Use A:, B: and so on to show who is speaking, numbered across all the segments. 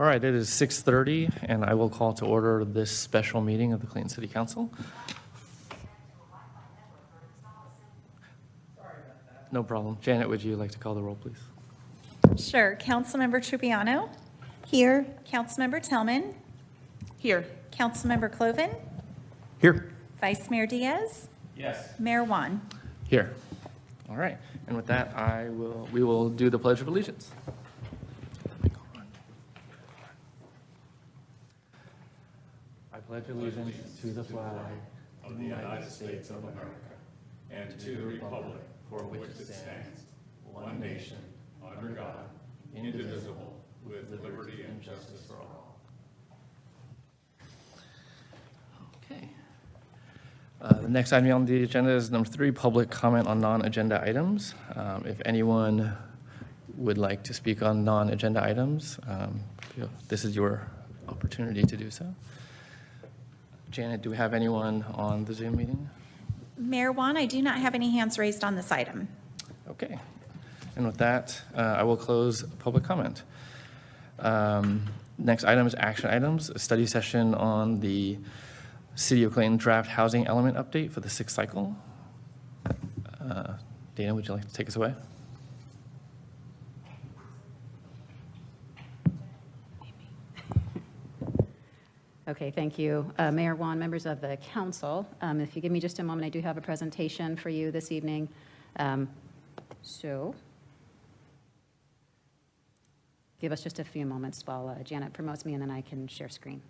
A: All right, it is 6:30, and I will call to order this special meeting of the Clayton City Council. No problem. Janet, would you like to call the roll, please?
B: Sure. Councilmember Trupiano?
C: Here.
B: Councilmember Tillman?
C: Here.
B: Councilmember Cloven?
A: Here.
B: Vice Mayor Diaz?
A: Yes.
B: Mayor Juan?
A: Here. All right, and with that, we will do the Pledge of Allegiance. I pledge allegiance to the flag of the United States of America and to the republic for which it stands, one nation, under God, indivisible, with liberty and justice for all. Okay. The next item on the agenda is number 3, public comment on non-agenda items. If anyone would like to speak on non-agenda items, this is your opportunity to do so. Janet, do we have anyone on the Zoom meeting?
B: Mayor Juan, I do not have any hands raised on this item.
A: Okay. And with that, I will close public comment. Next item is action items, a study session on the City of Clayton draft housing element update for the 6th cycle. Dana, would you like to take us away?
D: Okay, thank you. Mayor Juan, members of the council, if you give me just a moment, I do have a presentation for you this evening. So give us just a few moments while Janet promotes me, and then I can share screen.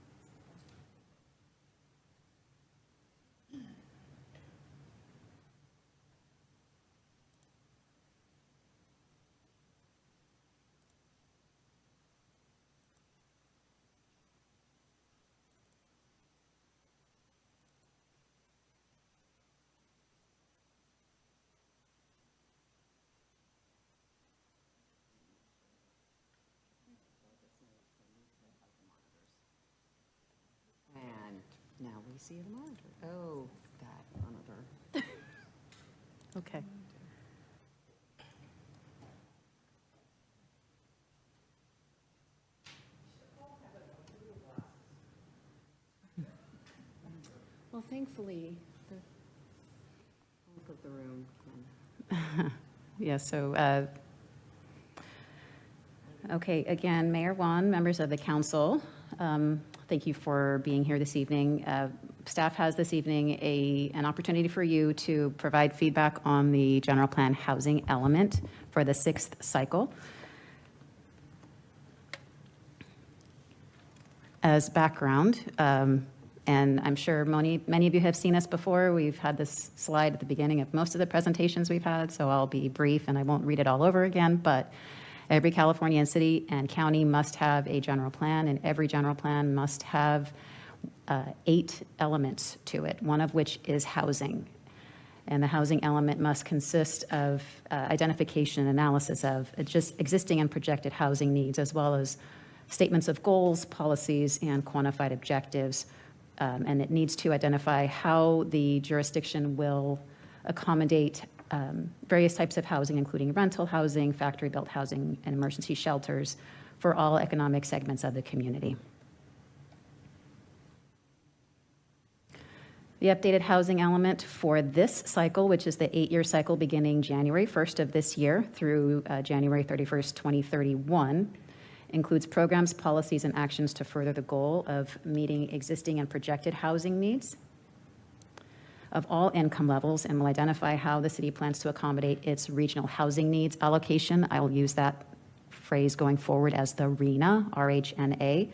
D: Now we see the monitor. Oh, that monitor. Okay. Well, thankfully, the bulk of the room can. Yeah, so, okay, again, Mayor Juan, members of the council, thank you for being here this evening. Staff has this evening an opportunity for you to provide feedback on the general plan housing element for the 6th cycle. As background, and I'm sure many of you have seen us before, we've had this slide at the beginning of most of the presentations we've had, so I'll be brief and I won't read it all over again, but every Californian city and county must have a general plan, and every general plan must have 8 elements to it, one of which is housing. And the housing element must consist of identification and analysis of just existing and projected housing needs, as well as statements of goals, policies, and quantified objectives. And it needs to identify how the jurisdiction will accommodate various types of housing, including rental housing, factory-built housing, and emergency shelters for all economic segments of the community. The updated housing element for this cycle, which is the 8-year cycle beginning January 1st of this year through January 31st, 2031, includes programs, policies, and actions to further the goal of meeting existing and projected housing needs of all income levels, and will identify how the city plans to accommodate its regional housing needs allocation. I will use that phrase going forward as the RHNA, R-H-N-A,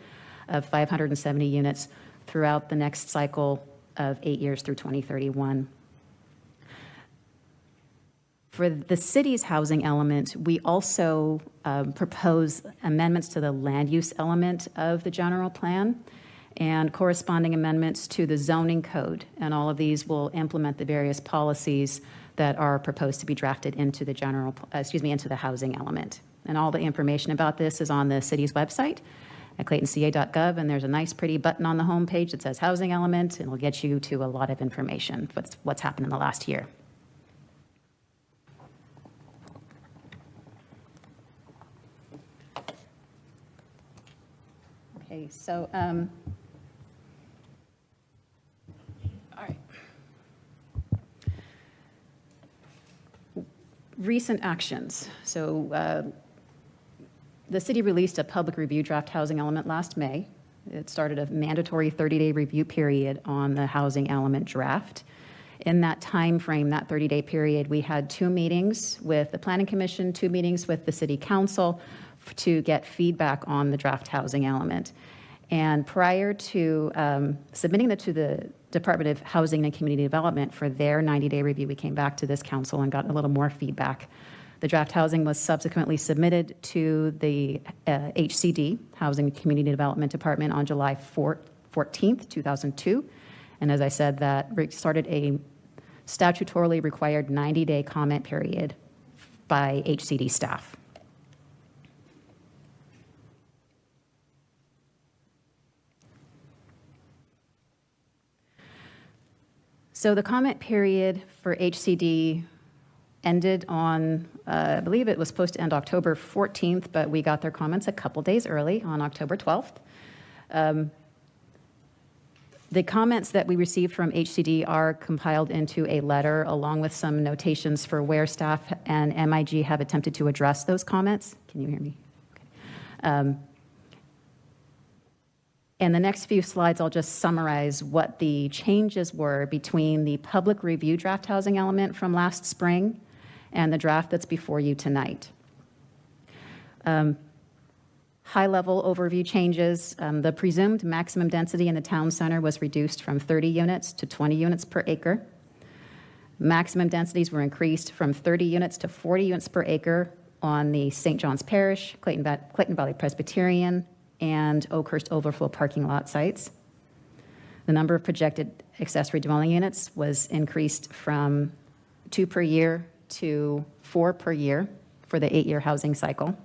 D: of 570 units throughout the next cycle of 8 years through 2031. For the city's housing element, we also propose amendments to the land use element of the general plan and corresponding amendments to the zoning code. And all of these will implement the various policies that are proposed to be drafted into the into the housing element. And all the information about this is on the city's website at claytonca.gov, and there's a nice pretty button on the home page that says housing element, and it'll get you to a lot of information what's happened in the last year. Okay, so, all right. Recent actions. So the city released a public review draft housing element last May. It started a mandatory 30-day review period on the housing element draft. In that time frame, that 30-day period, we had 2 meetings with the Planning Commission, 2 meetings with the City Council to get feedback on the draft housing element. And prior to submitting it to the Department of Housing and Community Development for their 90-day review, we came back to this council and got a little more feedback. The draft housing was subsequently submitted to the HCD, Housing and Community Development Department, on July 14th, 2002. And as I said, that started a statutorily required 90-day comment period by HCD staff. So the comment period for HCD ended on, I believe it was supposed to end October 14th, but we got their comments a couple days early on October 12th. The comments that we received from HCD are compiled into a letter along with some notations for where staff and MIG have attempted to address those comments. Can you hear me? Okay. In the next few slides, I'll just summarize what the changes were between the public review draft housing element from last spring and the draft that's before you tonight. High-level overview changes. The presumed maximum density in the town center was reduced from 30 units to 20 units per acre. Maximum densities were increased from 30 units to 40 units per acre on the St. John's Parish, Clayton Valley Presbyterian, and Oakhurst Overflow parking lot sites. The number of projected accessory dwelling units was increased from 2 per year to 4 per year for the 8-year housing cycle.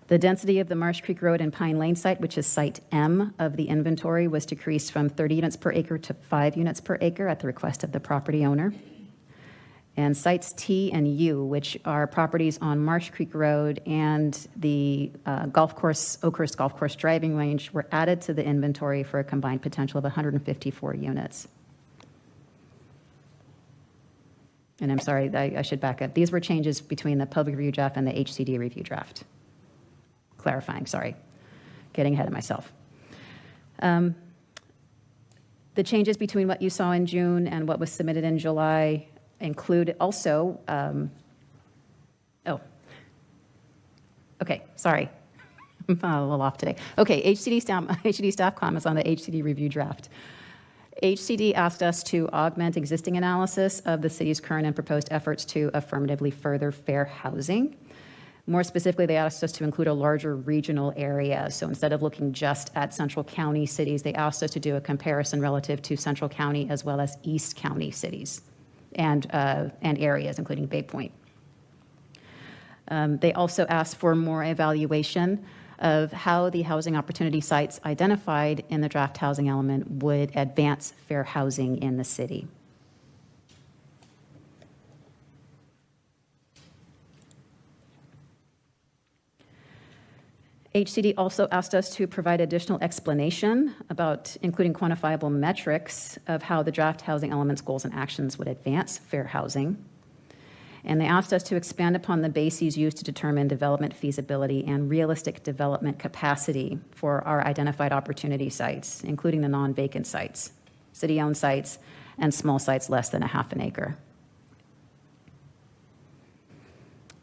D: The density of the Marsh Creek Road and Pine Lane site, which is site M of the inventory, was decreased from 30 units per acre to 5 units per acre at the request of the property owner. And sites T and U, which are properties on Marsh Creek Road and the Oakhurst Golf Course driving range, were added to the inventory for a combined potential of 154 units. And I'm sorry, I should back up. These were changes between the public review draft and the HCD review draft. Clarifying, sorry, getting ahead of myself. The changes between what you saw in June and what was submitted in July include also, okay, sorry, I'm a little off today. Okay, HCD staff comments on the HCD review draft. HCD asked us to augment existing analysis of the city's current and proposed efforts to affirmatively further fair housing. More specifically, they asked us to include a larger regional area. So instead of looking just at Central County cities, they asked us to do a comparison relative to Central County as well as East County cities and areas, including Bay Point. They also asked for more evaluation of how the housing opportunity sites identified in the draft housing element would advance fair housing in the city. HCD also asked us to provide additional explanation about including quantifiable metrics of how the draft housing elements, goals, and actions would advance fair housing. And they asked us to expand upon the bases used to determine development feasibility and realistic development capacity for our identified opportunity sites, including the non-vacant sites, city-owned sites, and small sites less than a half an acre.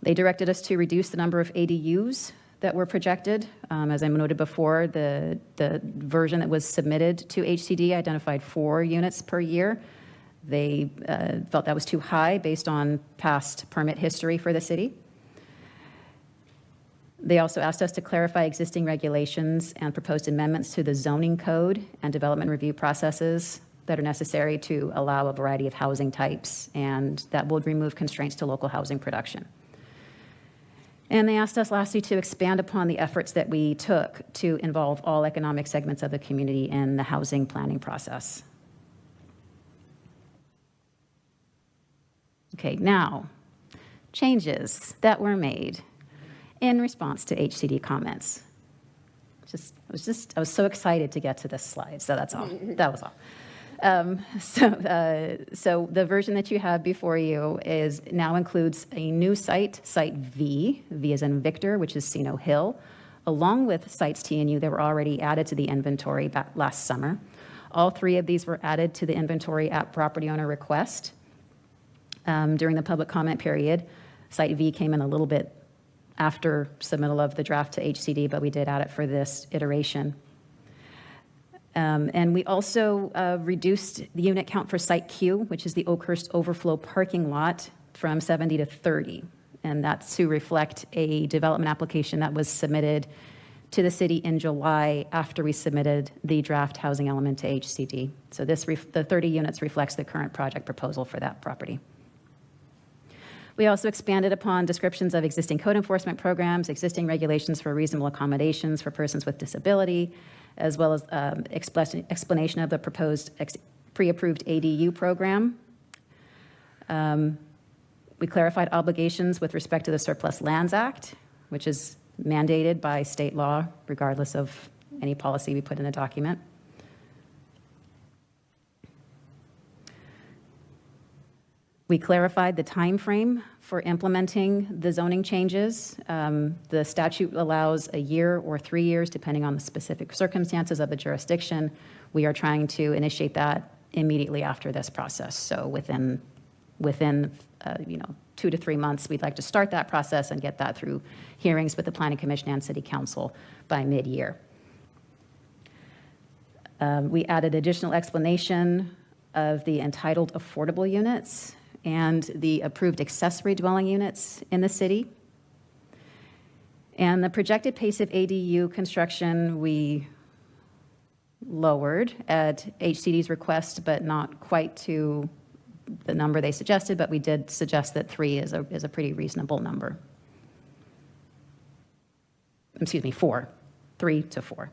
D: They directed us to reduce the number of ADUs that were projected. As I noted before, the version that was submitted to HCD identified 4 units per year. They felt that was too high based on past permit history for the city. They also asked us to clarify existing regulations and proposed amendments to the zoning code and development review processes that are necessary to allow a variety of housing types, and that would remove constraints to local housing production. And they asked us lastly to expand upon the efforts that we took to involve all economic segments of the community in the housing planning process. Okay, now, changes that were made in response to HCD comments. I was so excited to get to this slide, so that's all. That was all. So the version that you have before you now includes a new site, Site V, V as in Victor, which is Sino Hill, along with sites T and U that were already added to the inventory back last summer. All three of these were added to the inventory at property owner request during the public comment period. Site V came in a little bit after submittal of the draft to HCD, but we did add it for this iteration. And we also reduced the unit count for Site Q, which is the Oakhurst Overflow parking lot, from 70 to 30. And that's to reflect a development application that was submitted to the city in July after we submitted the draft housing element to HCD. So the 30 units reflects the current project proposal for that property. We also expanded upon descriptions of existing code enforcement programs, existing regulations for reasonable accommodations for persons with disability, as well as explanation of the proposed pre-approved ADU program. We clarified obligations with respect to the Surplus Lands Act, which is mandated by state law, regardless of any policy we put in the document. We clarified the time frame for implementing the zoning changes. The statute allows a year or 3 years, depending on the specific circumstances of the jurisdiction. We are trying to initiate that immediately after this process. So within 2 to 3 months, we'd like to start that process and get that through hearings with the Planning Commission and City Council by mid-year. We added additional explanation of the entitled affordable units and the approved accessory dwelling units in the city. And the projected pace of ADU construction we lowered at HCD's request, but not quite to the number they suggested, but we did suggest that 3 is a pretty reasonable number. Excuse me, 4. 3 to 4.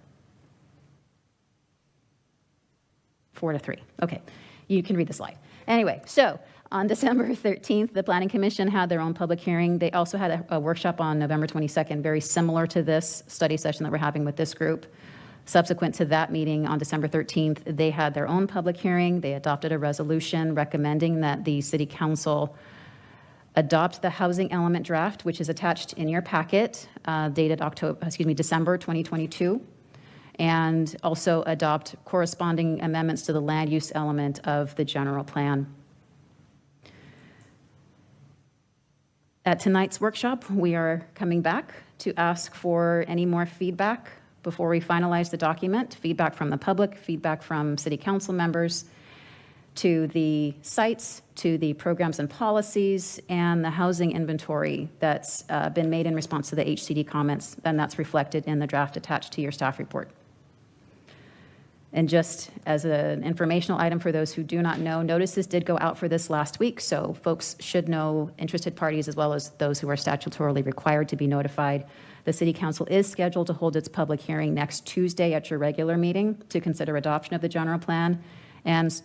D: 4 to 3. Okay, you can read the slide. Anyway, so on December 13th, the Planning Commission had their own public hearing. They also had a workshop on November 22nd, very similar to this study session that we're having with this group. Subsequent to that meeting on December 13th, they had their own public hearing. They adopted a resolution recommending that the City Council adopt the housing element draft, which is attached in your packet, dated December 2022, and also adopt corresponding amendments to the land use element of the general plan. At tonight's workshop, we are coming back to ask for any more feedback before we finalize the document, feedback from the public, feedback from City Council members, to the sites, to the programs and policies, and the housing inventory that's been made in response to the HCD comments, and that's reflected in the draft attached to your staff report. And just as an informational item for those who do not know, notices did go out for this last week, so folks should know, interested parties as well as those who are statutorily required to be notified. The City Council is scheduled to hold its public hearing next Tuesday at your regular meeting to consider adoption of the general plan and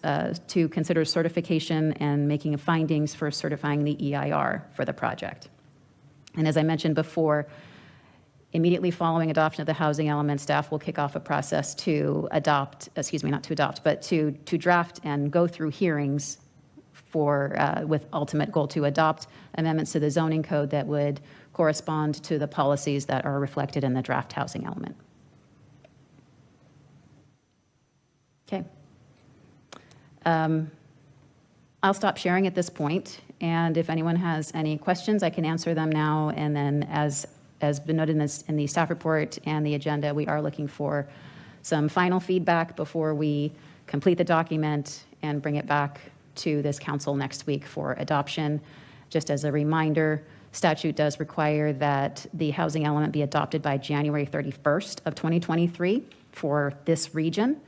D: to consider certification and making findings for certifying the EIR for the project. And as I mentioned before, immediately following adoption of the housing element, staff will kick off a process to to draft and go through hearings with ultimate goal to adopt amendments to the zoning code that would correspond to the policies that are reflected in the draft housing element. Okay. I'll stop sharing at this point, and if anyone has any questions, I can answer them now, and then as been noted in the staff report and the agenda, we are looking for some final feedback before we complete the document and bring it back to this council next week for adoption. Just as a reminder, statute does require that the housing element be adopted by January 31st of 2023 for this region.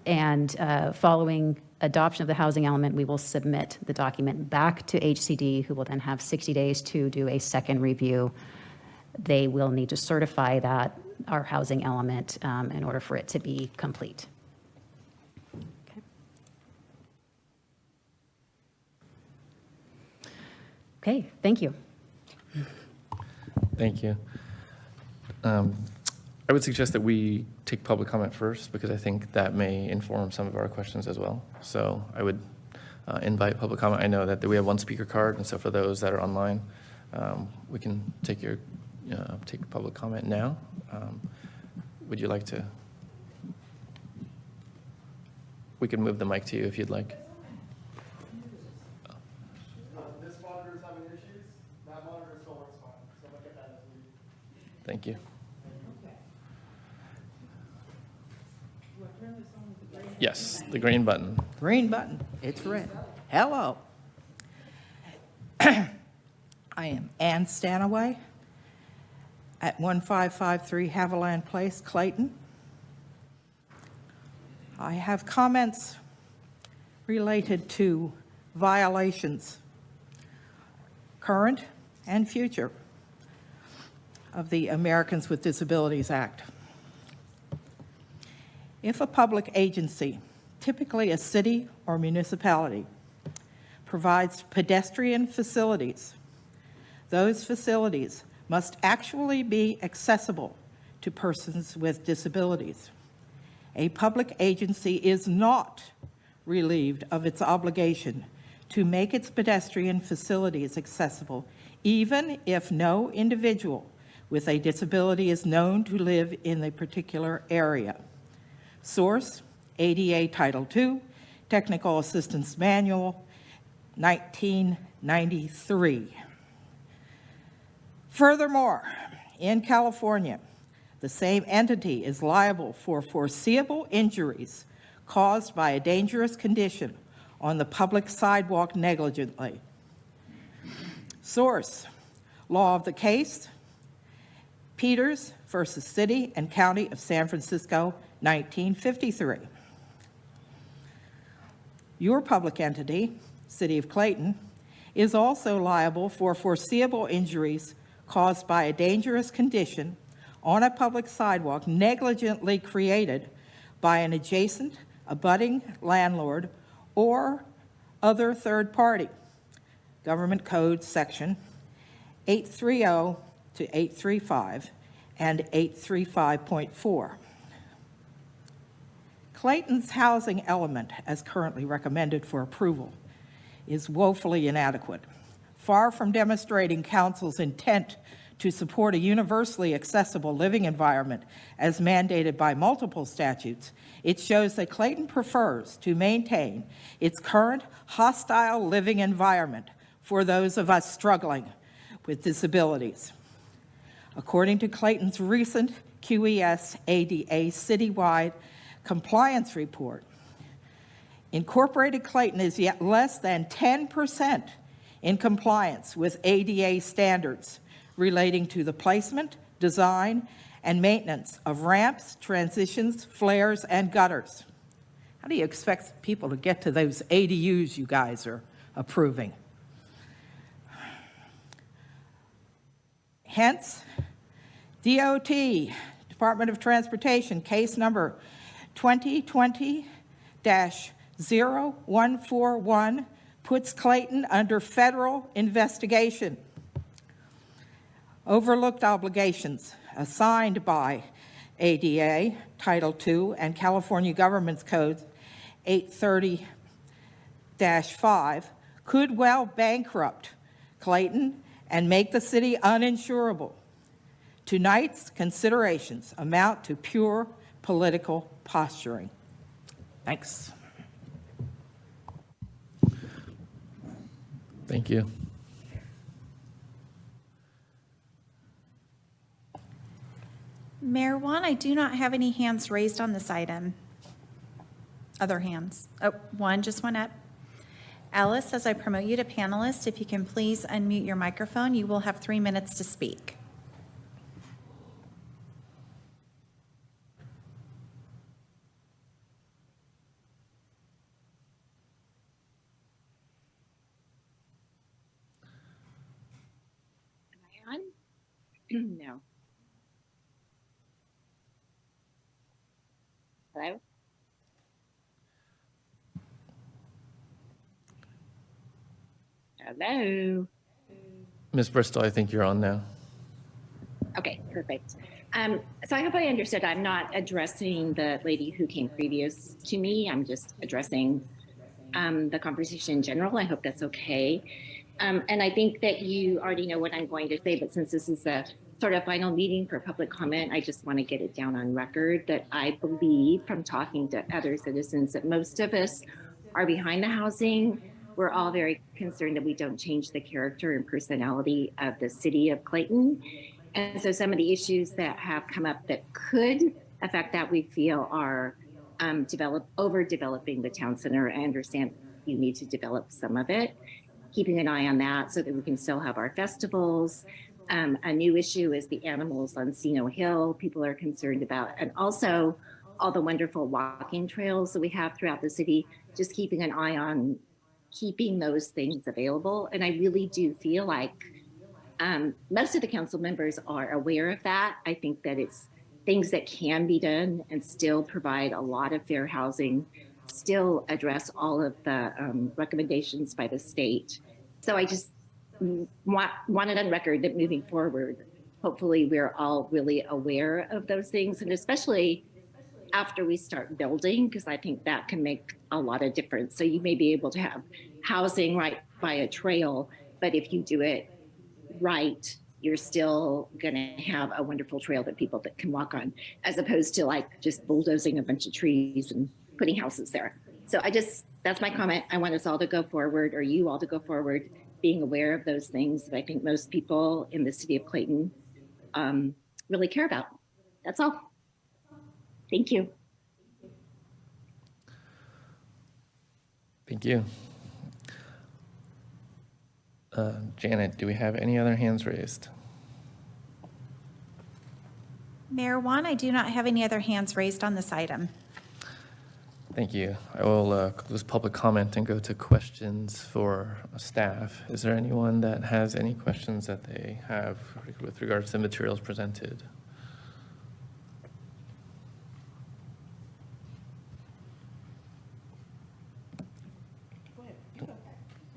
D: Following adoption of the housing element, we will submit the document back to HCD, who will then have 60 days to do a second review. They will need to certify that our housing element in order for it to be complete. Okay, thank you.
A: Thank you. I would suggest that we take public comment first, because I think that may inform some of our questions as well. So I would invite public comment. I know that we have one speaker card, and so for those that are online, we can take public comment now. Would you like to? We can move the mic to you if you'd like.
E: This monitor is having issues. That monitor still works fine. So look at that as we.
A: Thank you. Yes, the green button.
F: Green button, it's red. Hello. I am Ann Stanaway at 1553 Haviland Place, Clayton. I have comments related to violations, current and future, of the Americans with Disabilities Act. If a public agency, typically a city or municipality, provides pedestrian facilities, those facilities must actually be accessible to persons with disabilities. A public agency is not relieved of its obligation to make its pedestrian facilities accessible, even if no individual with a disability is known to live in a particular area. Source, ADA Title II, Technical Assistance Manual, 1993. Furthermore, in California, the same entity is liable for foreseeable injuries caused by a dangerous condition on the public sidewalk negligently. Source, Law of the Case, Peters versus City and County of San Francisco, 1953. Your public entity, City of Clayton, is also liable for foreseeable injuries caused by a dangerous condition on a public sidewalk negligently created by an adjacent, abutting landlord or other third party. Government Code Section 830 to 835 and 835.4. Clayton's housing element, as currently recommended for approval, is woefully inadequate. Far from demonstrating Council's intent to support a universally accessible living environment as mandated by multiple statutes, it shows that Clayton prefers to maintain its current hostile living environment for those of us struggling with disabilities. According to Clayton's recent QES ADA citywide compliance report, Incorporated Clayton is yet less than 10% in compliance with ADA standards relating to the placement, design, and maintenance of ramps, transitions, flares, and gutters. How do you expect people to get to those ADUs you guys are approving? Hence, DOT, Department of Transportation, case number 2020-0141, puts Clayton under federal investigation. Overlooked obligations assigned by ADA, Title II, and California Government's Code 830-5 could well bankrupt Clayton and make the city uninsurable. Tonight's considerations amount to pure political posturing. Thanks.
A: Thank you.
B: Mayor Juan, I do not have any hands raised on this item. Other hands. Oh, one just went up. Alice, as I promote you to panelist, if you can please unmute your microphone, you will have 3 minutes to speak.
G: Am I on? No. Hello? Hello?
A: Ms. Bristol, I think you're on now.
G: Okay, perfect. So I hope I understood. I'm not addressing the lady who came previous to me. I'm just addressing the conversation in general. I hope that's okay. And I think that you already know what I'm going to say, but since this is a sort of final meeting for public comment, I just want to get it down on record that I believe from talking to other citizens that most of us are behind the housing. We're all very concerned that we don't change the character and personality of the city of Clayton. And so some of the issues that have come up that could affect that, we feel are overdeveloping the town center. I understand you need to develop some of it, keeping an eye on that so that we can still have our festivals. A new issue is the animals on Sino Hill, people are concerned about, and also all the wonderful walking trails that we have throughout the city, just keeping an eye on keeping those things available. And I really do feel like most of the council members are aware of that. I think that it's things that can be done and still provide a lot of fair housing, still address all of the recommendations by the state. So I just want it on record that moving forward, hopefully we're all really aware of those things, and especially after we start building, because I think that can make a lot of difference. So you may be able to have housing right by a trail, but if you do it right, you're still going to have a wonderful trail that people that can walk on, as opposed to like just bulldozing a bunch of trees and putting houses there. So that's my comment. I want us all to go forward, or you all to go forward, being aware of those things that I think most people in the city of Clayton really care about. That's all. Thank you.
A: Thank you. Janet, do we have any other hands raised?
B: Mayor Juan, I do not have any other hands raised on this item.
A: Thank you. I will close public comment and go to questions for staff. Is there anyone that has any questions that they have with regards to materials presented?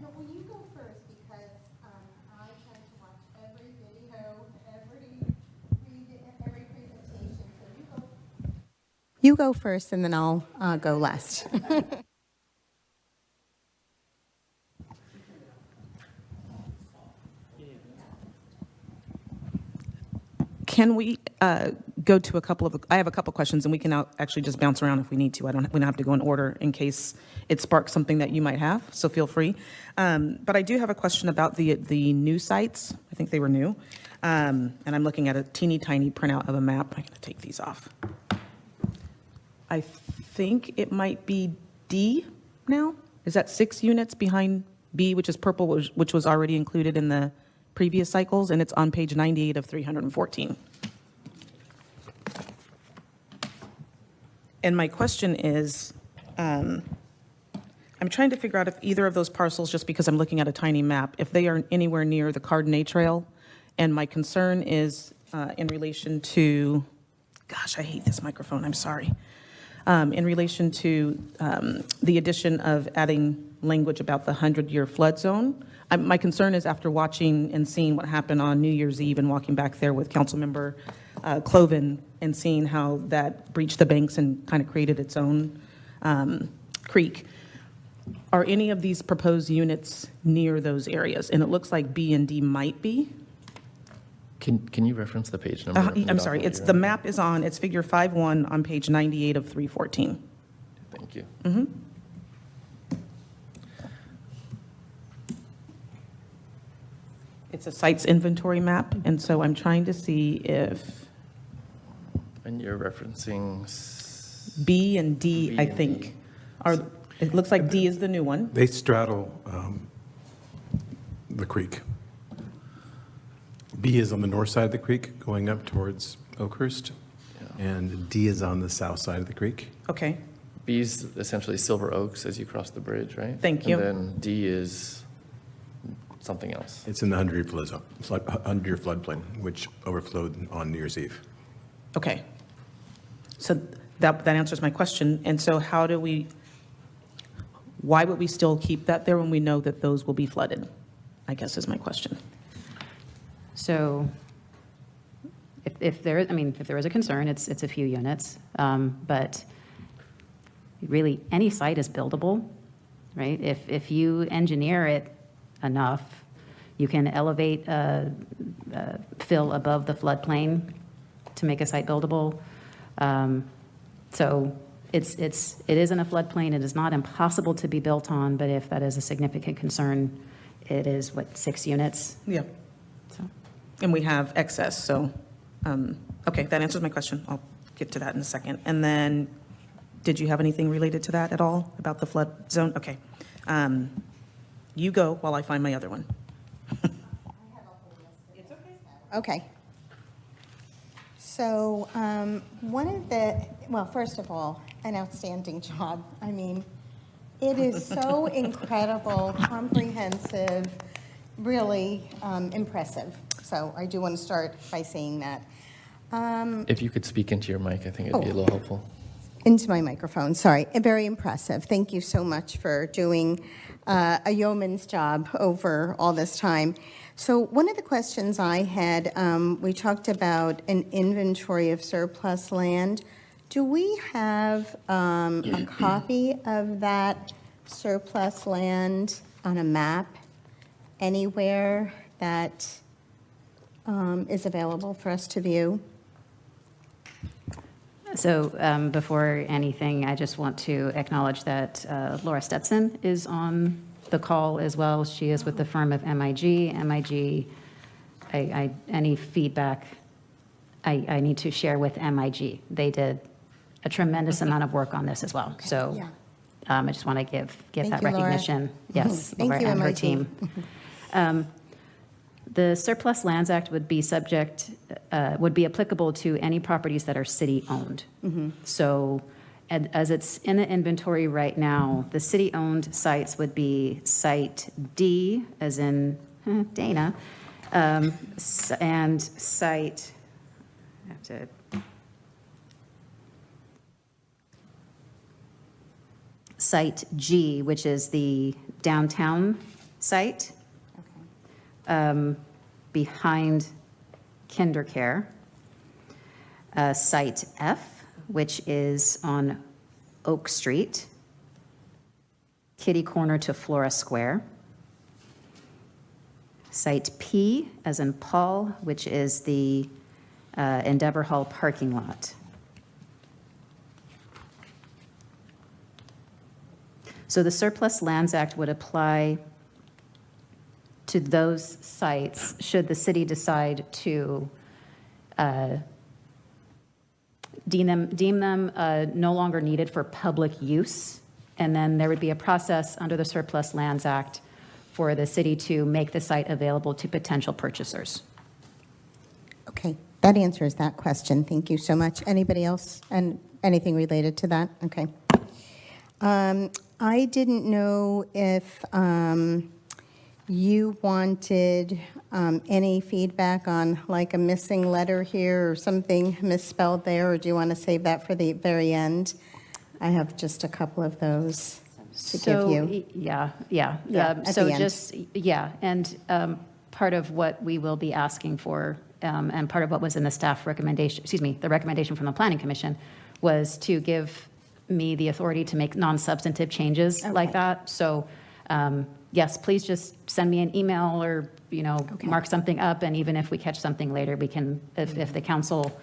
H: No, will you go first, because I tend to watch every video, every presentation, so you go. You go first, and then I'll go last.
I: Can we go to I have a couple questions, and we can actually just bounce around if we need to. We don't have to go in order in case it sparks something that you might have, so feel free. But I do have a question about the new sites. I think they were new. And I'm looking at a teeny tiny printout of a map. I'm going to take these off. I think it might be D now. Is that 6 units behind B, which is purple, which was already included in the previous cycles, and it's on page 98 of 314. And my question is, I'm trying to figure out if either of those parcels, just because I'm looking at a tiny map, if they are anywhere near the Cardenay Trail. And my concern is in relation to, gosh, I hate this microphone, I'm sorry. In relation to the addition of adding language about the 100-year flood zone. My concern is after watching and seeing what happened on New Year's Eve and walking back there with Councilmember Cloven and seeing how that breached the banks and kind of created its own creek. Are any of these proposed units near those areas? And it looks like B and D might be.
A: Can you reference the page number?
I: I'm sorry, the map is on, it's figure 5-1 on page 98 of 314.
A: Thank you.
I: Mm-hmm. It's a sites inventory map, and so I'm trying to see if
A: And you're referencing
I: B and D,
A: B
I: I
A: and
I: think,
A: D.
I: are, it looks like D is the new one.
J: They straddle the creek. B is on the north side of the creek, going up towards Oakhurst, and D is on the south side of the creek.
I: Okay,
A: B's essentially Silver Oaks as you cross the bridge, right?
I: Thank you.
A: And then D is something else.
J: It's in the 100-year flood zone, 100-year floodplain, which overflowed on New Year's Eve.
I: okay. So that answers my question. And so why would we still keep that there when we know that those will be flooded? I guess is my question.
D: So if there, I mean, if there is a concern, it's a few units, but really, any site is buildable, right? If you engineer it enough, you can elevate, fill above the floodplain to make a site buildable. So it is in a floodplain. It is not impossible to be built on, but if that is a significant concern, it is, 6 units?
I: Yeah.
D: So.
I: And we have excess, so, okay, that answers my question. I'll get to that in a second. And then, did you have anything related to that at all, about the flood zone? Okay. You go while I find my other one.
H: Okay. So, well, first of all, an outstanding job. I mean, it is so incredible, comprehensive, really impressive. So I do want to start by saying that.
A: If you could speak into your mic, I think it'd be a little helpful.
H: Into my microphone, sorry. Very impressive. Thank you so much for doing a yeoman's job over all this time. So one of the questions I had, we talked about an inventory of surplus land. Do we have a copy of that surplus land on a map anywhere that is available for us to view?
D: So before anything, I just want to acknowledge that Laura Stetson is on the call as well. She is with the firm of MIG. MIG, any feedback I need to share with MIG. They did a tremendous amount of work on this as well. So I just want to give
H: Thank
D: that
H: you, Laura.
D: recognition. Yes,
H: Thank
D: Laura
H: you,
D: and her
H: MIG.
D: team. The Surplus Lands Act would be would be applicable to any properties that are city-owned. So as it's in the inventory right now, the city-owned sites would be Site D, as in Dana, and Site, I have to, Site G, which is the downtown site. Behind KinderCare. Site F, which is on Oak Street, kitty corner to Flora Square. Site P, as in Paul, which is the Endeavor Hall parking lot. So the Surplus Lands Act would apply to those sites should the city decide to deem them no longer needed for public use. And then there would be a process under the Surplus Lands Act for the city to make the site available to potential purchasers.
H: Okay, that answers that question. Thank you so much. Anybody else? And anything related to that? Okay. I didn't know if you wanted any feedback on like a missing letter here or something misspelled there, or do you want to save that for the very end? I have just a couple of those to give you.
D: Yeah,
H: at
D: so
H: the end.
D: just, and part of what we will be asking for, and part of what was in the staff recommendation, the recommendation from the Planning Commission, was to give me the authority to make non-substantive changes like that. So, yes, please just send me an email or, mark something up, and even if we catch something later, we can, if the council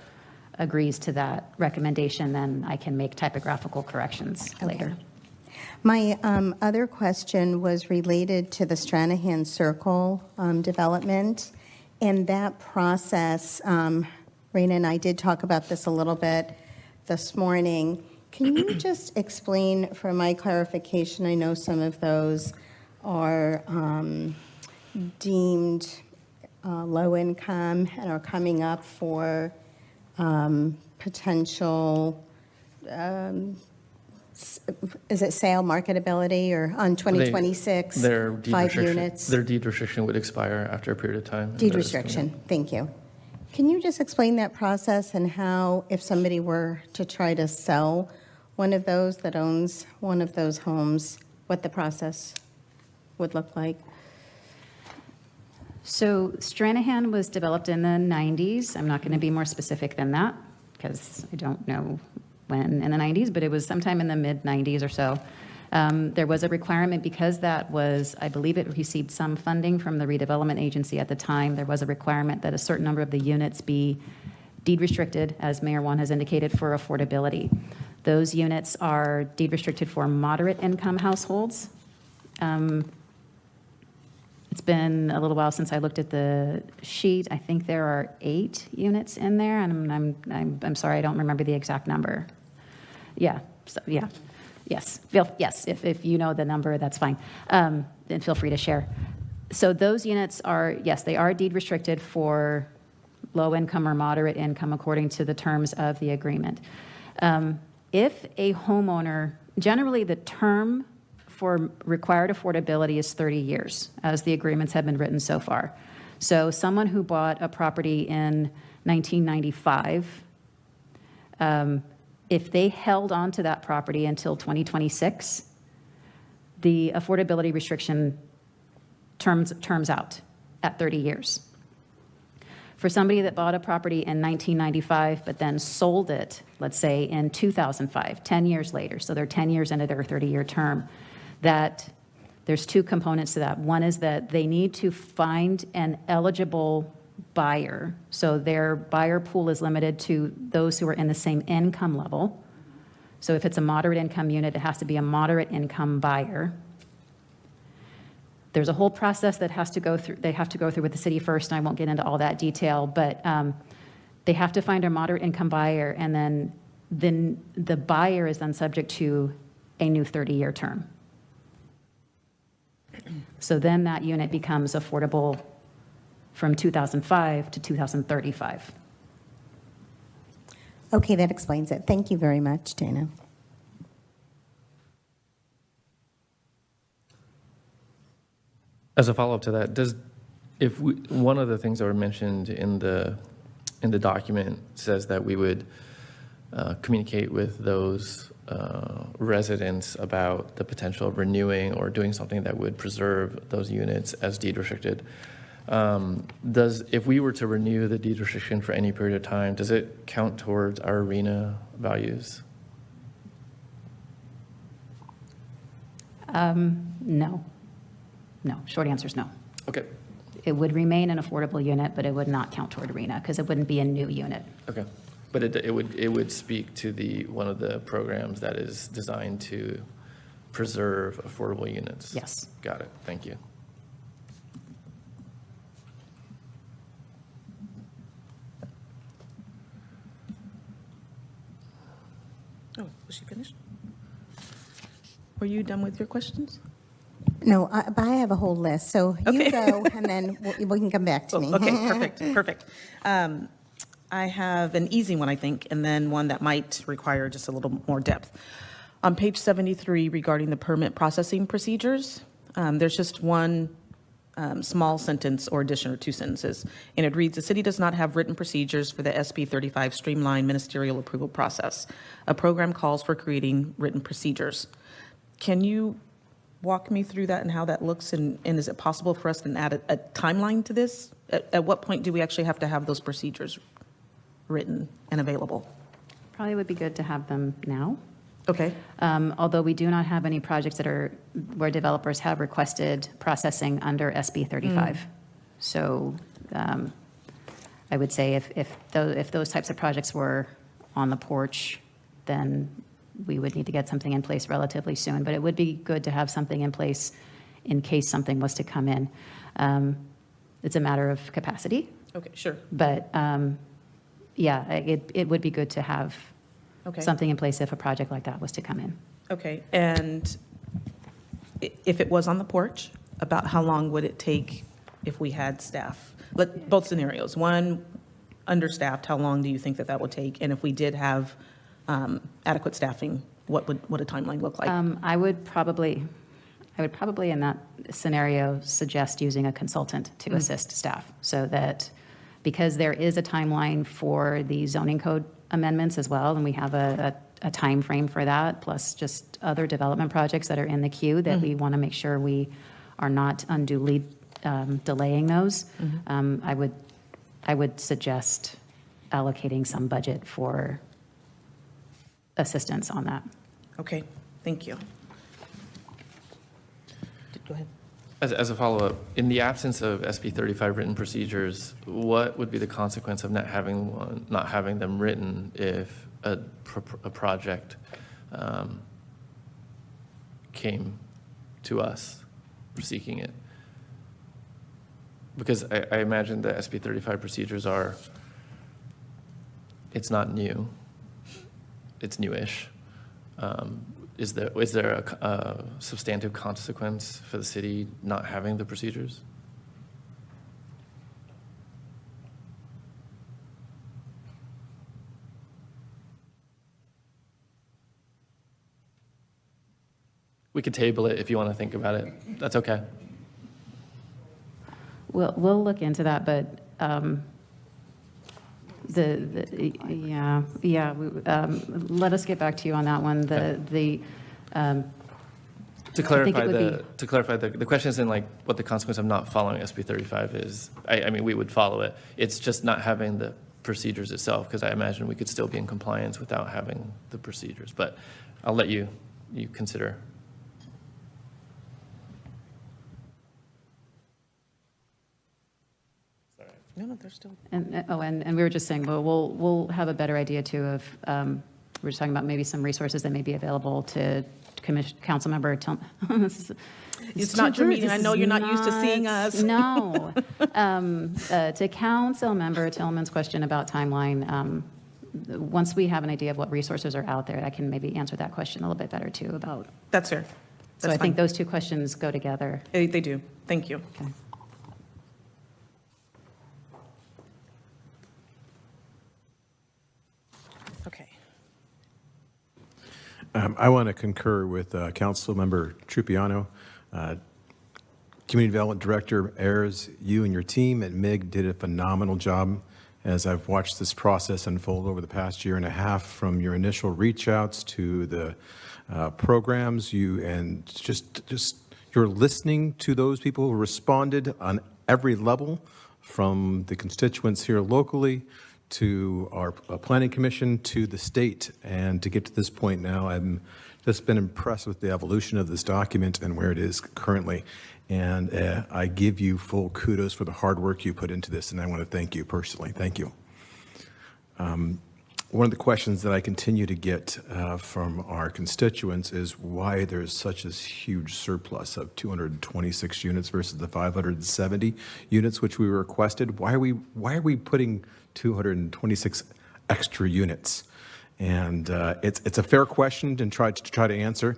D: agrees to that recommendation, then I can make typographical corrections later.
H: My other question was related to the Stranahan Circle development, and that process. Raina and I did talk about this a little bit this morning. Can you just explain for my clarification? I know some of those are deemed low income and are coming up for potential, is it sale marketability or on 2026?
A: Their deed
H: 5
A: restriction-
H: units?
A: Their deed restriction would expire after a period of time.
H: Deed restriction, thank you. Can you just explain that process and how, if somebody were to try to sell one of those that owns one of those homes, what the process would look like?
D: So Stranahan was developed in the 90s. I'm not going to be more specific than that because I don't know when in the 90s, but it was sometime in the mid-90s or so. There was a requirement because that was, I believe it received some funding from the redevelopment agency at the time. There was a requirement that a certain number of the units be deed restricted, as Mayor Juan has indicated, for affordability. Those units are deed restricted for moderate income households. It's been a little while since I looked at the sheet. I think there are 8 units in there, and I'm sorry, I don't remember the exact number. Yeah, so, yeah, yes, yes, if you know the number, that's fine. Then feel free to share. So those units are, yes, they are deed restricted for low income or moderate income according to the terms of the agreement. If a homeowner, generally the term for required affordability is 30 years, as the agreements have been written so far. So someone who bought a property in 1995, if they held on to that property until 2026, the affordability restriction terms out at 30 years. For somebody that bought a property in 1995 but then sold it, let's say in 2005, 10 years later, so they're 10 years into their 30-year term, that there's 2 components to that. One is that they need to find an eligible buyer. So their buyer pool is limited to those who are in the same income level. So if it's a moderate income unit, it has to be a moderate income buyer. There's a whole process that has to go through, they have to go through with the city first, and I won't get into all that detail, but they have to find a moderate income buyer, and then the buyer is then subject to a new 30-year term. So then that unit becomes affordable from 2005 to 2035.
H: Okay, that explains it. Thank you very much, Dana.
A: As a follow-up to that, one of the things that were mentioned in the document says that we would communicate with those residents about the potential of renewing or doing something that would preserve those units as deed restricted. If we were to renew the deed restriction for any period of time, does it count towards our arena values?
D: No. No, short answer is no.
A: Okay.
D: It would remain an affordable unit, but it would not count toward arena because it wouldn't be a new unit.
A: Okay. But it would speak to one of the programs that is designed to preserve affordable units.
D: Yes.
A: Got it. Thank you.
I: Oh, was she finished? Were you done with your questions?
H: No, but I have a whole list, so you
I: Okay.
H: go, and then we can come back to me.
I: Okay, perfect. I have an easy one, I think, and then one that might require just a little more depth. On page 73, regarding the permit processing procedures, there's just one small sentence or addition, or 2 sentences, and it reads, "The city does not have written procedures for the SB 35 streamlined ministerial approval process. A program calls for creating written procedures." Can you walk me through that and how that looks, and is it possible for us to add a timeline to this? At what point do we actually have to have those procedures written and available?
D: Probably would be good to have them now.
I: Okay.
D: Although we do not have any projects that are where developers have requested processing under SB 35. So I would say if those types of projects were on the porch, then we would need to get something in place relatively soon. But it would be good to have something in place in case something was to come in. It's a matter of capacity.
I: Okay, sure.
D: But yeah, it would be good to have
I: Okay.
D: something in place if a project like that was to come in.
I: Okay, and if it was on the porch, about how long would it take if we had staff? Both scenarios. One, understaffed, how long do you think that would take? And if we did have adequate staffing, what would a timeline look like?
D: I would probably in that scenario suggest using a consultant to assist staff, so that because there is a timeline for the zoning code amendments as well, and we have a time frame for that, plus just other development projects that are in the queue that we want to make sure we are not unduly delaying those, I would suggest allocating some budget for assistance on that.
I: Okay, thank you. Go ahead.
A: As a follow-up, in the absence of SB 35 written procedures, what would be the consequence of not having them written if a project came to us seeking it? Because I imagine the SB 35 procedures it's not new, it's newish. Is there a substantive consequence for the city not having the procedures? We could table it if you want to think about it. That's okay.
D: We'll look into that, but let us get back to you on that one.
A: To clarify, the question isn't like what the consequence of not following SB 35 is. I mean, we would follow it. It's just not having the procedures itself, because I imagine we could still be in compliance without having the procedures. But I'll let you consider.
I: No, they're still.
D: And we were just saying, well, we'll have a better idea too of, we're just talking about maybe some resources that may be available to council member.
I: It's not your meeting. I know you're not used to seeing us.
D: No. To council member Tillman's question about timeline, once we have an idea of what resources are out there, I can maybe answer that question a little bit better too about.
I: That's fair.
D: So I think those two questions go together.
I: They do. Thank you.
D: Okay.
I: Okay.
J: I want to concur with Councilmember Trupiano. Community Development Director Ayers, you and your team at MIG did a phenomenal job as I've watched this process unfold over the past year and a half, from your initial reach outs to the programs, just you're listening to those people who responded on every level, from the constituents here locally to our planning commission to the state. And to get to this point now, I've just been impressed with the evolution of this document and where it is currently. And I give you full kudos for the hard work you put into this, and I want to thank you personally. Thank you. One of the questions that I continue to get from our constituents is why there's such a huge surplus of 226 units versus the 570 units which we requested. Why are we putting 226 extra units? And it's a fair question to try to answer.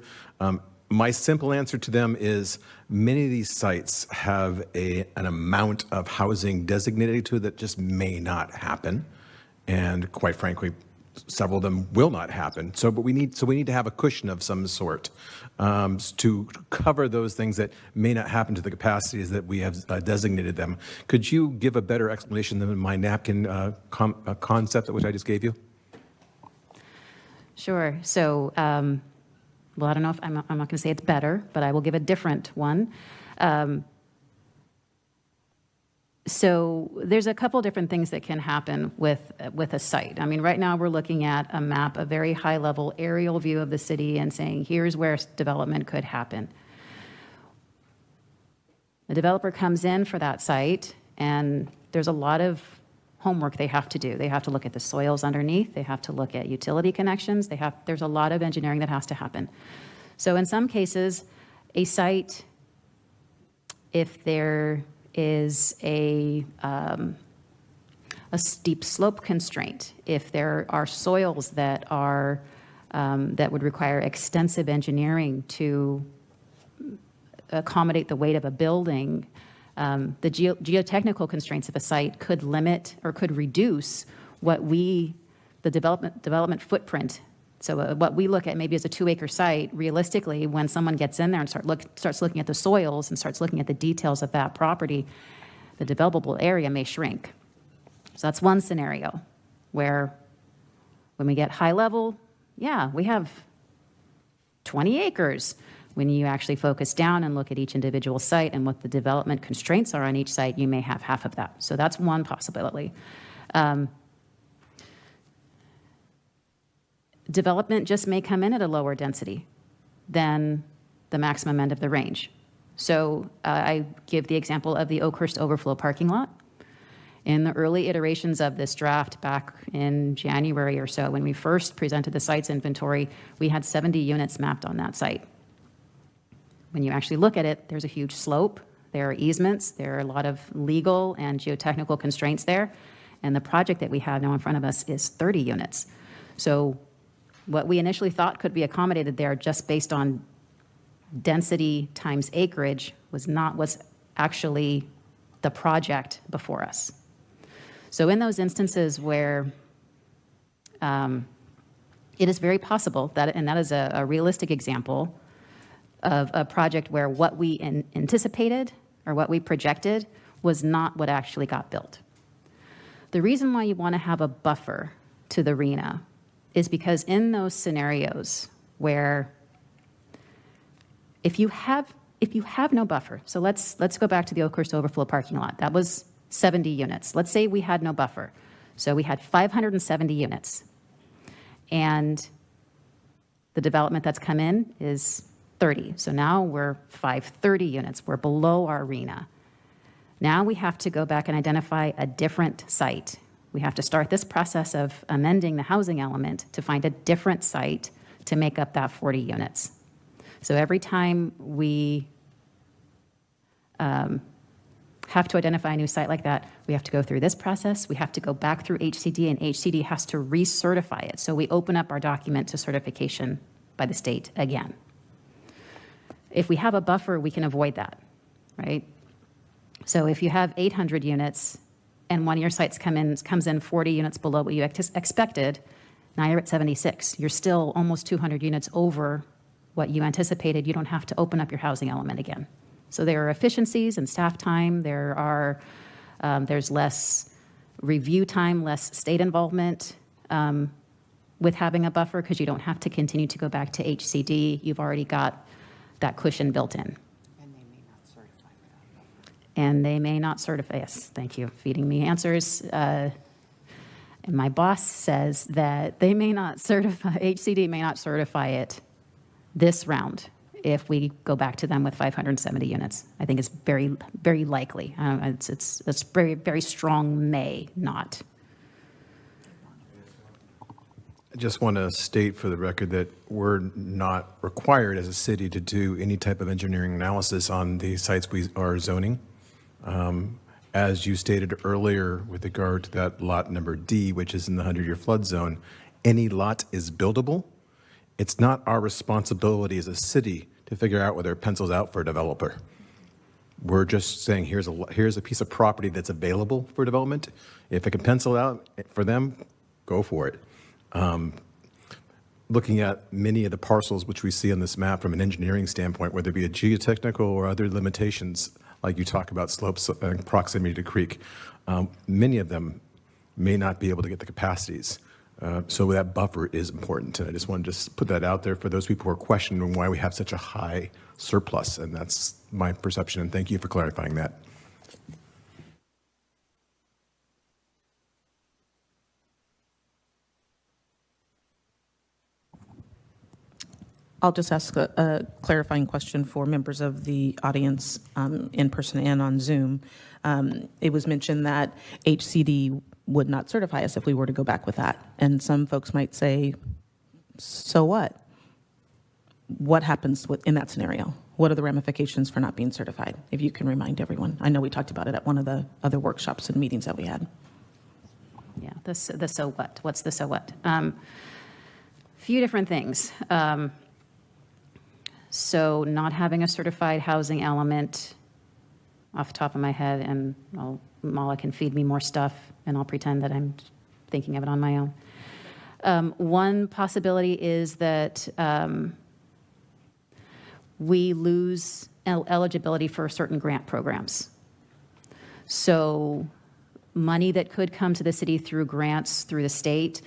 J: My simple answer to them is many of these sites have an amount of housing designated to it that just may not happen. And quite frankly, several of them will not happen. But we need to have a cushion of some sort to cover those things that may not happen to the capacities that we have designated them. Could you give a better explanation than my napkin concept which I just gave you?
D: Sure. So, well, I don't know if I'm not going to say it's better, but I will give a different one. So there's a couple different things that can happen with a site. I mean, right now we're looking at a map, a very high-level aerial view of the city, and saying, here's where development could happen. The developer comes in for that site, and there's a lot of homework they have to do. They have to look at the soils underneath. They have to look at utility connections. There's a lot of engineering that has to happen. So in some cases, a site, if there is a steep slope constraint, if there are soils that would require extensive engineering to accommodate the weight of a building, the geotechnical constraints of a site could limit or could reduce the development footprint. So what we look at maybe as a 2-acre site, realistically, when someone gets in there and starts looking at the soils and starts looking at the details of that property, the developable area may shrink. So that's one scenario where when we get high level, yeah, we have 20 acres. When you actually focus down and look at each individual site and what the development constraints are on each site, you may have half of that. So that's one possibility. Development just may come in at a lower density than the maximum end of the range. So I give the example of the Oakhurst overflow parking lot. In the early iterations of this draft back in January or so, when we first presented the site's inventory, we had 70 units mapped on that site. When you actually look at it, there's a huge slope, there are easements, there are a lot of legal and geotechnical constraints there, and the project that we have now in front of us is 30 units. So what we initially thought could be accommodated there just based on density times acreage was not what's actually the project before us. So in those instances where it is very possible that, and that is a realistic example of a project where what we anticipated or what we projected was not what actually got built. The reason why you want to have a buffer to the RENA is because in those scenarios where if you have no buffer, so let's go back to the Oakhurst overflow parking lot. That was 70 units. Let's say we had no buffer. So we had 570 units. And the development that's come in is 30. So now we're 530 units. We're below our RENA. Now we have to go back and identify a different site. We have to start this process of amending the housing element to find a different site to make up that 40 units. So every time we have to identify a new site like that, we have to go through this process. We have to go back through HCD, and HCD has to recertify it. So we open up our document to certification by the state again. If we have a buffer, we can avoid that, right? So if you have 800 units and one of your sites comes in 40 units below what you expected, now you're at 76. You're still almost 200 units over what you anticipated. You don't have to open up your housing element again. So there are efficiencies in staff time. There's less review time, less state involvement with having a buffer because you don't have to continue to go back to HCD. You've already got that cushion built in.
F: And they may not certify that.
D: And they may not certify, yes, thank you, feeding me answers. And my boss says that they may not certify, HCD may not certify it this round if we go back to them with 570 units. I think it's very, very likely. It's very, very strong may not.
J: I just want to state for the record that we're not required as a city to do any type of engineering analysis on the sites we are zoning. As you stated earlier with regard to that lot number D, which is in the 100-year flood zone, any lot is buildable. It's not our responsibility as a city to figure out whether it pencils out for a developer. We're just saying here's a piece of property that's available for development. If it can pencil out for them, go for it. Looking at many of the parcels which we see on this map from an engineering standpoint, whether it be a geotechnical or other limitations, like you talk about slopes and proximity to creek, many of them may not be able to get the capacities. So that buffer is important. And I just want to just put that out there for those people who are questioning why we have such a high surplus. And that's my perception. And thank you for clarifying that.
I: I'll just ask a clarifying question for members of the audience in person and on Zoom. It was mentioned that HCD would not certify us if we were to go back with that. And some folks might say, so what? What happens in that scenario? What are the ramifications for not being certified? If you can remind everyone. I know we talked about it at one of the other workshops and meetings that we had.
D: Yeah, the so what? What's the so what? Few different things. So not having a certified housing element off the top of my head, and Mala can feed me more stuff, and I'll pretend that I'm thinking of it on my own. One possibility is that we lose eligibility for certain grant programs. So money that could come to the city through grants through the state,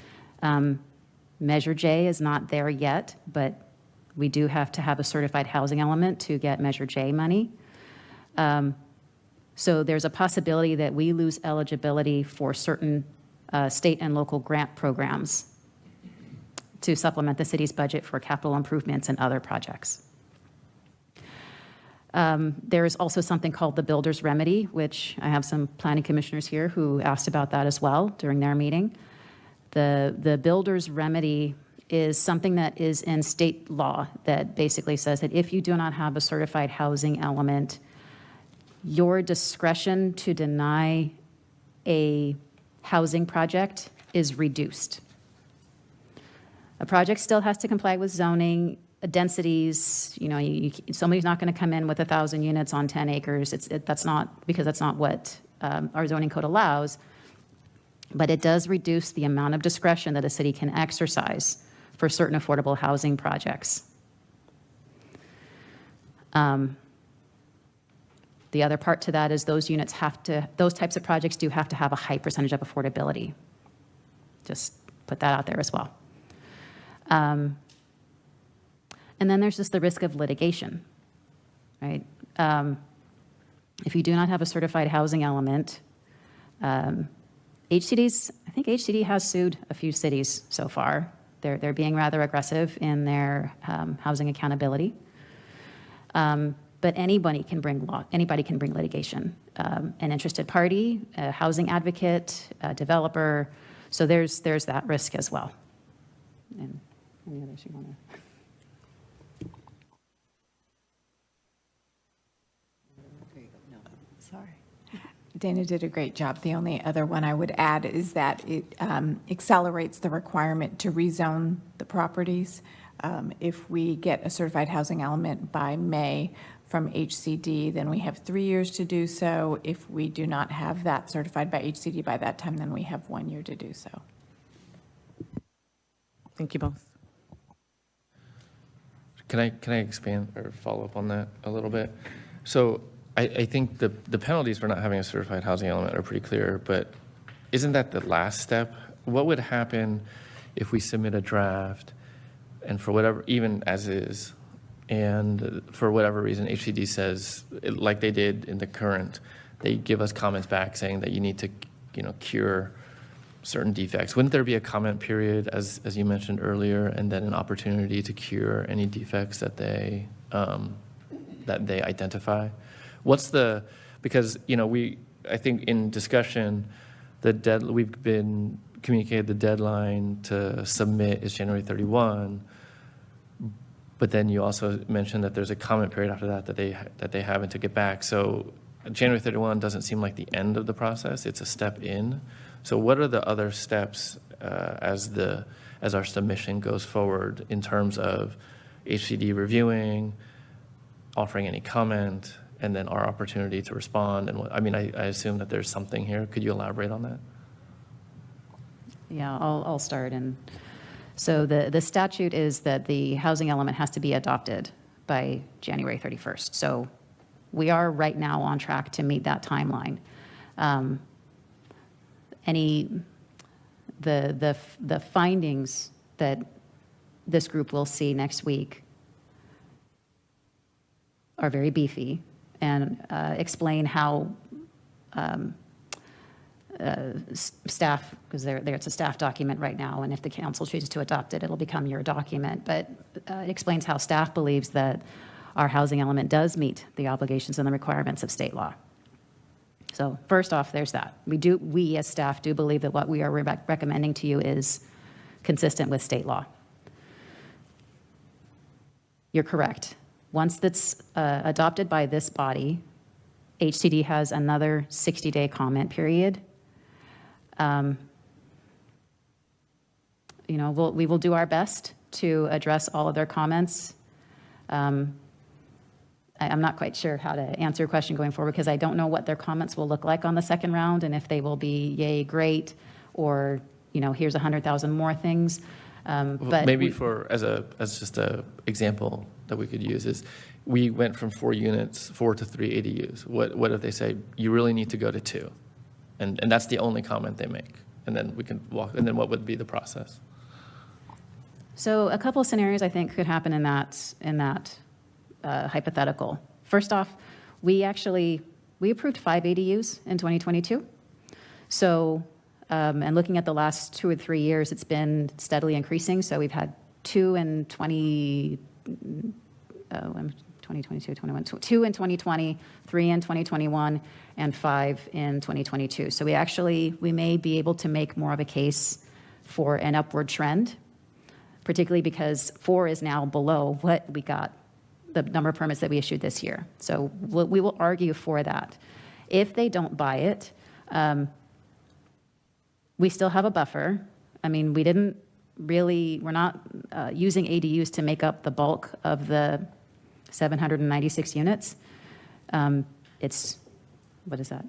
D: Measure J is not there yet, but We do have to have a certified housing element to get Measure J money. So there's a possibility that we lose eligibility for certain state and local grant programs to supplement the city's budget for capital improvements and other projects. There is also something called the builder's remedy, which I have some planning commissioners here who asked about that as well during their meeting. The builder's remedy is something that is in state law that basically says that if you do not have a certified housing element, your discretion to deny a housing project is reduced. A project still has to comply with zoning, densities, you know, somebody's not going to come in with 1,000 units on 10 acres. That's not, because that's not what our zoning code allows, but it does reduce the amount of discretion that a city can exercise for certain affordable housing projects. The other part to that is those units those types of projects do have to have a high percentage of affordability. Just put that out there as well. And then there's just the risk of litigation, right? If you do not have a certified housing element, HCDs, I think HCD has sued a few cities so far. They're being rather aggressive in their housing accountability. But anybody can bring litigation. An interested party, a housing advocate, a developer. So there's that risk as well. And any others you want to?
K: Sorry. Dana did a great job. The only other one I would add is that it accelerates the requirement to rezone the properties. If we get a certified housing element by May from HCD, then we have 3 years to do so. If we do not have that certified by HCD by that time, then we have 1 year to do so.
I: Thank you both.
A: Can I expand or follow up on that a little bit? So I think the penalties for not having a certified housing element are pretty clear, but isn't that the last step? What would happen if we submit a draft and for whatever, even as is, and for whatever reason, HCD says, like they did in the current, they give us comments back saying that you need to, cure certain defects. Wouldn't there be a comment period, as you mentioned earlier, and then an opportunity to cure any defects that they identify? Because I think in discussion, we've been communicated the deadline to submit is January 31. But then you also mentioned that there's a comment period after that they haven't to get back. So January 31 doesn't seem like the end of the process. It's a step in. So what are the other steps as our submission goes forward in terms of HCD reviewing, offering any comment, and then our opportunity to respond? And I assume that there's something here. Could you elaborate on that?
D: Yeah, I'll start. And so the statute is that the housing element has to be adopted by January 31st. So we are right now on track to meet that timeline. The findings that this group will see next week are very beefy and explain how staff, because it's a staff document right now, and if the council chooses to adopt it, it'll become your document, but it explains how staff believes that our housing element does meet the obligations and the requirements of state law. So first off, there's that. We as staff do believe that what we are recommending to you is consistent with state law. You're correct. Once that's adopted by this body, HCD has another 60-day comment period. We will do our best to address all of their comments. I'm not quite sure how to answer your question going forward because I don't know what their comments will look like on the second round and if they will be yay, great, or here's 100,000 more things. But
A: maybe as just a example that we could use is we went from 4 to 3 ADUs. What if they say you really need to go to 2, and that's the only comment they make, and then we can walk. And then what would be the process?
D: So a couple of scenarios I think could happen in that hypothetical. First off, we approved 5 ADUs in 2022. So, and looking at the last 2 or 3 years, it's been steadily increasing. So we've had 2 in 2022, 21, 2 in 2020, 3 in 2021, and 5 in 2022. So we may be able to make more of a case for an upward trend, particularly because 4 is now below what we got, the number of permits that we issued this year. So we will argue for that. If they don't buy it, we still have a buffer. I mean, we're not using ADUs to make up the bulk of the 796 units. It's, what is that,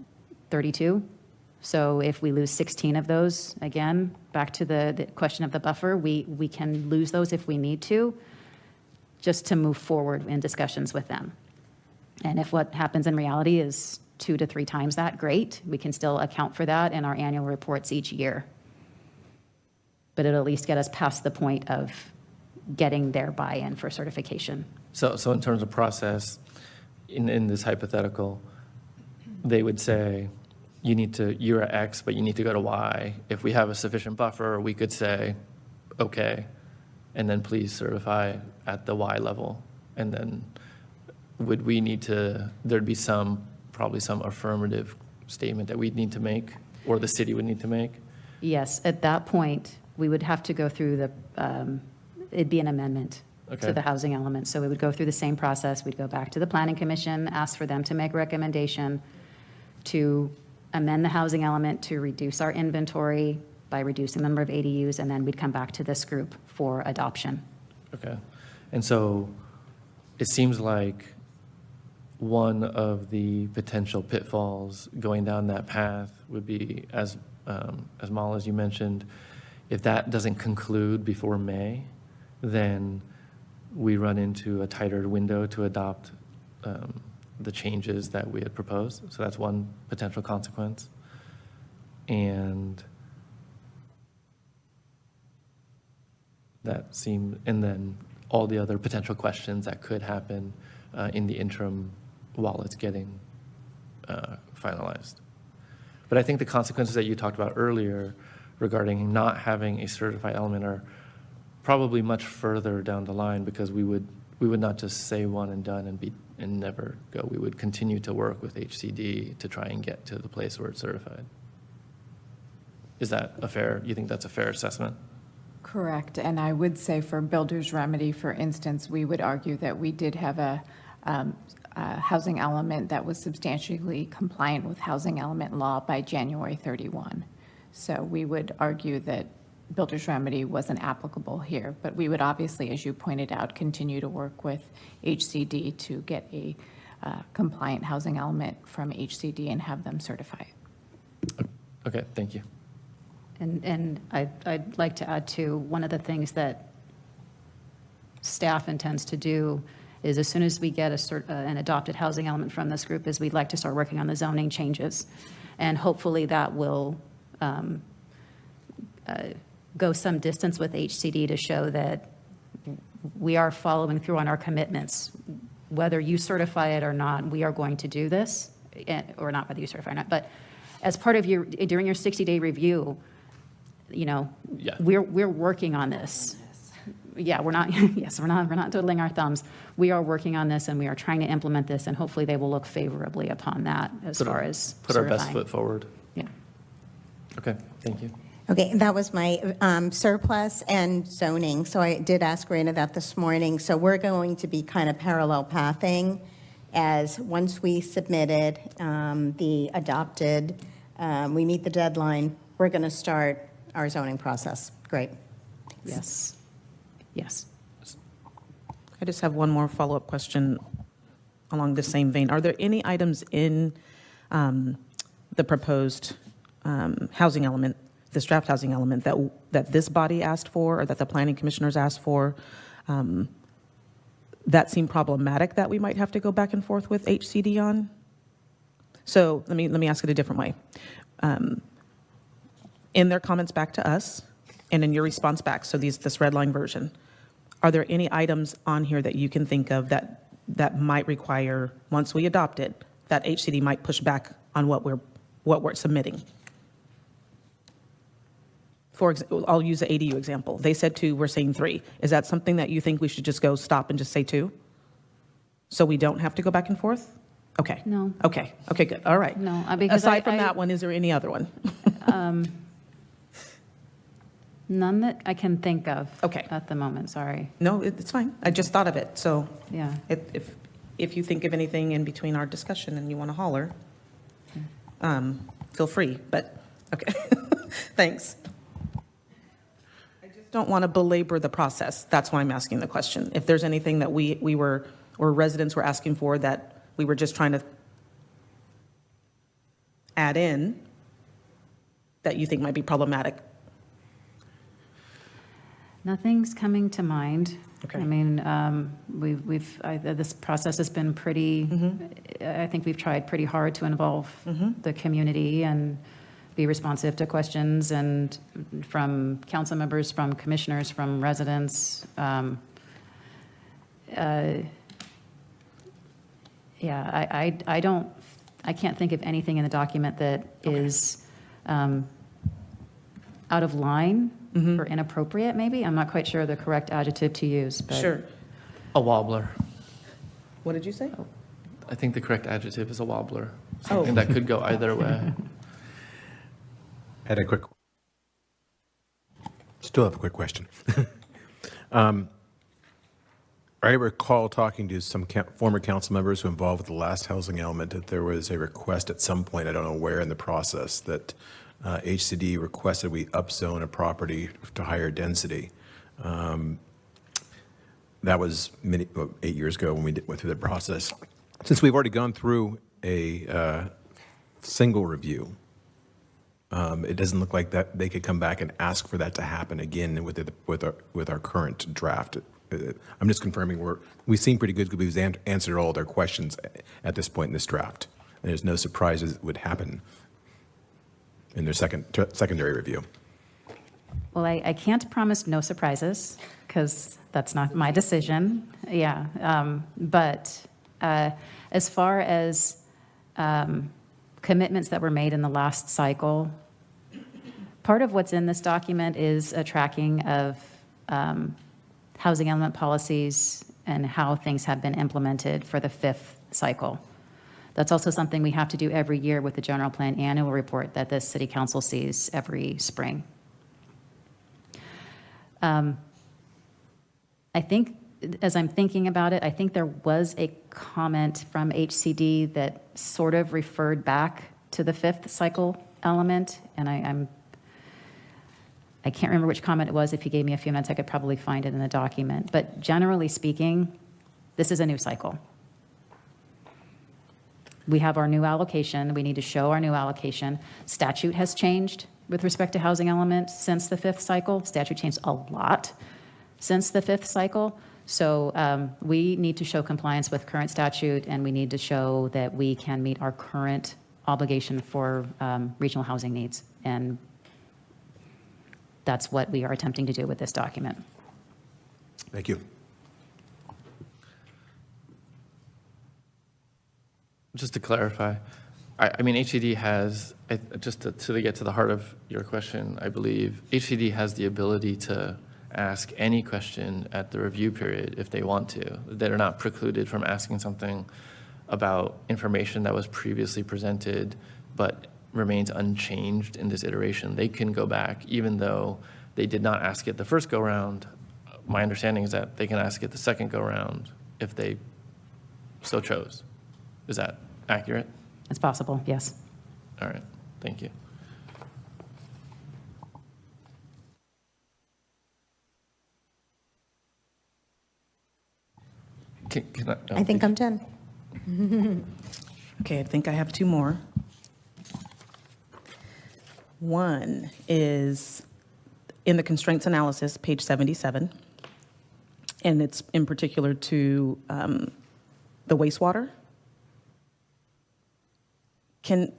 D: 32? So if we lose 16 of those, again, back to the question of the buffer, we can lose those if we need to, just to move forward in discussions with them. And if what happens in reality is 2 to 3 times that, great. We can still account for that in our annual reports each year. But it'll at least get us past the point of getting their buy-in for certification.
A: So in terms of process, in this hypothetical, they would say, you're at X, but you need to go to Y. If we have a sufficient buffer, we could say, okay, and then please certify at the Y level. And then would we need to, there'd be probably some affirmative statement that we'd need to make, or the city would need to make?
D: Yes, at that point, we would have to go through it'd be an amendment to the housing element. So we would go through the same process. We'd go back to the Planning Commission, ask for them to make a recommendation to amend the housing element to reduce our inventory by reducing the number of ADUs, and then we'd come back to this group for adoption.
A: Okay. And so it seems like one of the potential pitfalls going down that path would be, as Mal, as you mentioned, if that doesn't conclude before May, then we run into a tighter window to adopt the changes that we had proposed. So that's one potential consequence. And then all the other potential questions that could happen in the interim while it's getting finalized. But I think the consequences that you talked about earlier regarding not having a certified element are probably much further down the line, because we would not just say one and done and never go. We would continue to work with HCD to try and get to the place where it's certified. Is that you think that's a fair assessment?
K: Correct. And I would say for builder's remedy, for instance, we would argue that we did have a housing element that was substantially compliant with housing element law by January 31. So we would argue that builder's remedy wasn't applicable here, but we would obviously, as you pointed out, continue to work with HCD to get a compliant housing element from HCD and have them certify it.
A: Okay, thank you.
D: And I'd like to add too, one of the things that staff intends to do is, as soon as we get an adopted housing element from this group, is we'd like to start working on the zoning changes. And hopefully that will go some distance with HCD to show that we are following through on our commitments. Whether you certify it or not, we are going to do this, or not whether you certify or not. But as part of during your 60-day review, we're working on this. Yeah, we're not twiddling our thumbs. We are working on this, and we are trying to implement this, and hopefully they will look favorably upon that as far as
A: put
D: certifying.
A: Our best foot forward.
D: Yeah.
A: Okay, thank you.
H: Okay, that was my surplus and zoning. So I did ask Rena that this morning. So we're going to be kind of parallel pathing, as once we submitted the adopted, we meet the deadline, we're going to start our zoning process. Great.
D: Yes. Yes.
I: I just have one more follow-up question along the same vein. Are there any items in the proposed housing element, this draft housing element, that this body asked for, or that the planning commissioners asked for, that seem problematic that we might have to go back and forth with HCD on? So let me ask it a different way. In their comments back to us, And in your response back, so this red line version, are there any items on here that you can think of that might require, once we adopt it, that HCD might push back on what we're submitting? For example, I'll use the ADU example. They said 2, we're saying 3. Is that something that you think we should just go stop and just say 2? So we don't have to go back and forth? Okay.
D: No.
I: Okay, good, all right.
D: No, because
I: Aside from that one, is there any other one?
D: None that I can think of.
I: Okay.
D: At the moment, sorry.
I: No, it's fine. I just thought of it, so
D: Yeah.
I: if you think of anything in between our discussion and you want to holler, feel free, but, okay, thanks. I just don't want to belabor the process. That's why I'm asking the question. If there's anything that we were, or residents were asking for that we were just trying to add in that you think might be problematic.
D: Nothing's coming to mind.
I: Okay.
D: I mean, this process has been pretty, I think we've tried pretty hard to involve the community and be responsive to questions and from council members, from commissioners, from residents. I can't think of anything in the document that is out of line or inappropriate, maybe. I'm not quite sure the correct adjective to use, but.
I: Sure.
A: A wobbler.
I: What did you say?
A: I think the correct adjective is a wobbler. Something that could go either way.
J: Still have a quick question. I recall talking to some former council members who involved with the last housing element that there was a request at some point, I don't know where in the process, that HCD requested we upzone a property to higher density. That was 8 years ago when we went through the process. Since we've already gone through a single review, it doesn't look like that they could come back and ask for that to happen again with our current draft. I'm just confirming we seem pretty good because we've answered all their questions at this point in this draft. And there's no surprises that would happen in their secondary review.
D: Well, I can't promise no surprises because that's not my decision. Yeah. But as far as commitments that were made in the last cycle, part of what's in this document is a tracking of housing element policies and how things have been implemented for the 5th cycle. That's also something we have to do every year with the general plan annual report that the city council sees every spring. I think, as I'm thinking about it, I think there was a comment from HCD that sort of referred back to the 5th cycle element, and I can't remember which comment it was. If you gave me a few minutes, I could probably find it in the document. But generally speaking, this is a new cycle. We have our new allocation. We need to show our new allocation. Statute has changed with respect to housing element since the 5th cycle. Statute changed a lot since the 5th cycle. So we need to show compliance with current statute, and we need to show that we can meet our current obligation for regional housing needs. And that's what we are attempting to do with this document.
J: Thank you.
A: Just to clarify, I mean, HCD has, just to get to the heart of your question, I believe HCD has the ability to ask any question at the review period if they want to. They're not precluded from asking something about information that was previously presented but remains unchanged in this iteration. They can go back, even though they did not ask it the first go-round. My understanding is that they can ask it the second go-round if they so chose. Is that accurate?
D: It's possible, yes.
A: All right, thank you.
H: I think I'm done.
I: Okay, I think I have 2 more. One is in the constraints analysis, page 77, and it's in particular to the wastewater. Can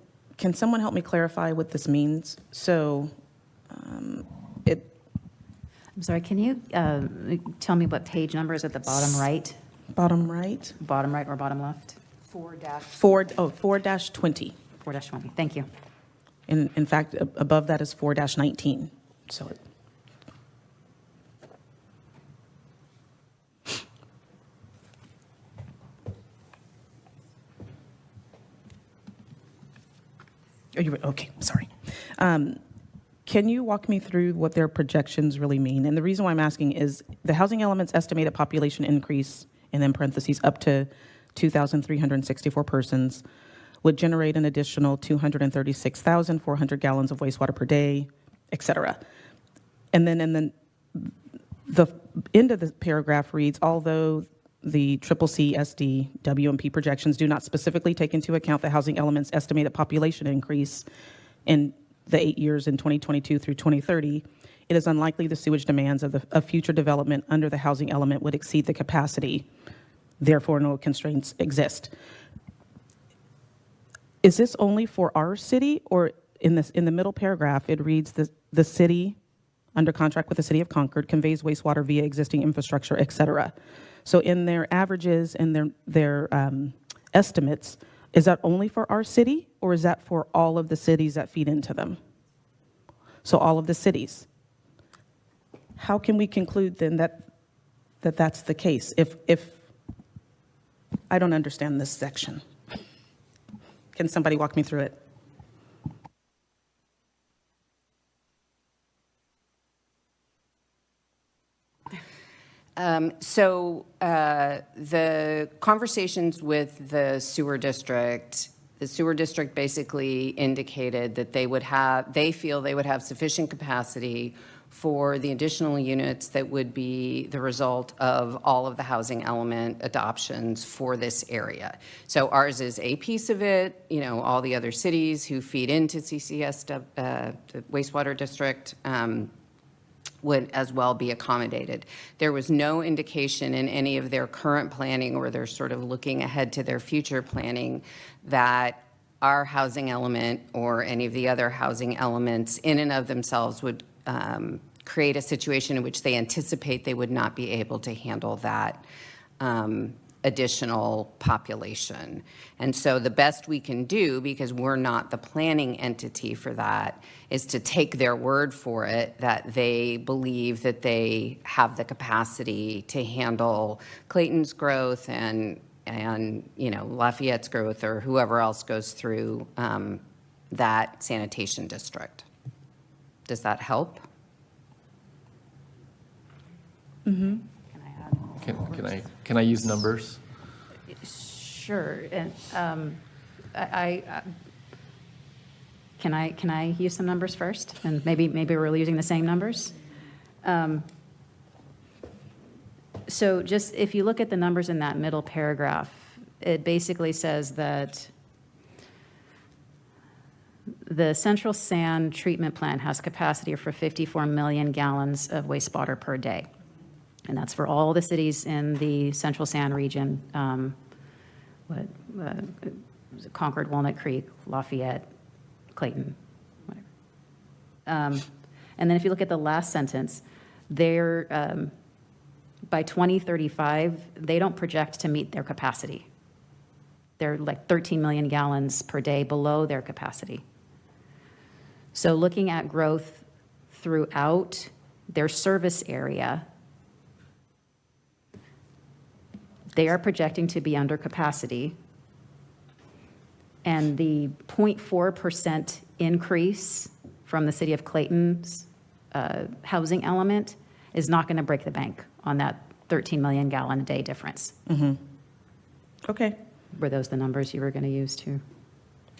I: someone help me clarify what this means? So
D: I'm sorry, can you tell me what page number is at the bottom right?
I: Bottom right,
D: Bottom right or bottom left?
I: 4-20.
D: 4-20, thank you.
I: In fact, above that is 4-19. So oh, you okay, sorry. Can you walk me through what their projections really mean? And the reason why I'm asking is the housing elements estimated population increase, and then parentheses, up to 2,364 persons, would generate an additional 236,400 gallons of wastewater per day, et cetera. And then the end of the paragraph reads, although the CCC, SD, WMP projections do not specifically take into account the housing elements estimated population increase in the 8 years in 2022 through 2030, it is unlikely the sewage demands of future development under the housing element would exceed the capacity. Therefore, no constraints exist. Is this only for our city, or in the middle paragraph, it reads the city, under contract with the city of Concord, conveys wastewater via existing infrastructure, et cetera. So in their averages and their estimates, is that only for our city, or is that for all of the cities that feed into them? So all of the cities. How can we conclude then that that's the case if I don't understand this section? Can somebody walk me through it?
L: The conversations with the sewer district basically indicated that they feel they would have sufficient capacity for the additional units that would be the result of all of the housing element adoptions for this area. So ours is a piece of it. You know, all the other cities who feed into CCS, the wastewater district, would as well be accommodated. There was no indication in any of their current planning, or they're sort of looking ahead to their future planning, that our housing element or any of the other housing elements in and of themselves would create a situation in which they anticipate they would not be able to handle that additional population. And so the best we can do, because we're not the planning entity for that, is to take their word for it that they believe that they have the capacity to handle Clayton's growth and you know, Lafayette's growth, or whoever else goes through that sanitation district. Does that help?
D: Mm-hmm.
A: Can I use numbers?
D: Sure. And can I use some numbers first? And maybe we're using the same numbers. So just if you look at the numbers in that middle paragraph, it basically says that the central sand treatment plant has capacity for 54 million gallons of wastewater per day. And that's for all the cities in the central sand region, Concord, Walnut Creek, Lafayette, Clayton, whatever. And then if you look at the last sentence, they're, by 2035, they don't project to meet their capacity. They're like 13 million gallons per day below their capacity. So looking at growth throughout their service area, they are projecting to be under capacity. And the 0.4% increase from the city of Clayton's housing element is not going to break the bank on that 13 million gallon a day difference.
I: Mm-hmm. Okay.
D: Were those the numbers you were going to use too?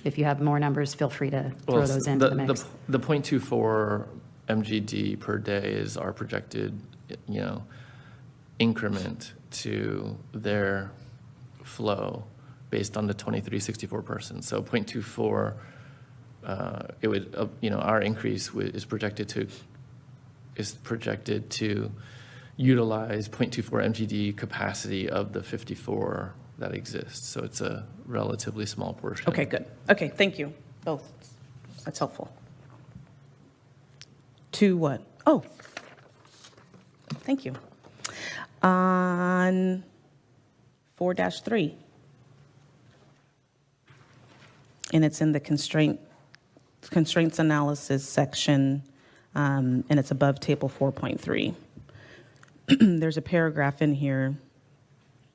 D: If you have more numbers, feel free to throw those into the mix.
A: The 0.24 MGD per day is our projected, you know, increment to their flow based on the 2364 persons. So 0.24, it would, you know, our increase is projected to utilize 0.24 MGD capacity of the 54 that exists. So it's a relatively small portion.
I: Okay, good. Okay, thank you both. That's helpful. To what? Oh, Thank you. On 4-3, and it's in the constraints analysis section, and it's above table 4.3. There's a paragraph in here,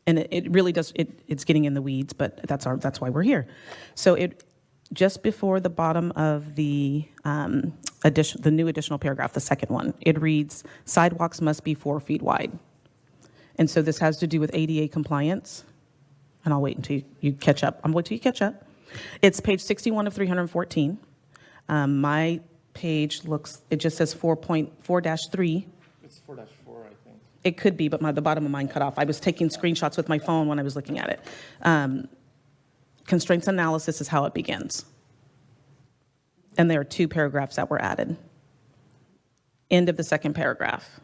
I: and it really does, it's getting in the weeds, but that's why we're here. So just before the bottom of the new additional paragraph, the second one, it reads, sidewalks must be 4 feet wide. And so this has to do with ADA compliance, and I'll wait until you catch up. I'm waiting until you catch up. It's page 61 of 314. My page it just says 4.4-3.
A: It's 4-4, I think.
I: It could be, but the bottom of mine cut off. I was taking screenshots with my phone when I was looking at it. Constraints analysis is how it begins. And there are 2 paragraphs that were added. End of the second paragraph.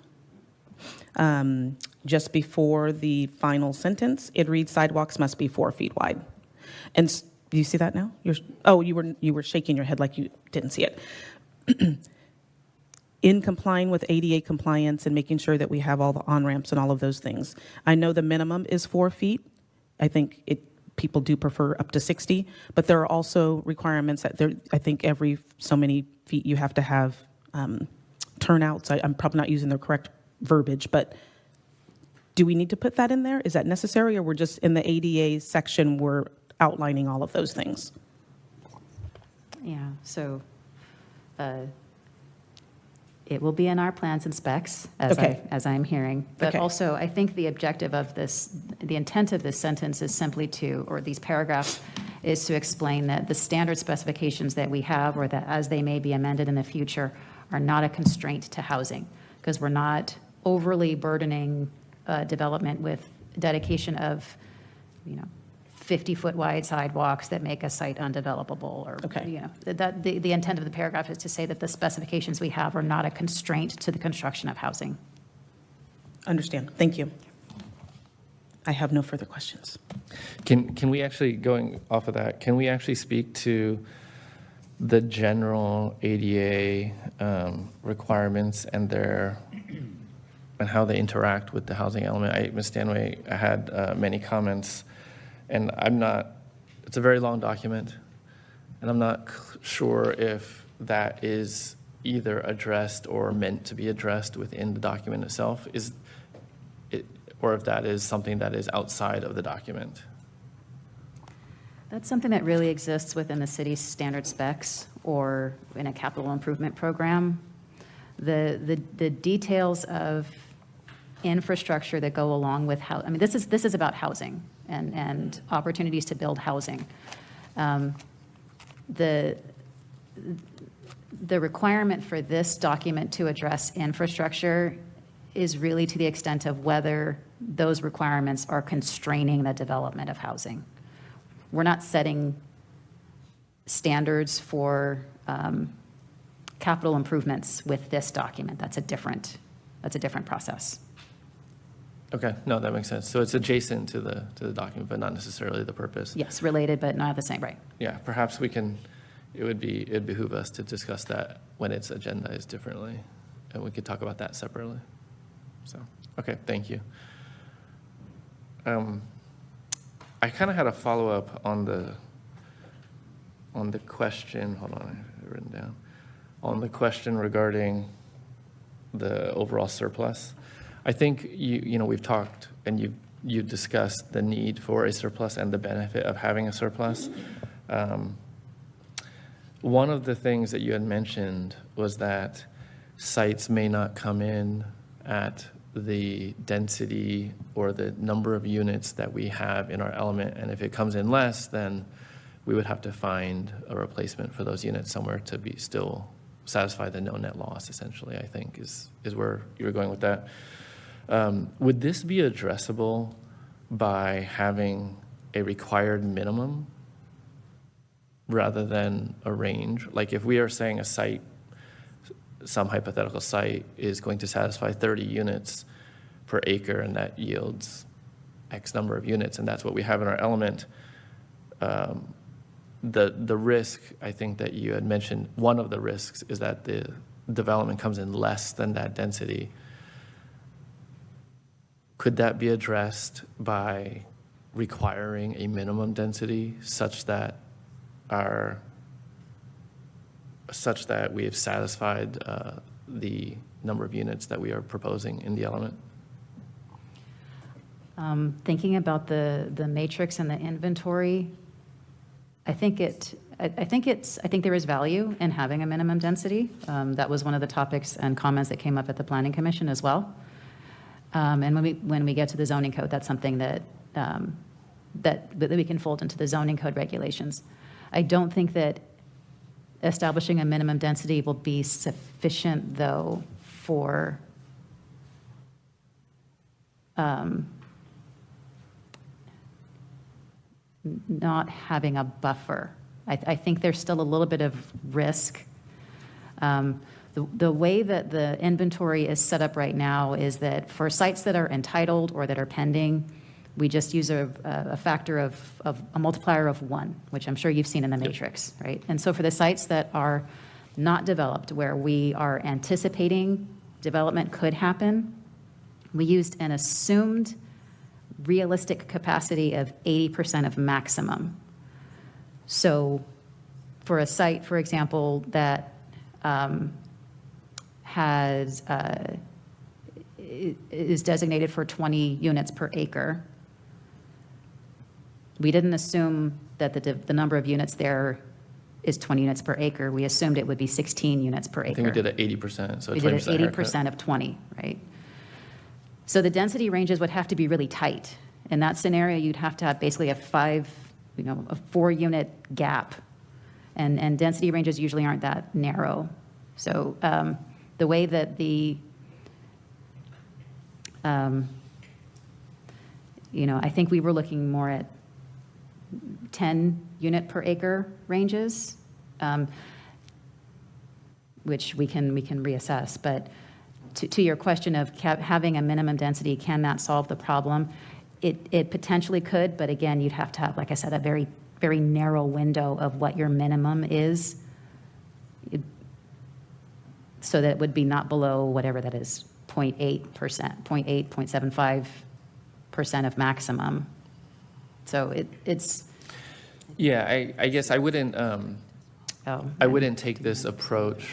I: Just before the final sentence, it reads, sidewalks must be 4 feet wide. And do you see that now? You were shaking your head like you didn't see it. In complying with ADA compliance and making sure that we have all the on-ramps and all of those things. I know the minimum is 4 feet. I think people do prefer up to 60, but there are also requirements that I think every so many feet you have to have turnouts. I'm probably not using the correct verbiage, but do we need to put that in there? Is that necessary, or we're just in the ADA section, we're outlining all of those things?
D: Yeah, so it will be in our plans and specs, as I'm hearing. But also, I think the objective of this, the intent of this sentence is simply or these paragraphs, is to explain that the standard specifications that we have, or that as they may be amended in the future, are not a constraint to housing, because we're not overly burdening development with dedication of, 50-foot wide sidewalks that make a site undevelopable, or, the intent of the paragraph is to say that the specifications we have are not a constraint to the construction of housing.
I: Understand. Thank you. I have no further questions.
A: Can we actually, going off of that, can we actually speak to the general ADA requirements and how they interact with the housing element? Ms. Stanway had many comments, and it's a very long document, and I'm not sure if that is either addressed or meant to be addressed within the document itself, or if that is something that is outside of the document.
D: That's something that really exists within the city's standard specs or in a capital improvement program. The details of infrastructure that go along with this is about housing and opportunities to build housing. The requirement for this document to address infrastructure is really to the extent of whether those requirements are constraining the development of housing. We're not setting standards for capital improvements with this document. That's a different process.
A: Okay, no, that makes sense. So it's adjacent to the document, but not necessarily the purpose.
D: Yes, related, but not the same, right?
A: Yeah, perhaps it'd behoove us to discuss that when it's agendized differently, and we could talk about that separately. So, okay, thank you. I kind of had a follow-up on the question, hold on, I have it written down, on the question regarding the overall surplus. I think we've talked and you've discussed the need for a surplus and the benefit of having a surplus. One of the things that you had mentioned was that sites may not come in at the density or the number of units that we have in our element, and if it comes in less, then we would have to find a replacement for those units somewhere to be still satisfy the no net loss, essentially, I think is where you're going with that. Would this be addressable by having a required minimum rather than a range? Like if we are saying a site, some hypothetical site is going to satisfy 30 units per acre, and that yields X number of units, and that's what we have in our element. The risk, I think that you had mentioned, one of the risks is that the development comes in less than that density. could that be addressed by requiring a minimum density such that we have satisfied the number of units that we are proposing in the element?
D: Thinking about the matrix and the inventory, I think there is value in having a minimum density. That was one of the topics and comments that came up at the Planning Commission as well. And when we get to the zoning code, that's something that we can fold into the zoning code regulations. I don't think that establishing a minimum density will be sufficient, though, for not having a buffer. I think there's still a little bit of risk. The way that the inventory is set up right now is that for sites that are entitled or that are pending, we just use a factor of a multiplier of 1, which I'm sure you've seen in the matrix, right? And so for the sites that are not developed, where we are anticipating development could happen, we used an assumed realistic capacity of 80% of maximum. So for a site, for example, that is designated for 20 units per acre, we didn't assume that the number of units there is 20 units per acre. We assumed it would be 16 units per acre.
A: I think we did it 80%, so
D: we
A: 20%
D: did it 80%
A: haircut.
D: of 20, right? So the density ranges would have to be really tight. In that scenario, you'd have to have basically a 4-unit gap, and density ranges usually aren't that narrow. So the way that I think we were looking more at 10 unit per acre ranges, which we can reassess. But to your question of having a minimum density, can that solve the problem? It potentially could, but again, you'd have to have, like I said, a very, very narrow window of what your minimum is, so that it would be not below whatever that is, 0.75% of maximum. So it's.
A: Yeah, I guess I wouldn't. I wouldn't take this approach.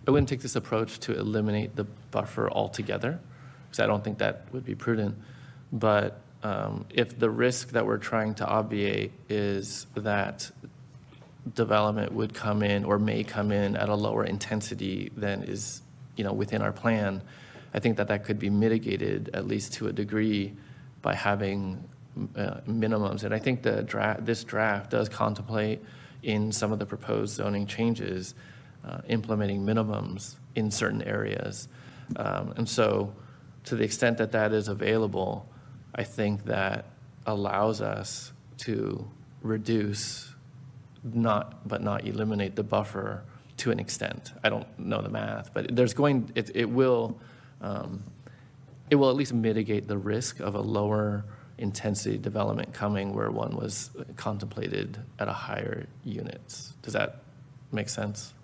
A: I wouldn't take this approach to eliminate the buffer altogether, because I don't think that would be prudent. But if the risk that we're trying to obviate is that development would come in or may come in at a lower intensity than is, within our plan, I think that could be mitigated at least to a degree by having minimums. And I think this draft does contemplate in some of the proposed zoning changes implementing minimums in certain areas. And so to the extent that that is available, I think that allows us to reduce, but not eliminate the buffer to an extent. I don't know the math, but it will at least mitigate the risk of a lower intensity development coming where one was contemplated at a higher units. Does that make sense?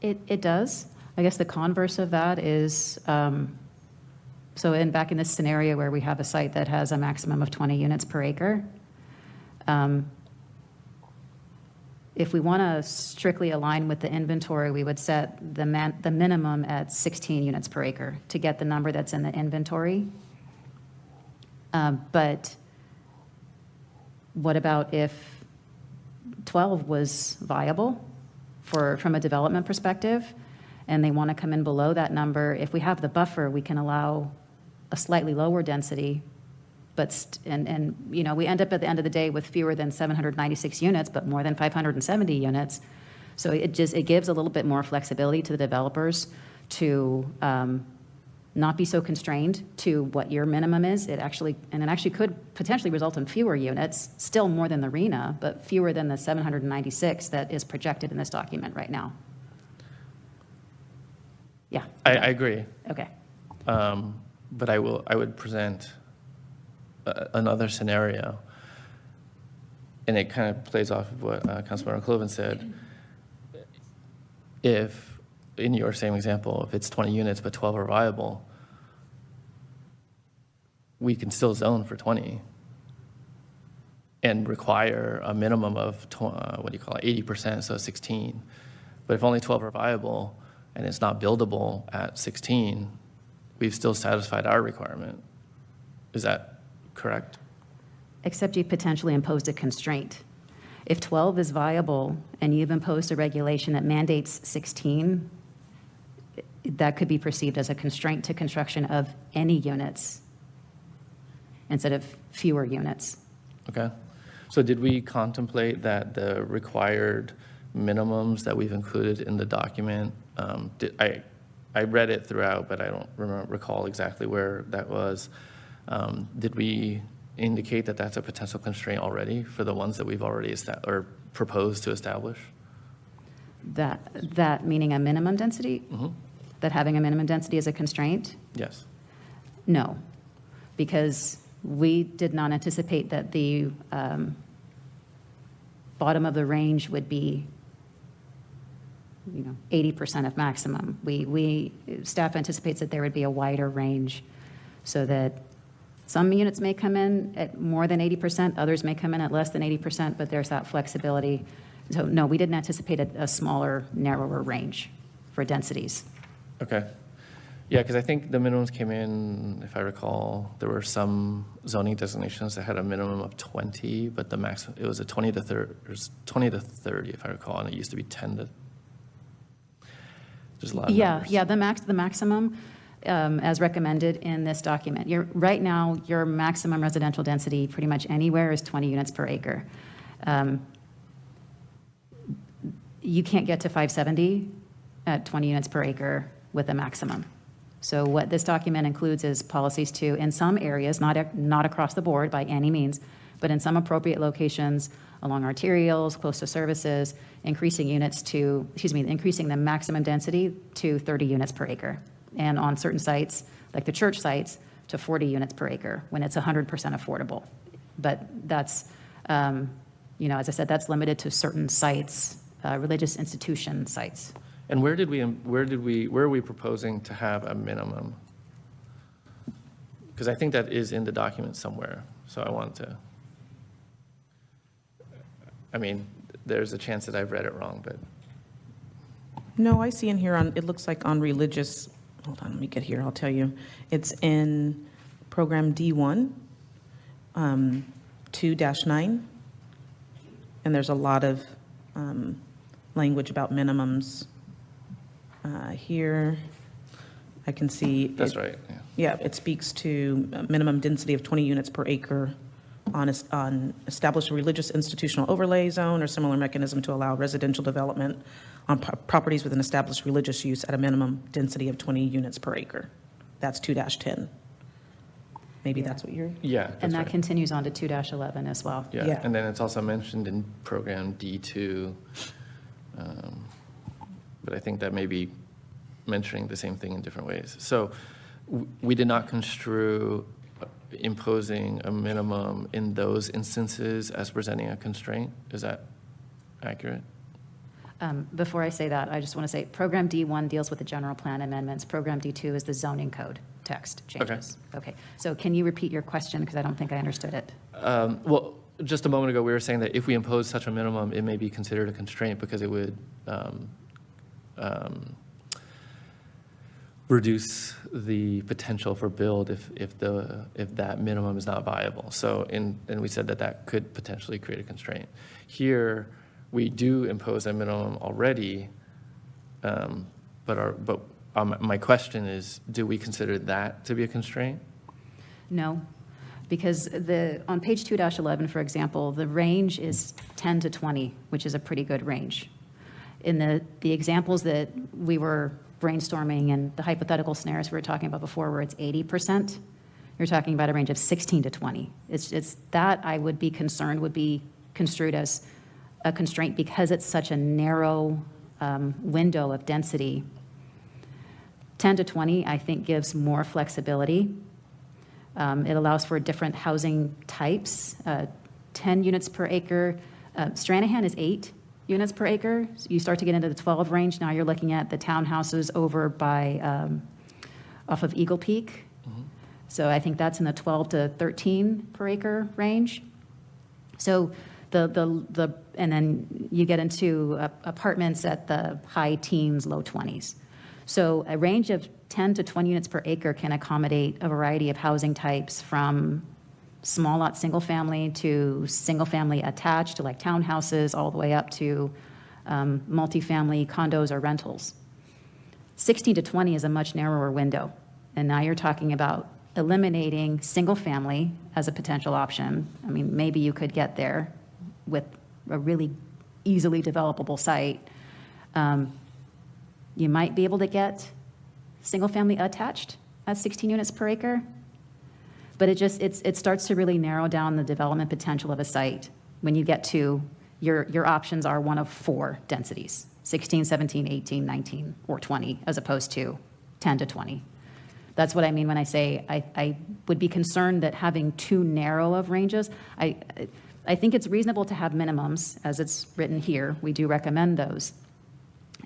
D: It does. I guess the converse of that is, back in this scenario where we have a site that has a maximum of 20 units per acre, if we want to strictly align with the inventory, we would set the minimum at 16 units per acre to get the number that's in the inventory. But what about if 12 was viable from a development perspective, and they want to come in below that number? If we have the buffer, we can allow a slightly lower density, but we end up at the end of the day with fewer than 796 units, but more than 570 units. So it gives a little bit more flexibility to the developers to not be so constrained to what your minimum is. It actually could potentially result in fewer units, still more than the RENA, but fewer than the 796 that is projected in this document right now. Yeah.
A: I agree.
D: Okay.
A: But I would present another scenario, and it kind of plays off of what Councilmember Cloven said. If, in your same example, if it's 20 units but 12 are viable, we can still zone for 20 and require a minimum of, 80%, so 16. But if only 12 are viable and it's not buildable at 16, we've still satisfied our requirement. Is that correct?
D: Except you potentially imposed a constraint. If 12 is viable and you've imposed a regulation that mandates 16, that could be perceived as a constraint to construction of any units instead of fewer units.
A: Okay. So did we contemplate that the required minimums that we've included in the document, I read it throughout, but I don't recall exactly where that was. Did we indicate that that's a potential constraint already for the ones that we've already or proposed to establish?
D: That meaning a minimum density?
A: Mm-hmm.
D: That having a minimum density is a constraint?
A: Yes.
D: No, because we did not anticipate that the bottom of the range would be 80% of maximum. Staff anticipates that there would be a wider range so that some units may come in at more than 80%, others may come in at less than 80%, but there's that flexibility. So no, we didn't anticipate a smaller, narrower range for densities.
A: Okay. Yeah, because I think the minimums came in, if I recall, there were some zoning designations that had a minimum of 20, but the maximum, it was a 20 to 30, it was 20 to 30, if I recall, and it used to be 10 to, there's a lot of numbers.
D: Yeah, the maximum, as recommended in this document. Right now, your maximum residential density pretty much anywhere is 20 units per acre. You can't get to 570 at 20 units per acre with a maximum. So what this document includes is policies to, in some areas, not across the board by any means, but in some appropriate locations along arterials, close to services, increasing the maximum density to 30 units per acre. And on certain sites, like the church sites, to 40 units per acre when it's 100% affordable. But that's, as I said, that's limited to certain sites, religious institution sites.
A: And where are we proposing to have a minimum? Because I think that is in the document somewhere, so I want to, there's a chance that I've read it wrong, but.
I: No, I see in here it looks like on religious, hold on, let me get here, I'll tell you. It's in program D1, 2-9, and there's a lot of language about minimums. Here, I can see.
A: That's right. Yeah.
I: Yeah, it speaks to a minimum density of 20 units per acre on establish a religious institutional overlay zone or similar mechanism to allow residential development on properties with an established religious use at a minimum density of 20 units per acre. That's 2-10. Maybe that's what you're.
A: Yeah. That's
D: and that
A: right.
D: continues on to 2-11 as well.
A: Yeah. And then it's also mentioned in program D2. But I think that may be mentioning the same thing in different ways. So we did not construe imposing a minimum in those instances as presenting a constraint. Is that accurate?
D: Before I say that, I just want to say program D1 deals with the general plan amendments. Program D2 is the zoning code text changes. Okay. So can you repeat your question, because I don't think I understood it.
A: Well, just a moment ago, we were saying that if we impose such a minimum, it may be considered a constraint because it would reduce the potential for build if that minimum is not viable. So, and we said that could potentially create a constraint. Here, we do impose a minimum already, but my question is, do we consider that to be a constraint?
D: No, because on page 2-11, for example, the range is 10 to 20, which is a pretty good range. In the examples that we were brainstorming and the hypothetical scenarios we were talking about before, where it's 80%, you're talking about a range of 16 to 20. It's that I would be concerned would be construed as a constraint because it's such a narrow window of density. 10 to 20, I think, gives more flexibility. It allows for different housing types. 10 units per acre. Stranahan is 8 units per acre. So you start to get into the 12 range. Now you're looking at the townhouses over by off of Eagle Peak. So I think that's in the 12 to 13 per acre range. So and then you get into apartments at the high teens, low 20s. So a range of 10 to 20 units per acre can accommodate a variety of housing types, from small lot single family to single family attached to like townhouses, all the way up to multifamily condos or rentals. 16 to 20 is a much narrower window. And now you're talking about eliminating single family as a potential option. I mean, maybe you could get there with a really easily developable site. You might be able to get single family attached at 16 units per acre, but it starts to really narrow down the development potential of a site when you get to your options are one of 4 densities: 16, 17, 18, 19, or 20, as opposed to 10 to 20. That's what I mean when I say I would be concerned that having too narrow of ranges. I think it's reasonable to have minimums, as it's written here. We do recommend those.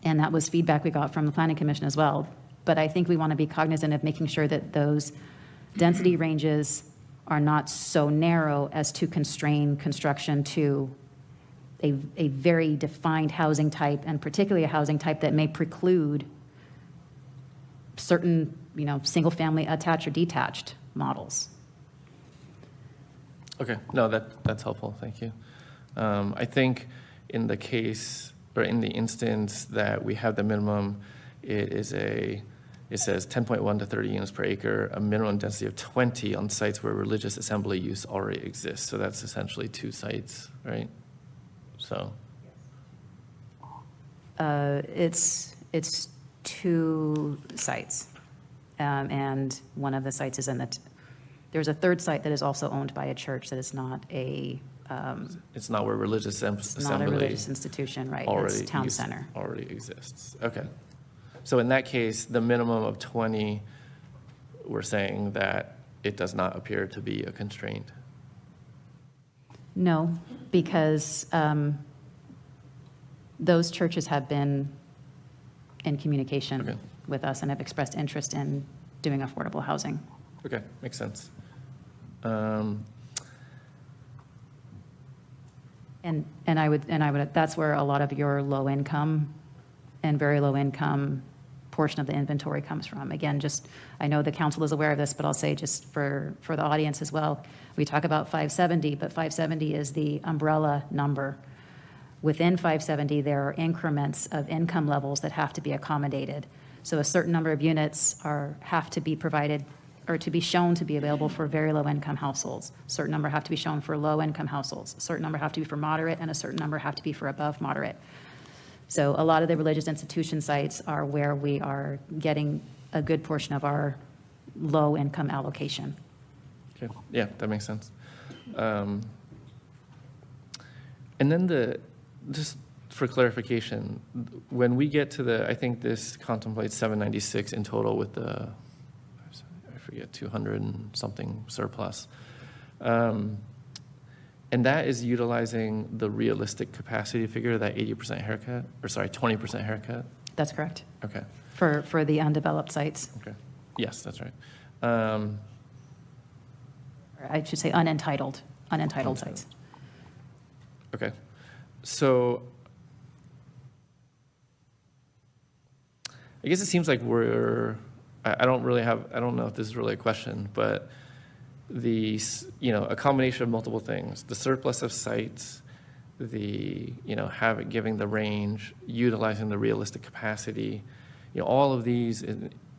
D: And that was feedback we got from the Planning Commission as well. But I think we want to be cognizant of making sure that those density ranges are not so narrow as to constrain construction to a very defined housing type, and particularly a housing type that may preclude certain, single-family attached or detached models.
A: Okay, no, that's helpful, thank you. I think in the case, or in the instance that we have the minimum, it says 10.1 to 30 units per acre, a minimum density of 20 on sites where religious assembly use already exists. So that's essentially 2 sites, right? So.
D: It's 2 sites, and one of the sites is there's a third site that is also owned by a church that is not a.
A: It's not where religious assembly.
D: It's not a religious institution, right? It's town center.
A: Already exists. Okay. So in that case, the minimum of 20, we're saying that it does not appear to be a constraint.
D: No, because those churches have been in communication with us and have expressed interest in doing affordable housing.
A: Okay, makes sense.
D: And I would, that's where a lot of your low income and very low income portion of the inventory comes from. Again, I know the council is aware of this, but I'll say just for the audience as well, we talk about 570, but 570 is the umbrella number. Within 570, there are increments of income levels that have to be accommodated. So a certain number of units have to be provided or to be shown to be available for very low income households. A certain number have to be shown for low income households. A certain number have to be for moderate, and a certain number have to be for above moderate. So a lot of the religious institution sites are where we are getting a good portion of our low income allocation.
A: Okay, yeah, that makes sense. And then just for clarification, when we get to I think this contemplates 796 in total with the, I forget, 200 and something surplus. And that is utilizing the realistic capacity figure, that 80% haircut, or sorry, 20% haircut?
D: That's correct.
A: Okay.
D: For the undeveloped sites.
A: Okay. Yes, that's right.
D: I should say unentitled sites.
A: Okay. So I guess it seems like I don't know if this is really a question, but a combination of multiple things, the surplus of sites, giving the range, utilizing the realistic capacity, all of these,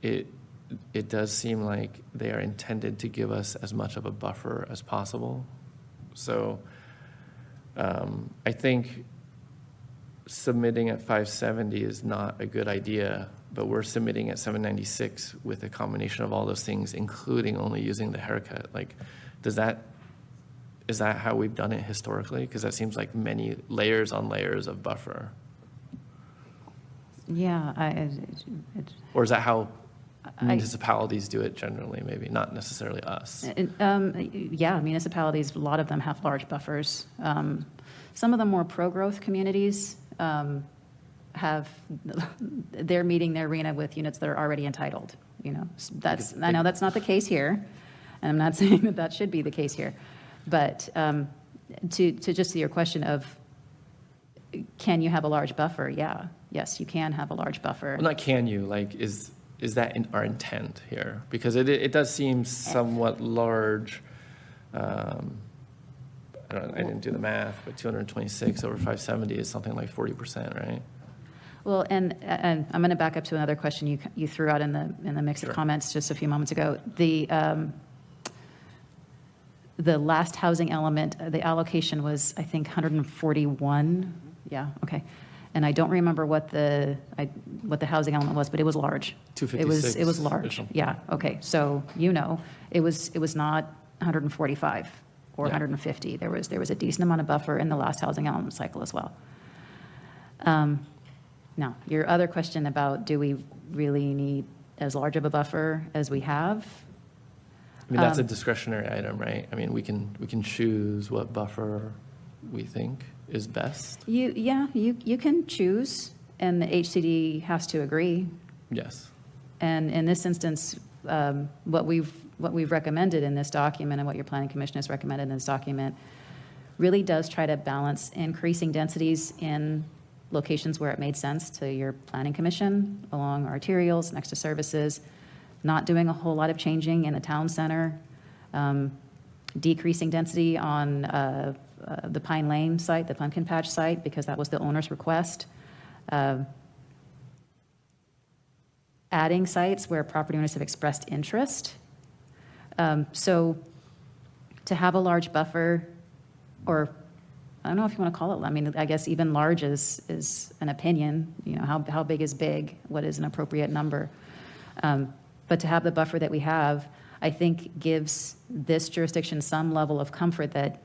A: it does seem like they are intended to give us as much of a buffer as possible. So I think submitting at 570 is not a good idea, but we're submitting at 796 with a combination of all those things, including only using the haircut. Like, is that how we've done it historically? Because that seems like many layers on layers of buffer.
D: Yeah.
A: Or is that how municipalities do it generally? Maybe not necessarily us.
D: Yeah, municipalities, a lot of them have large buffers. Some of the more pro-growth communities they're meeting their RENA with units that are already entitled. I know that's not the case here. and I'm not saying that that should be the case here. But to your question of, can you have a large buffer? Yeah, yes, you can have a large buffer.
A: Well, not can you, like, is that our intent here? Because it does seem somewhat large. I didn't do the math, but 226 over 570 is something like 40%, right?
D: Well, and I'm going to back up to another question you threw out in the mix of comments just a few moments ago. The last housing element, the allocation was, I think, 141. Yeah, okay. And I don't remember what the housing element was, but it was large.
A: 256.
D: It was large. Yeah, okay. So, it was not 145 or 150. There was a decent amount of buffer in the last housing element cycle as well. Now, your other question about, do we really need as large of a buffer as we have?
A: I mean, that's a discretionary item, right? I mean, we can choose what buffer we think is best.
D: You can choose, and the HCD has to agree.
A: Yes.
D: And in this instance, what we've recommended in this document and what your planning commission has recommended in this document really does try to balance increasing densities in locations where it made sense to your planning commission, along arterials, next to services, not doing a whole lot of changing in the town center, decreasing density on the Pine Lane site, the Pumpkin Patch site, because that was the owner's request. Adding sites where property owners have expressed interest. So to have a large buffer, or I don't know if you want to call it, I mean, I guess even large is an opinion, how big is big, what is an appropriate number. But to have the buffer that we have, I think gives this jurisdiction some level of comfort that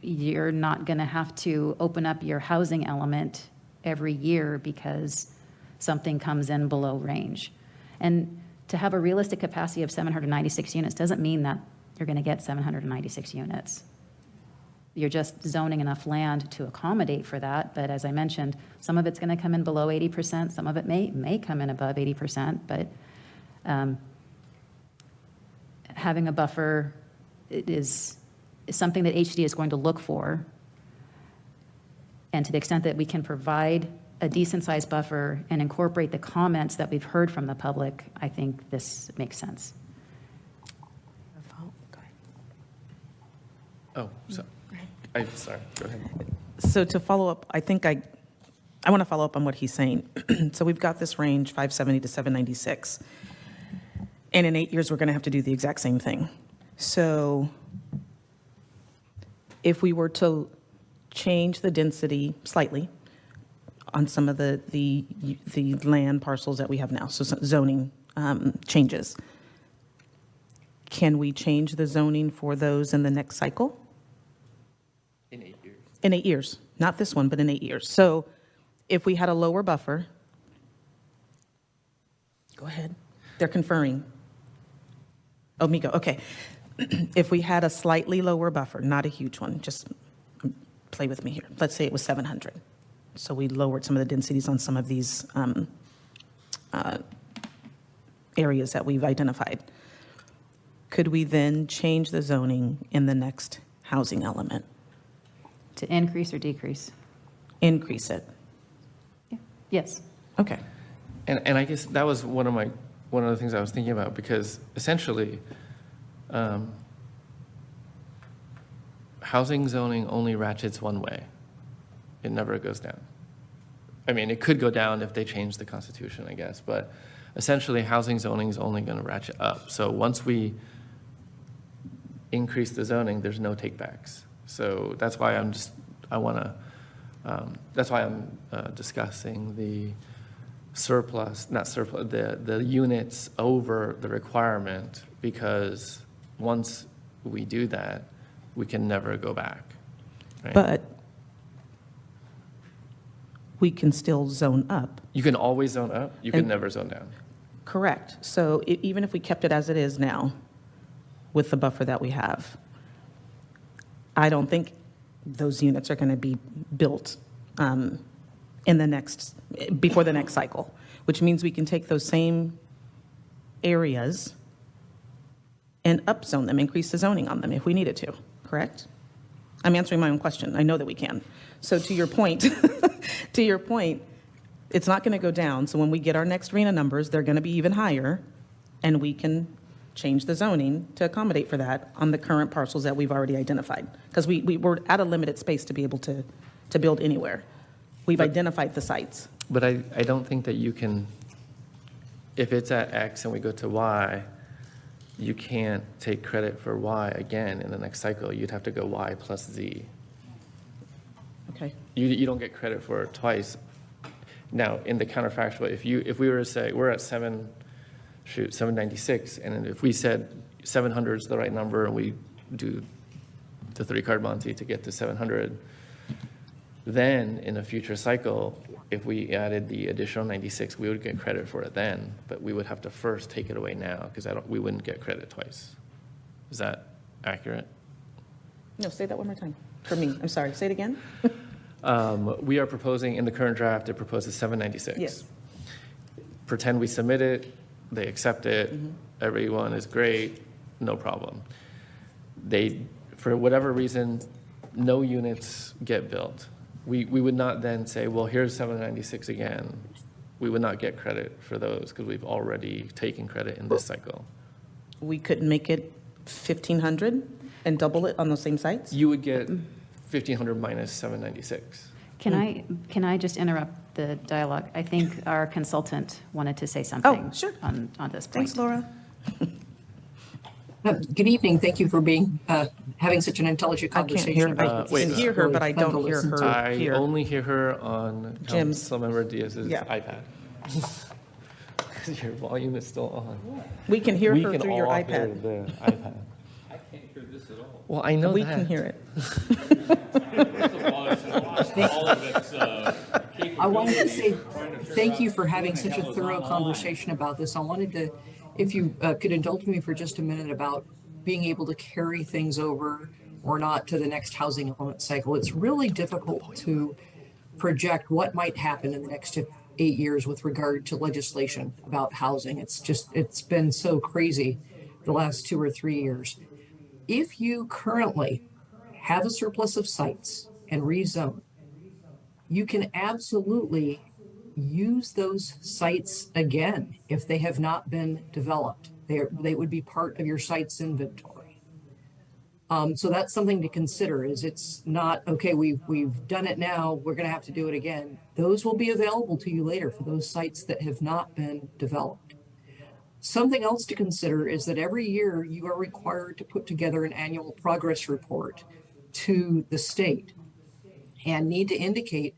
D: you're not going to have to open up your housing element every year because something comes in below range. And to have a realistic capacity of 796 units doesn't mean that you're going to get 796 units. You're just zoning enough land to accommodate for that. But as I mentioned, some of it's going to come in below 80%. Some of it may come in above 80%. But having a buffer is something that HCD is going to look for. And to the extent that we can provide a decent-sized buffer and incorporate the comments that we've heard from the public, I think this makes sense.
A: Oh, sorry, go ahead.
I: So to follow up, I want to follow up on what he's saying. So we've got this range, 570 to 796. And in 8 years, we're going to have to do the exact same thing. So if we were to change the density slightly on some of the land parcels that we have now, so zoning changes, can we change the zoning for those in the next cycle?
A: In 8 years.
I: In 8 years, not this one, but in 8 years. So if we had a lower buffer, go ahead, they're conferring. Oh, me go, okay. If we had a slightly lower buffer, not a huge one, just play with me here. Let's say it was 700. So we lowered some of the densities on some of these areas that we've identified. Could we then change the zoning in the next housing element?
D: To increase or decrease?
I: Increase it.
D: Yeah. Yes.
I: Okay.
A: And I guess that was one of the things I was thinking about, because essentially, housing zoning only ratchets one way. It never goes down. I mean, it could go down if they change the Constitution, I guess, but essentially housing zoning is only going to ratchet up. So once we increase the zoning, there's no takebacks. So that's why I'm discussing the the units over the requirement, because once we do that, we can never go back. Right?
I: But we can still zone up.
A: You can always zone up. You can never zone down.
I: Correct. So even if we kept it as it is now, with the buffer that we have, I don't think those units are going to be built before the next cycle, which means we can take those same areas and upzone them, increase the zoning on them if we needed to, correct? I'm answering my own question. I know that we can. So to your point, it's not going to go down. So when we get our next RENA numbers, they're going to be even higher, and we can change the zoning to accommodate for that on the current parcels that we've already identified. Because we were at a limited space to be able to build anywhere. We've identified the sites.
A: But I don't think that you can, if it's at X and we go to Y, you can't take credit for Y again in the next cycle. You'd have to go Y plus Z.
I: Okay.
A: You don't get credit for it twice. Now, in the counterfactual, if we were to say, we're at 796, and if we said 700 is the right number, and we do the 3-card Monty to get to 700, then in a future cycle, if we added the additional 96, we would get credit for it then, but we would have to first take it away now, because we wouldn't get credit twice. Is that accurate?
I: No, say that one more time for me. I'm sorry. Say it again.
A: We are proposing, in the current draft, it proposes 796.
I: Yes.
A: Pretend we submit it, they accept it, everyone is great, no problem. For whatever reason, no units get built. We would not then say, well, here's 796 again. We would not get credit for those because we've already taken credit in this cycle.
I: We could make it 1,500 and double it on those same sites?
A: You would get 1,500 minus 796.
D: Can I just interrupt the dialogue? I think our consultant wanted to say something.
I: Oh, sure.
D: On this point.
I: Thanks, Laura.
M: Good evening. Thank you for having such an intelligent
I: I can't
M: conversation.
I: hear, I can hear her, but I don't hear her
A: I
I: here.
A: only hear her on
I: Jim's.
A: Councilmember Diaz's
I: Yeah.
A: iPad. Your volume is still on.
I: We can hear
A: We
I: her
A: can
I: through your
A: all hear
I: iPad.
A: the iPad. I can't hear this at all. Well, I know
I: We
A: that.
I: can hear it.
M: I wanted to say thank you for having such a thorough conversation about this. I wanted to, if you could indulge me for just a minute about being able to carry things over or not to the next housing element cycle. It's really difficult to project what might happen in the next 8 years with regard to legislation about housing. It's been so crazy the last 2 or 3 years. If you currently have a surplus of sites and rezone, you can absolutely use those sites again if they have not been developed. They would be part of your site's inventory. So that's something to consider. It's not, okay, we've done it now, we're going to have to do it again. Those will be available to you later for those sites that have not been developed. Something else to consider is that every year you are required to put together an annual progress report to the state and need to indicate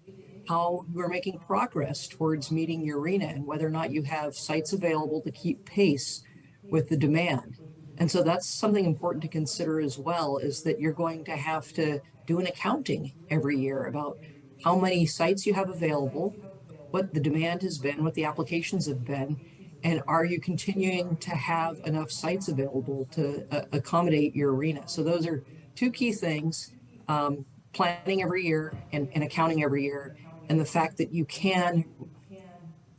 M: how you are making progress towards meeting your RENA and whether or not you have sites available to keep pace with the demand. And so that's something important to consider as well, is that you're going to have to do an accounting every year about how many sites you have available, what the demand has been, what the applications have been, and are you continuing to have enough sites available to accommodate your RENA. So those are two key things, planning every year and accounting every year, and the fact that you can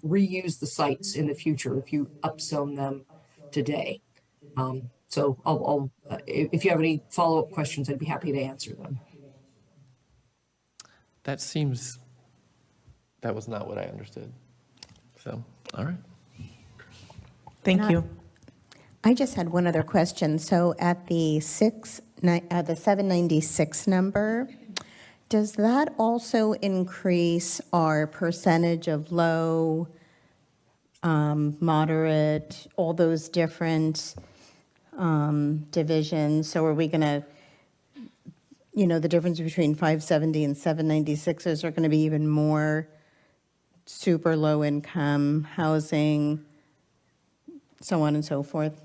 M: reuse the sites in the future if you upzone them today. So I'll if you have any follow-up questions, I'd be happy to answer them.
A: That was not what I understood. So, all right.
I: Thank you.
H: I just had one other question. So at the 796 number, does that also increase our percentage of low, moderate, all those different divisions? So are we going to, the difference between 570 and 796, is there going to be even more super low income housing, so on and so forth?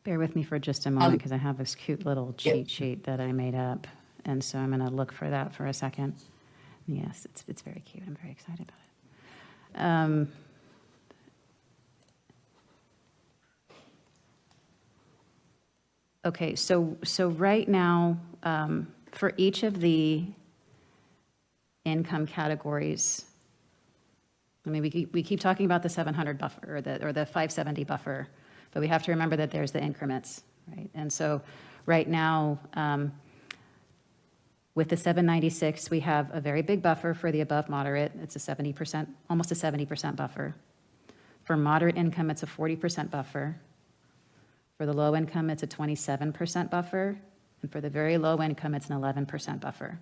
D: Bear with me for just a moment because I have this cute little cheat sheet that I made up. And so I'm going to look for that for a second. Yes, it's very cute. I'm very excited about it. Okay, so right now, for each of the income categories, I mean, we keep talking about the 700 buffer or the 570 buffer, but we have to remember that there's the increments, right? And so right now, with the 796, we have a very big buffer for the above moderate. It's a 70%, almost a 70% buffer. For moderate income, it's a 40% buffer. For the low income, it's a 27% buffer. And for the very low income, it's an 11% buffer.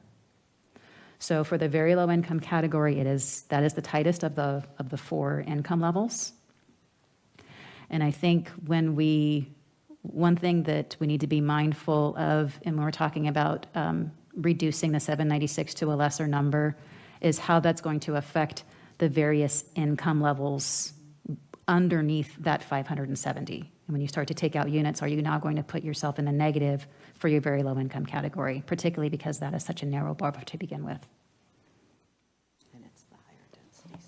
D: So for the very low income category, that is the tightest of the 4 income levels. And I think one thing that we need to be mindful of, and when we're talking about reducing the 796 to a lesser number, is how that's going to affect the various income levels underneath that 570. And when you start to take out units, are you now going to put yourself in the negative for your very low income category, particularly because that is such a narrow bar to begin with?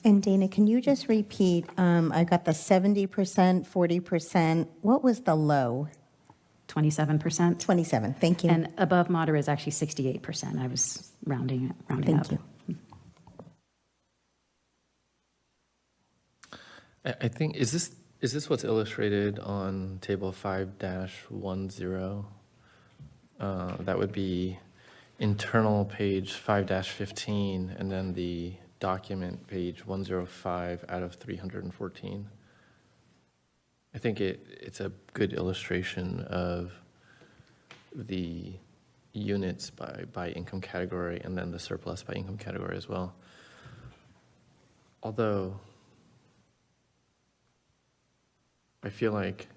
H: And Dana, can you just repeat, I got the 70%, 40%, what was the low?
D: 27%.
H: 27, thank you.
D: And above moderate is actually 68%. I was rounding up.
H: Thank you.
A: I think, is this what's illustrated on table 5-10? That would be internal page 5-15, and then the document page 105 out of 314. I think it's a good illustration of the units by income category and then the surplus by income category as well. Although I feel like,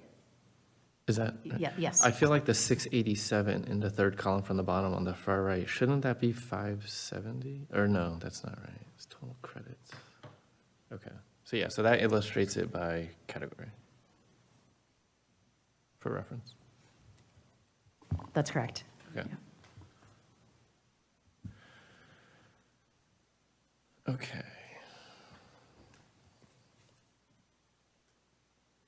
D: Yes.
A: I feel like the 687 in the third column from the bottom on the far right, shouldn't that be 570? Or no, that's not right. It's total credits. Okay. So yeah, so that illustrates it by category for reference.
D: That's correct.
A: Okay.
D: Yeah.
A: Okay.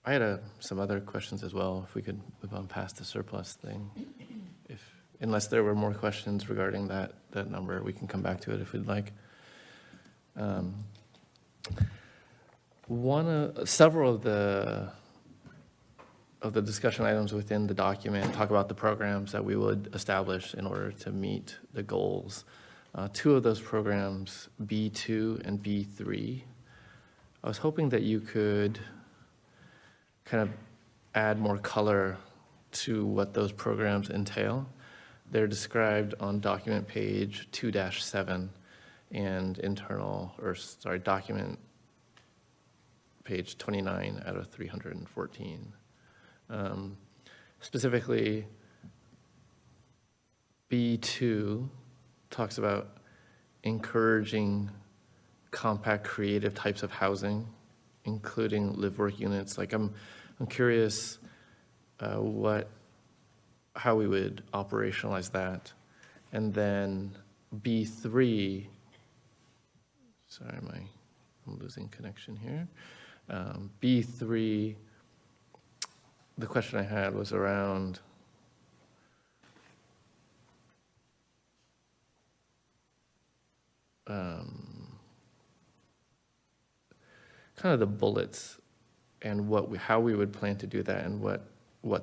A: I had some other questions as well, if we could move on past the surplus thing. Unless there were more questions regarding that number, we can come back to it if we'd like. Several of the discussion items within the document talk about the programs that we would establish in order to meet the goals. 2 of those programs, B2 and B3, I was hoping that you could kind of add more color to what those programs entail. They're described on document page 2-7 and document page 29 out of 314. Specifically, B2 talks about encouraging compact, creative types of housing, including live-work units. Like I'm curious how we would operationalize that. And then B3, sorry, I'm losing connection here. B3, the question I had was around kind of the bullets and how we would plan to do that and what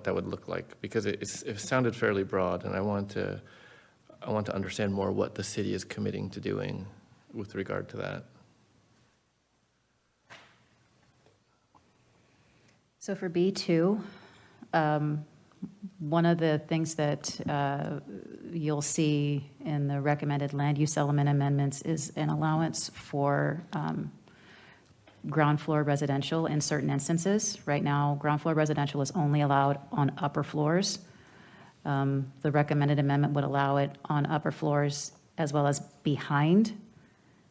A: that would look like, because it sounded fairly broad, and I want to understand more what the city is committing to doing with regard to that.
D: So for B2, one of the things that you'll see in the recommended land use element amendments is an allowance for ground floor residential in certain instances. Right now, ground floor residential is only allowed on upper floors. The recommended amendment would allow it on upper floors as well as behind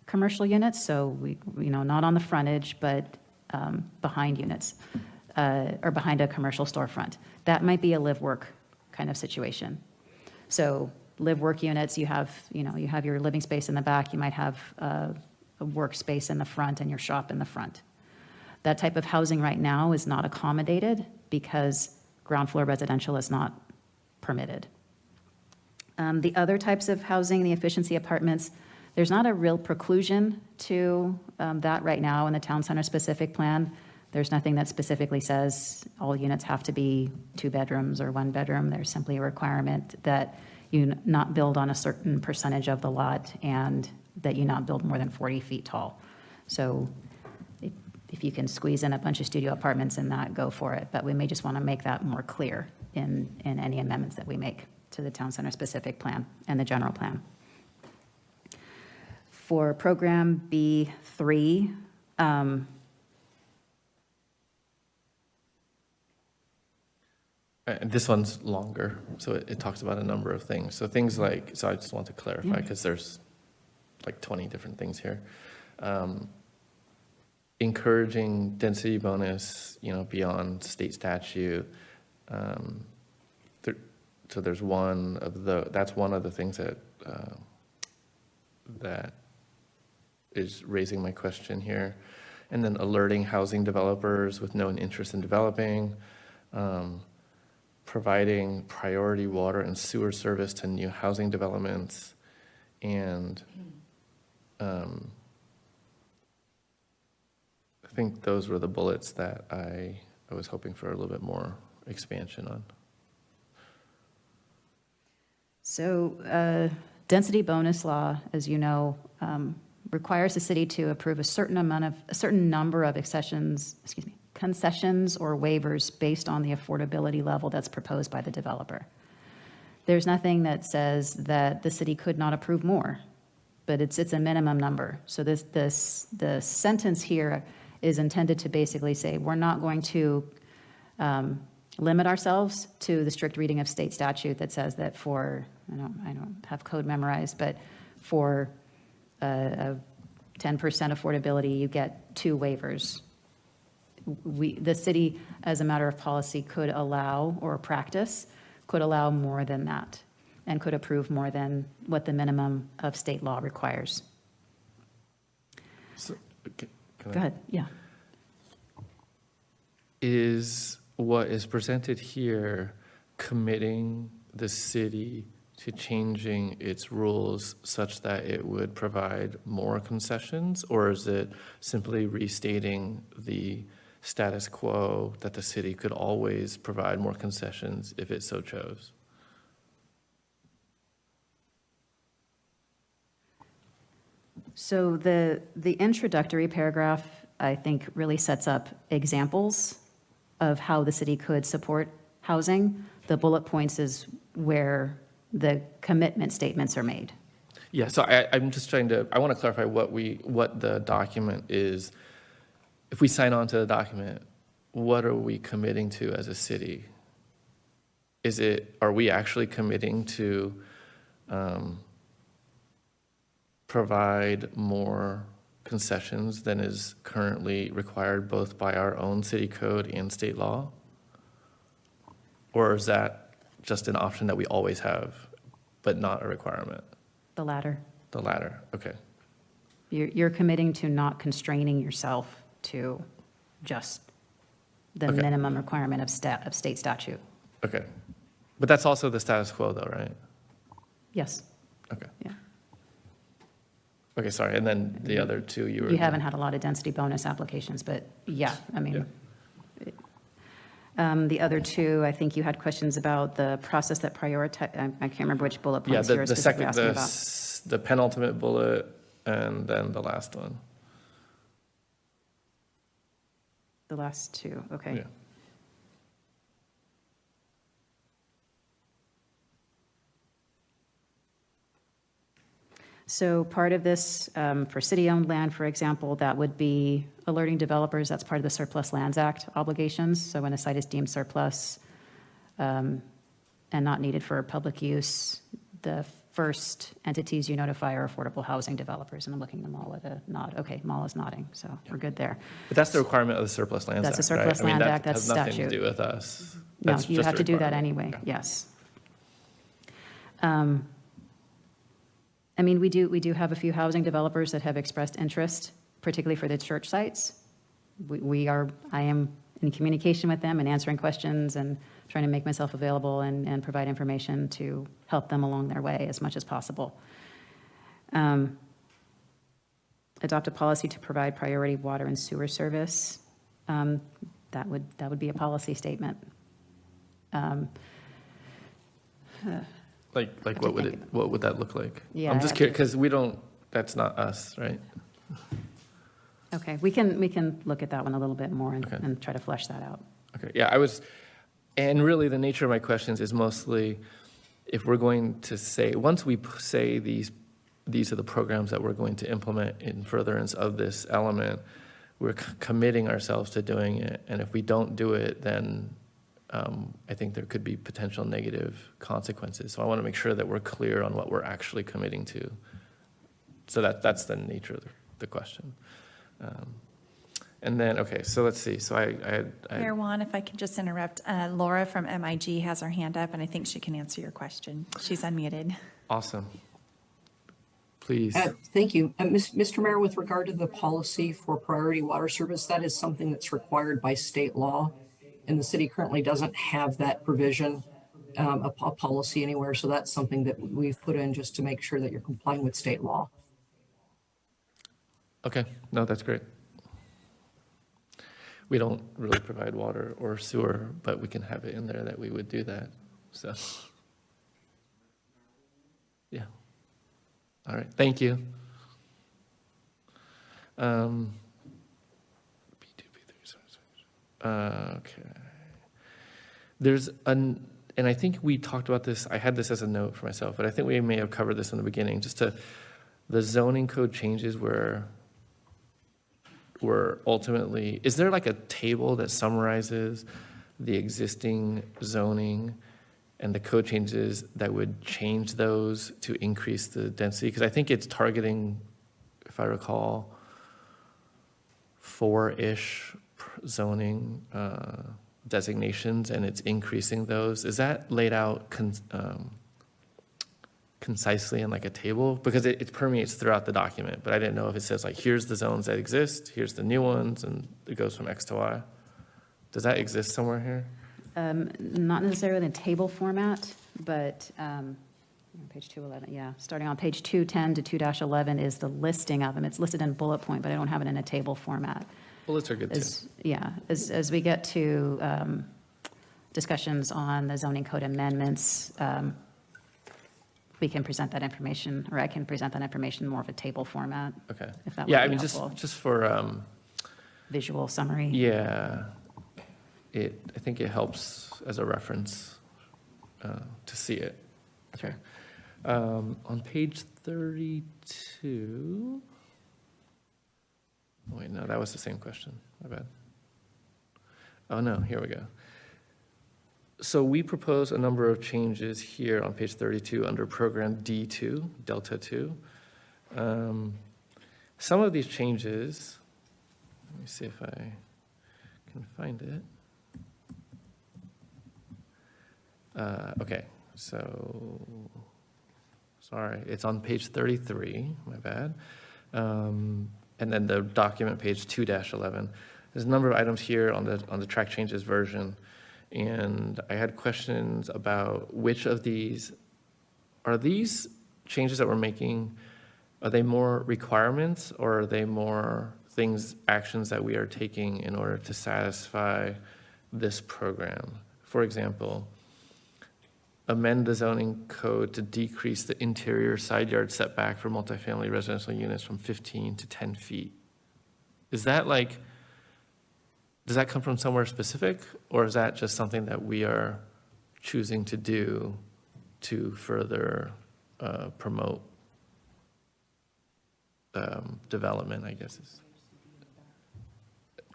D: commercial units. So not on the frontage, but behind units or behind a commercial storefront. That might be a live-work kind of situation. So live-work units, you have your living space in the back. You might have a workspace in the front and your shop in the front. That type of housing right now is not accommodated because ground floor residential is not permitted. The other types of housing, the efficiency apartments, There's not a real preclusion to that right now in the town center specific plan. There's nothing that specifically says all units have to be 2 bedrooms or 1 bedroom. There's simply a requirement that you not build on a certain percentage of the lot and that you not build more than 40 feet tall. So if you can squeeze in a bunch of studio apartments in that, go for it. But we may just want to make that more clear in any amendments that we make to the town center specific plan and the general plan. For program B3,
A: and this one's longer, so it talks about a number of things. So things like, so I just want to clarify, because there's like 20 different things here. Encouraging density bonus, beyond state statute. So there's that's one of the things that is raising my question here. And then alerting housing developers with known interest in developing, providing priority water and sewer service to new housing developments, and I think those were the bullets that I was hoping for a little bit more expansion on.
D: So density bonus law, as you know, requires the city to approve a certain number of concessions or waivers based on the affordability level that's proposed by the developer. There's nothing that says that the city could not approve more, but it's a minimum number. So the sentence here is intended to basically say we're not going to limit ourselves to the strict reading of state statute that says that for, I don't have code memorized, but for a 10% affordability, you get 2 waivers. The city, as a matter of policy, could allow, or practice, could allow more than that and could approve more than what the minimum of state law requires.
A: So, okay,
D: Go ahead, yeah.
A: Is what is presented here committing the city to changing its rules such that it would provide more concessions, or is it simply restating the status quo that the city could always provide more concessions if it so chose?
D: So the introductory paragraph, I think, really sets up examples of how the city could support housing. The bullet points is where the commitment statements are made.
A: Yeah, so I'm just I want to clarify what the document is. If we sign on to the document, what are we committing to as a city? Are we actually committing to provide more concessions than is currently required both by our own city code and state law? Or is that just an option that we always have, but not a requirement?
D: The latter.
A: The latter, okay.
D: You're committing to not constraining yourself to just the
A: Okay.
D: minimum requirement of state statute.
A: Okay. But that's also the status quo though, right?
D: Yes.
A: Okay.
D: Yeah.
A: Okay, sorry, and then the other two you were.
D: You haven't had a lot of density bonus applications, but yeah, I mean, the other 2, I think you had questions about the process that prioritize, I can't remember which bullet
A: Yeah,
D: points you were
A: the
D: specifically
A: second,
D: asking about.
A: the penultimate bullet, and then the last one.
D: The last 2, okay.
A: Yeah.
D: So part of this, for city-owned land, for example, that would be alerting developers, that's part of the Surplus Lands Act obligations. So when a site is deemed surplus and not needed for public use, the first entities you notify are affordable housing developers. And I'm looking at Mal with a nod. Okay, Mal is nodding, so we're good there.
A: But that's the requirement of the Surplus Lands Act,
D: That's the Surplus
A: right?
D: Land Act, that's
A: has nothing
D: statute.
A: to do with us.
D: No,
A: That's
D: you
A: just
D: have
A: a
D: to do that
A: requirement.
D: anyway,
A: Yeah.
D: yes. I mean, we do have a few housing developers that have expressed interest, particularly for the church sites. I am in communication with them and answering questions and trying to make myself available and provide information to help them along their way as much as possible. adopt a policy to provide priority water and sewer service. That would be a policy statement.
A: Like what would that look like?
D: Yeah,
A: I'm
D: I
A: just
D: have
A: curious, because we don't, that's not us, right?
D: Okay, we can look at that one a little bit more
A: Okay.
D: and try to flesh that out.
A: Okay, yeah, and really the nature of my questions is mostly if we're going to say, once we say these are the programs that we're going to implement in furtherance of this element, we're committing ourselves to doing it. And if we don't do it, then I think there could be potential negative consequences. So I want to make sure that we're clear on what we're actually committing to. So that's the nature of the question. And then, okay, so let's see. So
B: Mayor Juan, if I could just interrupt, Laura from MIG has her hand up, and I think she can answer your question. She's unmuted.
A: Awesome. Please.
M: Thank you. Mr. Mayor, with regard to the policy for priority water service, that is something that's required by state law. And the city currently doesn't have that provision, a policy anywhere. So that's something that we've put in just to make sure that you're complying with state law.
A: Okay, no, that's great. We don't really provide water or sewer, but we can have it in there that we would do that, so. Yeah. All right, thank you. Okay. And I think we talked about this, I had this as a note for myself, but I think we may have covered this in the beginning, the zoning code changes where ultimately, is there like a table that summarizes the existing zoning and the code changes that would change those to increase the density? Because I think it's targeting, if I recall, 4-ish zoning designations, and it's increasing those. Is that laid out concisely in like a table? Because it permeates throughout the document, but I didn't know if it says like, here's the zones that exist, here's the new ones, and it goes from X to Y. Does that exist somewhere here?
D: Not necessarily in a table format, but page 211, yeah. Starting on page 210 to 2-11 is the listing of them. It's listed in bullet point, but I don't have it in a table format.
A: Bullets are good too.
D: Yeah, as we get to discussions on the zoning code amendments, we can present that information, or I can present that information in more of a table format.
A: Okay.
D: If that
A: Yeah,
D: would
A: I
D: be
A: mean,
D: helpful.
A: just for,
D: Visual summary.
A: yeah, I think it helps as a reference to see it. Okay. On page 32, wait, no, that was the same question, my bad. Oh no, here we go. So we propose a number of changes here on page 32 under program D2, Delta 2. Some of these changes, let me see if I can find it. Okay, so, sorry, it's on page 33, my bad. And then the document page 2-11. There's a number of items here on the track changes version. And I had questions about which of these, are these changes that we're making, are they more requirements or are they more actions that we are taking in order to satisfy this program? For example, amend the zoning code to decrease the interior side yard setback for multifamily residential units from 15 to 10 feet. Is that like, does that come from somewhere specific, or is that just something that we are choosing to do to further promote development, I guess?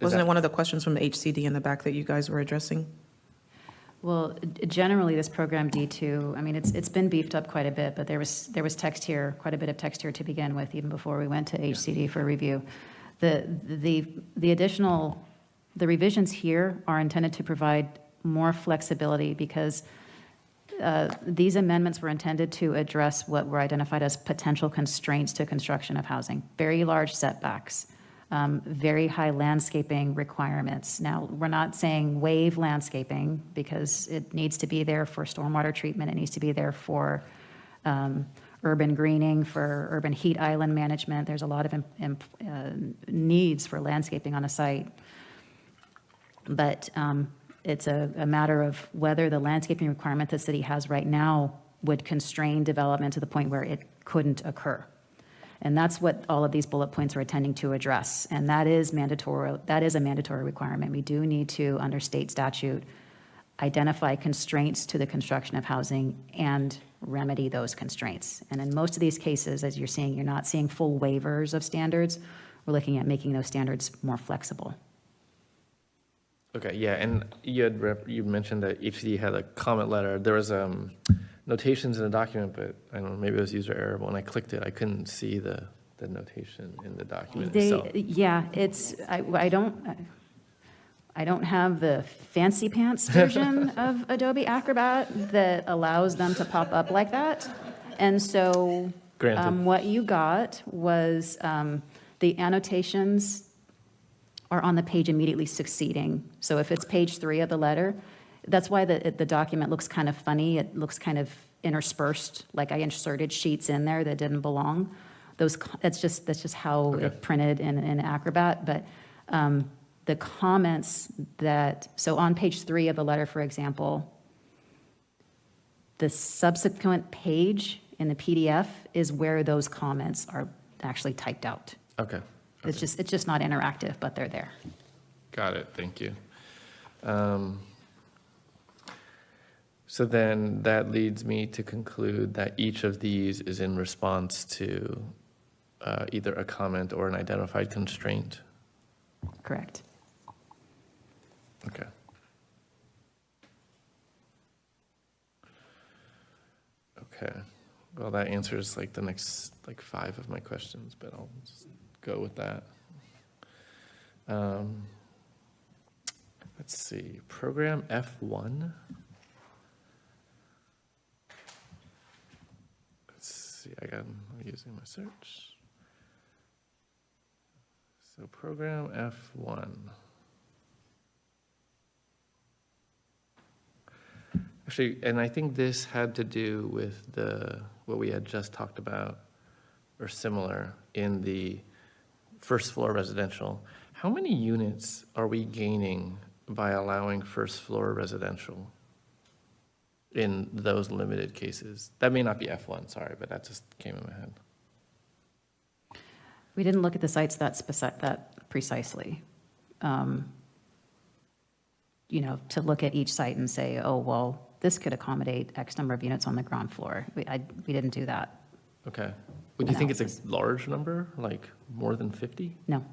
I: Wasn't it one of the questions from the HCD in the back that you guys were addressing?
D: Well, generally, this program D2, I mean, it's been beefed up quite a bit, but there was text here, quite a bit of text here to begin with, even before we went to HCD for review. The additional, the revisions here are intended to provide more flexibility because these amendments were intended to address what were identified as potential constraints to construction of housing, very large setbacks, very high landscaping requirements. Now, we're not saying waive landscaping because it needs to be there for stormwater treatment. It needs to be there for urban greening, for urban heat island management. There's a lot of needs for landscaping on a site. But it's a matter of whether the landscaping requirement the city has right now would constrain development to the point where it couldn't occur. And that's what all of these bullet points are intending to address. And that is mandatory. That is a mandatory requirement. We do need to, under state statute, identify constraints to the construction of housing and remedy those constraints. And in most of these cases, as you're seeing, you're not seeing full waivers of standards. We're looking at making those standards more flexible.
A: Okay, yeah, and you mentioned that HCD had a comment letter. There was notations in the document, but I don't know, maybe it was user error. But when I clicked it, I couldn't see the notation in the document itself.
D: Yeah, it's, I don't have the fancy pants version of Adobe Acrobat that allows them to pop up like that. And so what you got was the annotations are on the page immediately succeeding. So if it's page 3 of the letter, that's why the document looks kind of funny. It looks kind of interspersed, like I inserted sheets in there that didn't belong. That's just how it printed in Acrobat. But the comments so on page 3 of the letter, for example, the subsequent page in the PDF is where those comments are actually typed out.
A: Okay.
D: It's just not interactive, but they're there.
A: Got it, thank you. So then that leads me to conclude that each of these is in response to either a comment or an identified constraint.
D: Correct.
A: Okay. Okay, well, that answers like the next 5 of my questions, but I'll just go with that. Let's see, program F1. Let's see, I'm using my search. So program F1. Actually, and I think this had to do with what we had just talked about, or similar, in the first floor residential. How many units are we gaining by allowing first floor residential in those limited cases? That may not be F1, sorry, but that just came in my head.
D: We didn't look at the sites that precisely. To look at each site and say, oh, well, this could accommodate X number of units on the ground floor. We didn't do that.
A: Okay. Would you think it's a large number, like more than 50?
D: No.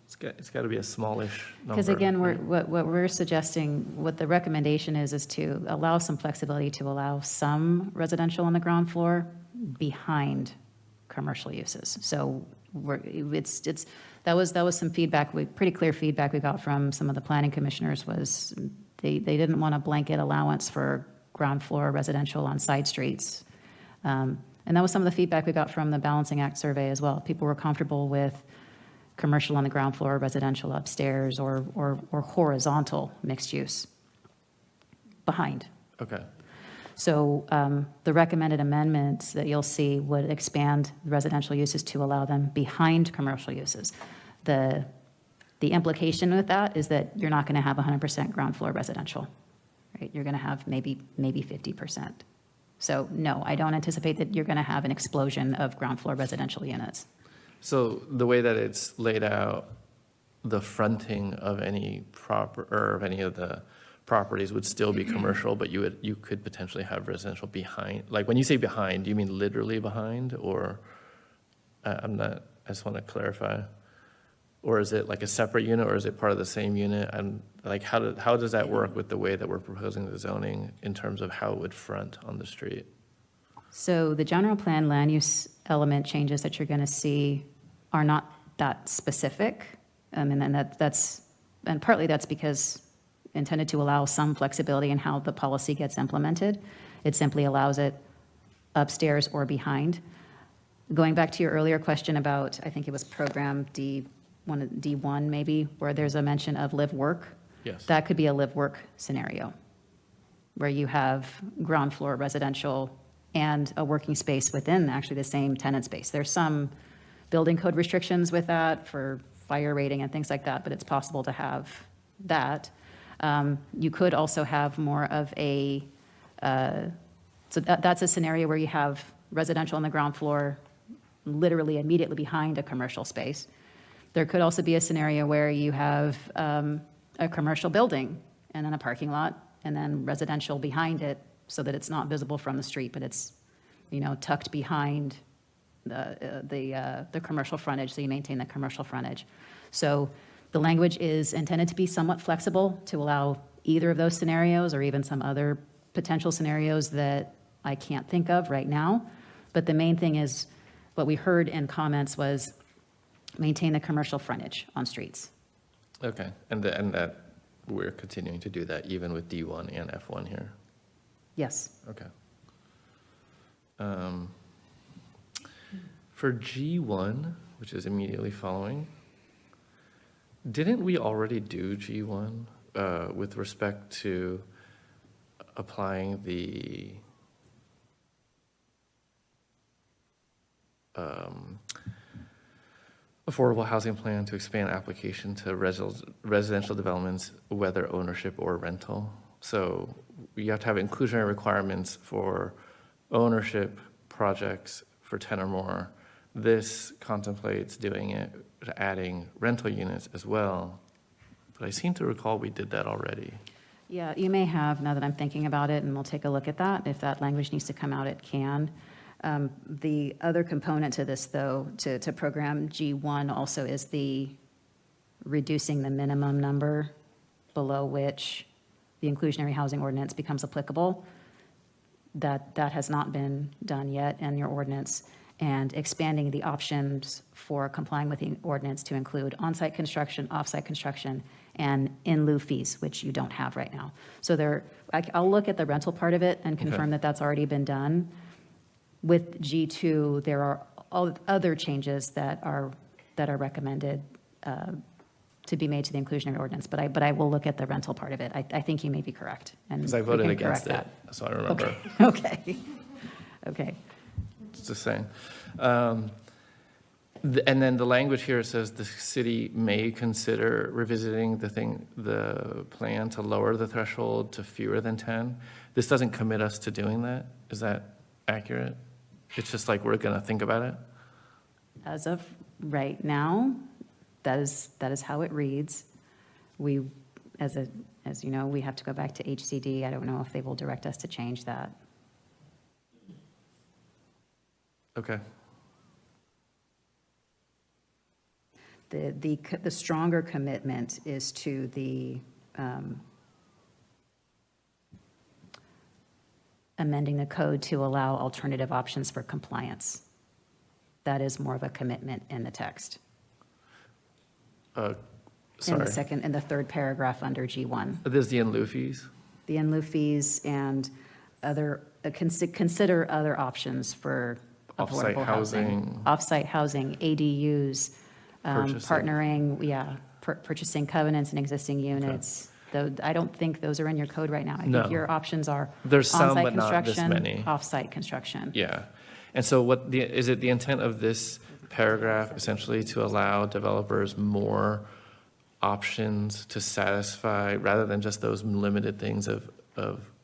A: It's got to be a smallish number.
D: Because again, what we're suggesting, what the recommendation is to allow some flexibility to allow some residential on the ground floor behind commercial uses. So that was some feedback, pretty clear feedback we got from some of the planning commissioners was they didn't want a blanket allowance for ground floor residential on side streets. And that was some of the feedback we got from the Balancing Act survey as well. People were comfortable with commercial on the ground floor, residential upstairs, or horizontal mixed use behind.
A: Okay.
D: So the recommended amendments that you'll see would expand residential uses to allow them behind commercial uses. The implication with that is that you're not going to have 100% ground floor residential, right? You're going to have maybe 50%. So no, I don't anticipate that you're going to have an explosion of ground floor residential units.
A: So the way that it's laid out, the fronting of any of the properties would still be commercial, but you could potentially have residential behind. Like when you say behind, do you mean literally behind, or I just want to clarify. Or is it like a separate unit, or is it part of the same unit? And like how does that work with the way that we're proposing the zoning in terms of how it would front on the street?
D: So the general plan land use element changes that you're going to see are not that specific. And partly that's because intended to allow some flexibility in how the policy gets implemented. It simply allows it upstairs or behind. Going back to your earlier question about, I think it was program D1 maybe, where there's a mention of live work.
A: Yes.
D: That could be a live work scenario where you have ground floor residential and a working space within actually the same tenant space. There's some building code restrictions with that for fire rating and things like that, but it's possible to have that. You could also have more of a, so that's a scenario where you have residential on the ground floor, literally immediately behind a commercial space. There could also be a scenario where you have a commercial building and then a parking lot and then residential behind it so that it's not visible from the street, but it's, tucked behind the commercial frontage, so you maintain the commercial frontage. So the language is intended to be somewhat flexible to allow either of those scenarios or even some other potential scenarios that I can't think of right now. But the main thing is what we heard in comments was maintain the commercial frontage on streets.
A: Okay, and that we're continuing to do that even with D1 and F1 here?
D: Yes.
A: Okay. For G1, which is immediately following, didn't we already do G1 with respect to applying the affordable housing plan to expand application to residential developments, whether ownership or rental? So you have to have inclusionary requirements for ownership projects for 10 or more. This contemplates doing it, adding rental units as well. But I seem to recall we did that already.
D: Yeah, you may have, now that I'm thinking about it, and we'll take a look at that. If that language needs to come out, it can. The other component to this, though, to program G1 also is the reducing the minimum number below which the inclusionary housing ordinance becomes applicable. That has not been done yet in your ordinance, and expanding the options for complying with the ordinance to include on-site construction, off-site construction, and in lieu fees, which you don't have right now. So I'll look at the rental part of it and confirm that that's already been done. With G2, there are other changes that are recommended to be made to the inclusionary ordinance, but I will look at the rental part of it. I think you may be correct.
A: Because I voted against it, so I remember.
D: Okay.
A: Just saying. And then the language here says the city may consider revisiting the plan to lower the threshold to fewer than 10. This doesn't commit us to doing that. Is that accurate? It's just like we're going to think about it?
D: As of right now, that is how it reads. We, as you know, we have to go back to HCD. I don't know if they will direct us to change that.
A: Okay.
D: The stronger commitment is to the amending the code to allow alternative options for compliance. That is more of a commitment in the text.
A: Sorry.
D: In the third paragraph under G1.
A: This is the in lieu fees?
D: The in lieu fees and other, consider other options for
A: Off-site
D: affordable
A: housing.
D: Off-site housing, ADUs, purchasing covenants and existing units. Though I don't think those are in your code right now. I think your options are
A: There's some,
D: on-site
A: but not this
D: construction,
A: many.
D: off-site construction.
A: Yeah. And so is it the intent of this paragraph essentially to allow developers more options to satisfy, rather than just those limited things of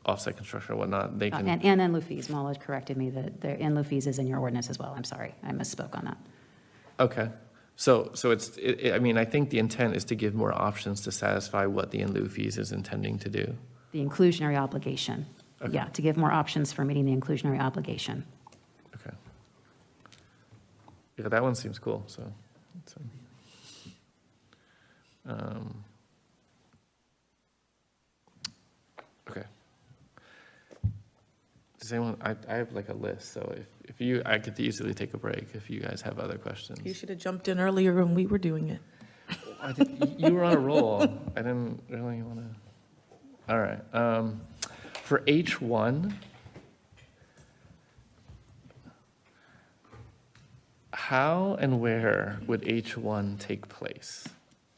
A: off-site construction or whatnot? They can.
D: And in lieu fees, Mala corrected me that the in lieu fees is in your ordinance as well. I'm sorry, I misspoke on that.
A: Okay. So I mean, I think the intent is to give more options to satisfy what the in lieu fees is intending to do.
D: The inclusionary obligation.
A: Okay.
D: Yeah, to give more options for meeting the inclusionary obligation.
A: Okay. Yeah, that one seems cool, so. Okay. Does anyone, I have like a list, so if I could easily take a break if you guys have other questions.
I: You should have jumped in earlier when we were doing it.
A: You were on a roll. I didn't really want to. All right. For H1, how and where would H1 take place?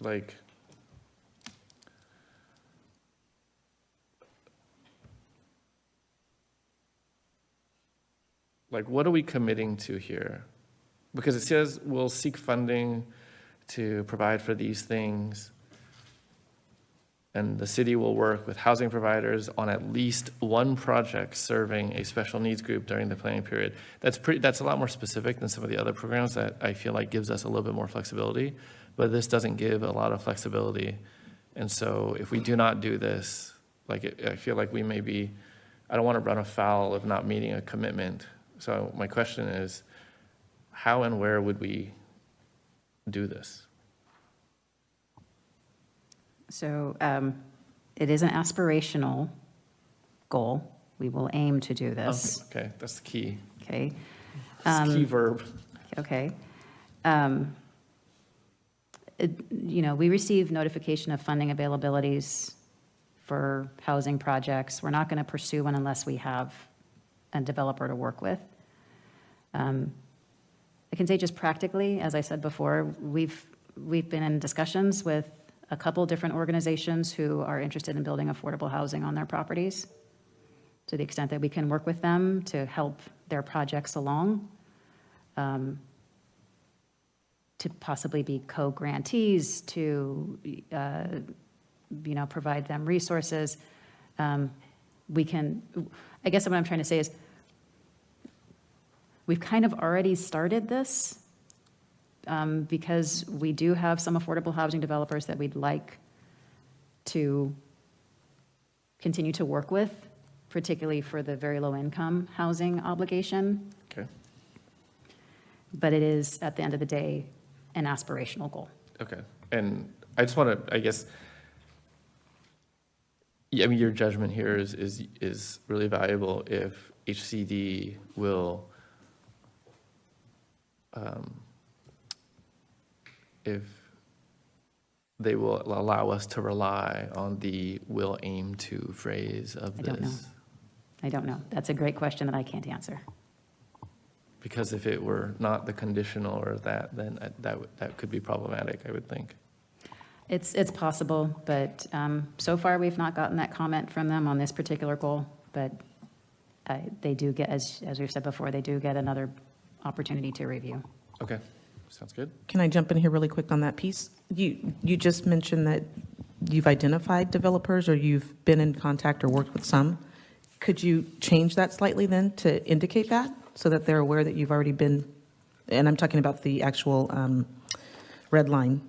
A: Like, like, what are we committing to here? Because it says we'll seek funding to provide for these things, and the city will work with housing providers on at least one project serving a special needs group during the planning period. That's a lot more specific than some of the other programs that I feel like gives us a little bit more flexibility, but this doesn't give a lot of flexibility. And so if we do not do this, I feel like we may be, I don't want to run afoul of not meeting a commitment. So my question is, how and where would we do this?
D: So it is an aspirational goal. We will aim to do this.
A: Okay, that's the key.
D: Okay.
A: That's the key verb.
D: Okay. We receive notification of funding availabilities for housing projects. We're not going to pursue one unless we have a developer to work with. I can say just practically, as I said before, we've been in discussions with a couple different organizations who are interested in building affordable housing on their properties, to the extent that we can work with them to help their projects along, to possibly be co-grantees, to provide them resources. We can, I guess what I'm trying to say is, we've kind of already started this because we do have some affordable housing developers that we'd like to continue to work with, particularly for the very low income housing obligation.
A: Okay.
D: But it is, at the end of the day, an aspirational goal.
A: Okay. And I just want to, I guess, yeah, I mean, your judgment here is really valuable if HCD will, if they will allow us to rely on the "will aim to" phrase of this.
D: I don't know. That's a great question that I can't answer.
A: Because if it were not the conditional or that, then that could be problematic, I would think.
D: It's possible, but so far we've not gotten that comment from them on this particular goal. But they do get, as we've said before, they do get another opportunity to review.
A: Okay, sounds good.
I: Can I jump in here really quick on that piece? You just mentioned that you've identified developers or you've been in contact or worked with some. Could you change that slightly then to indicate that so that they're aware that you've already been, and I'm talking about the actual red line.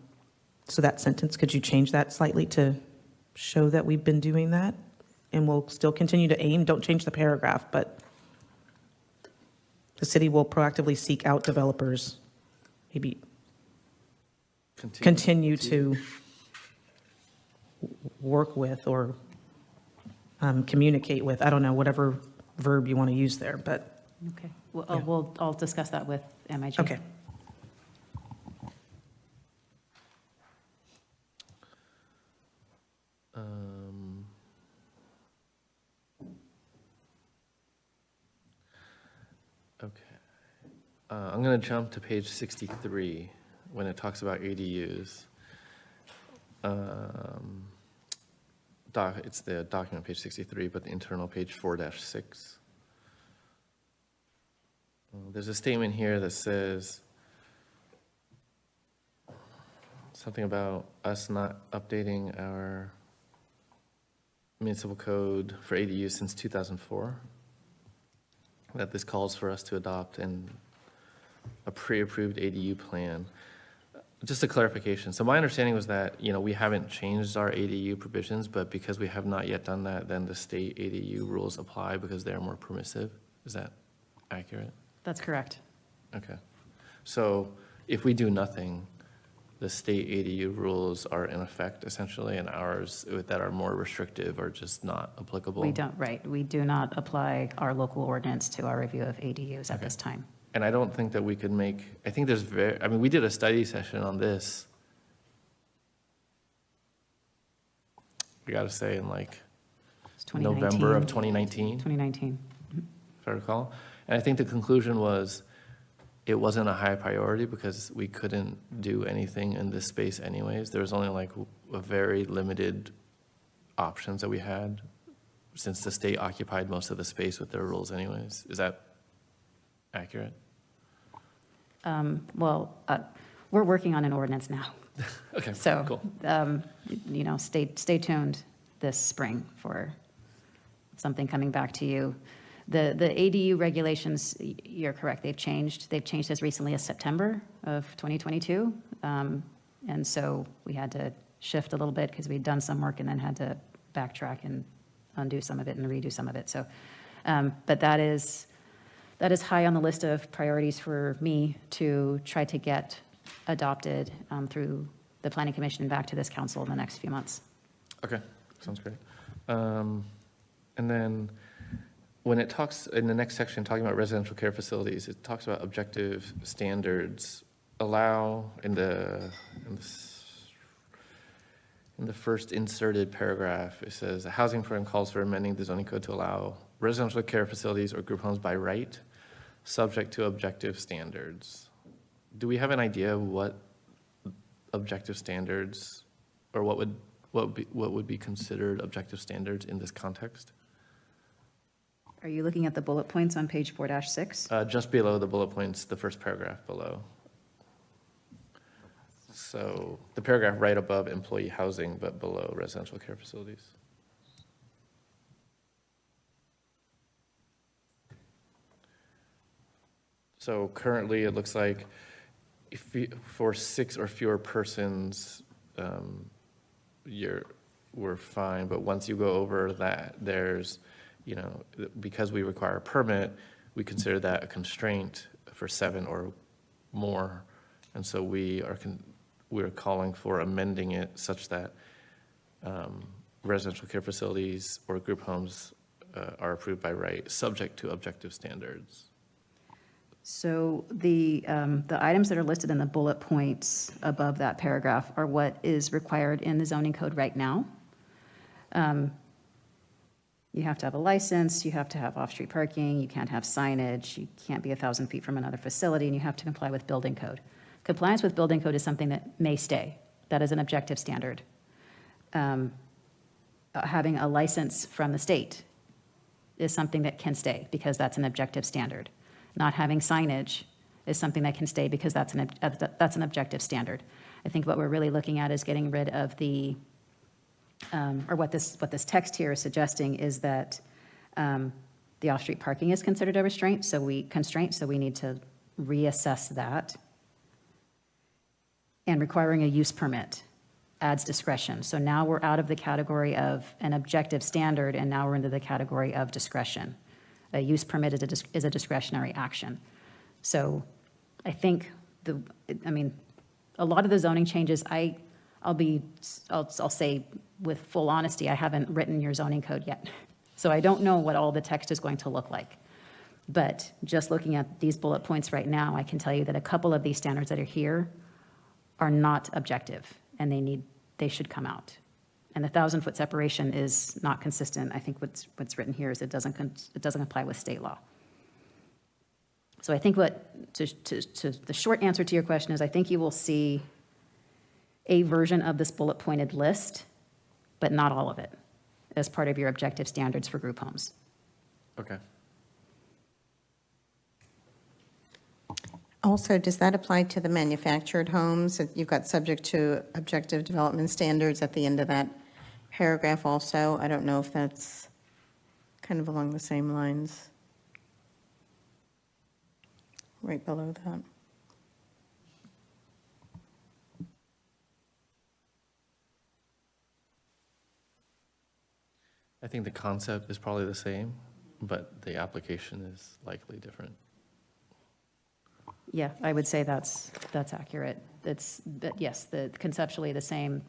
I: So that sentence, could you change that slightly to show that we've been doing that? And we'll still continue to aim, don't change the paragraph, but the city will proactively seek out developers, maybe continue to work with or communicate with, I don't know, whatever verb you want to use there, but.
D: Okay. Well, I'll discuss that with MIG.
I: Okay.
A: Okay. I'm going to jump to page 63 when it talks about ADUs. It's the document page 63, but the internal page 4-6. There's a statement here that says something about us not updating our municipal code for ADUs since 2004. That this calls for us to adopt a pre-approved ADU plan. Just a clarification. So my understanding was that, we haven't changed our ADU provisions, but because we have not yet done that, then the state ADU rules apply because they're more permissive. Is that accurate?
D: That's correct.
A: Okay. So if we do nothing, the state ADU rules are in effect essentially, and ours that are more restrictive are just not applicable?
D: We don't, right. We do not apply our local ordinance to our review of ADUs at this time.
A: And I don't think that we could I think there's we did a study session on this. I got to say in November of 2019.
D: 2019.
A: If I recall. And I think the conclusion was it wasn't a high priority because we couldn't do anything in this space anyways. There was only a very limited options that we had since the state occupied most of the space with their rules anyways. Is that accurate?
D: Well, we're working on an ordinance now.
A: Okay,
D: So,
A: cool.
D: stay tuned this spring for something coming back to you. The ADU regulations, you're correct, they've changed. They've changed as recently as September of 2022. And so we had to shift a little bit because we'd done some work and then had to backtrack and undo some of it and redo some of it. So, but that is high on the list of priorities for me to try to get adopted through the Planning Commission and back to this council in the next few months.
A: Okay, sounds great. And then when it talks, in the next section, talking about residential care facilities, it talks about objective standards allow in the first inserted paragraph, it says, the housing program calls for amending the zoning code to allow residential care facilities or group homes by right, subject to objective standards. Do we have an idea of what objective standards, or what would be considered objective standards in this context?
D: Are you looking at the bullet points on page 4-6?
A: Just below the bullet points, the first paragraph below. So the paragraph right above employee housing, but below residential care facilities. So currently, it looks like for 6 or fewer persons, we're fine. But once you go over that, there's, because we require a permit, we consider that a constraint for 7 or more. And so we're calling for amending it such that residential care facilities or group homes are approved by right, subject to objective standards.
D: So the items that are listed in the bullet points above that paragraph are what is required in the zoning code right now. You have to have a license, you have to have off-street parking, you can't have signage, you can't be 1,000 feet from another facility, and you have to comply with building code. Compliance with building code is something that may stay. That is an objective standard. Having a license from the state is something that can stay because that's an objective standard. Not having signage is something that can stay because that's an objective standard. I think what we're really looking at is getting rid of or what this text here is suggesting is that the off-street parking is considered a constraint, so we need to reassess that. And requiring a use permit adds discretion. So now we're out of the category of an objective standard, and now we're into the category of discretion. A use permit is a discretionary action. So I think a lot of the zoning changes, I'll say with full honesty, I haven't written your zoning code yet. So I don't know what all the text is going to look like. But just looking at these bullet points right now, I can tell you that a couple of these standards that are here are not objective, and they should come out. And the 1,000-foot separation is not consistent. I think what's written here is it doesn't comply with state law. So I think the short answer to your question is I think you will see a version of this bullet pointed list, but not all of it, as part of your objective standards for group homes.
A: Okay.
H: Also, does that apply to the manufactured homes? You've got subject to objective development standards at the end of that paragraph also. I don't know if that's kind of along the same lines. Right below that.
A: I think the concept is probably the same, but the application is likely different.
D: Yeah, I would say that's accurate. Yes, conceptually the same.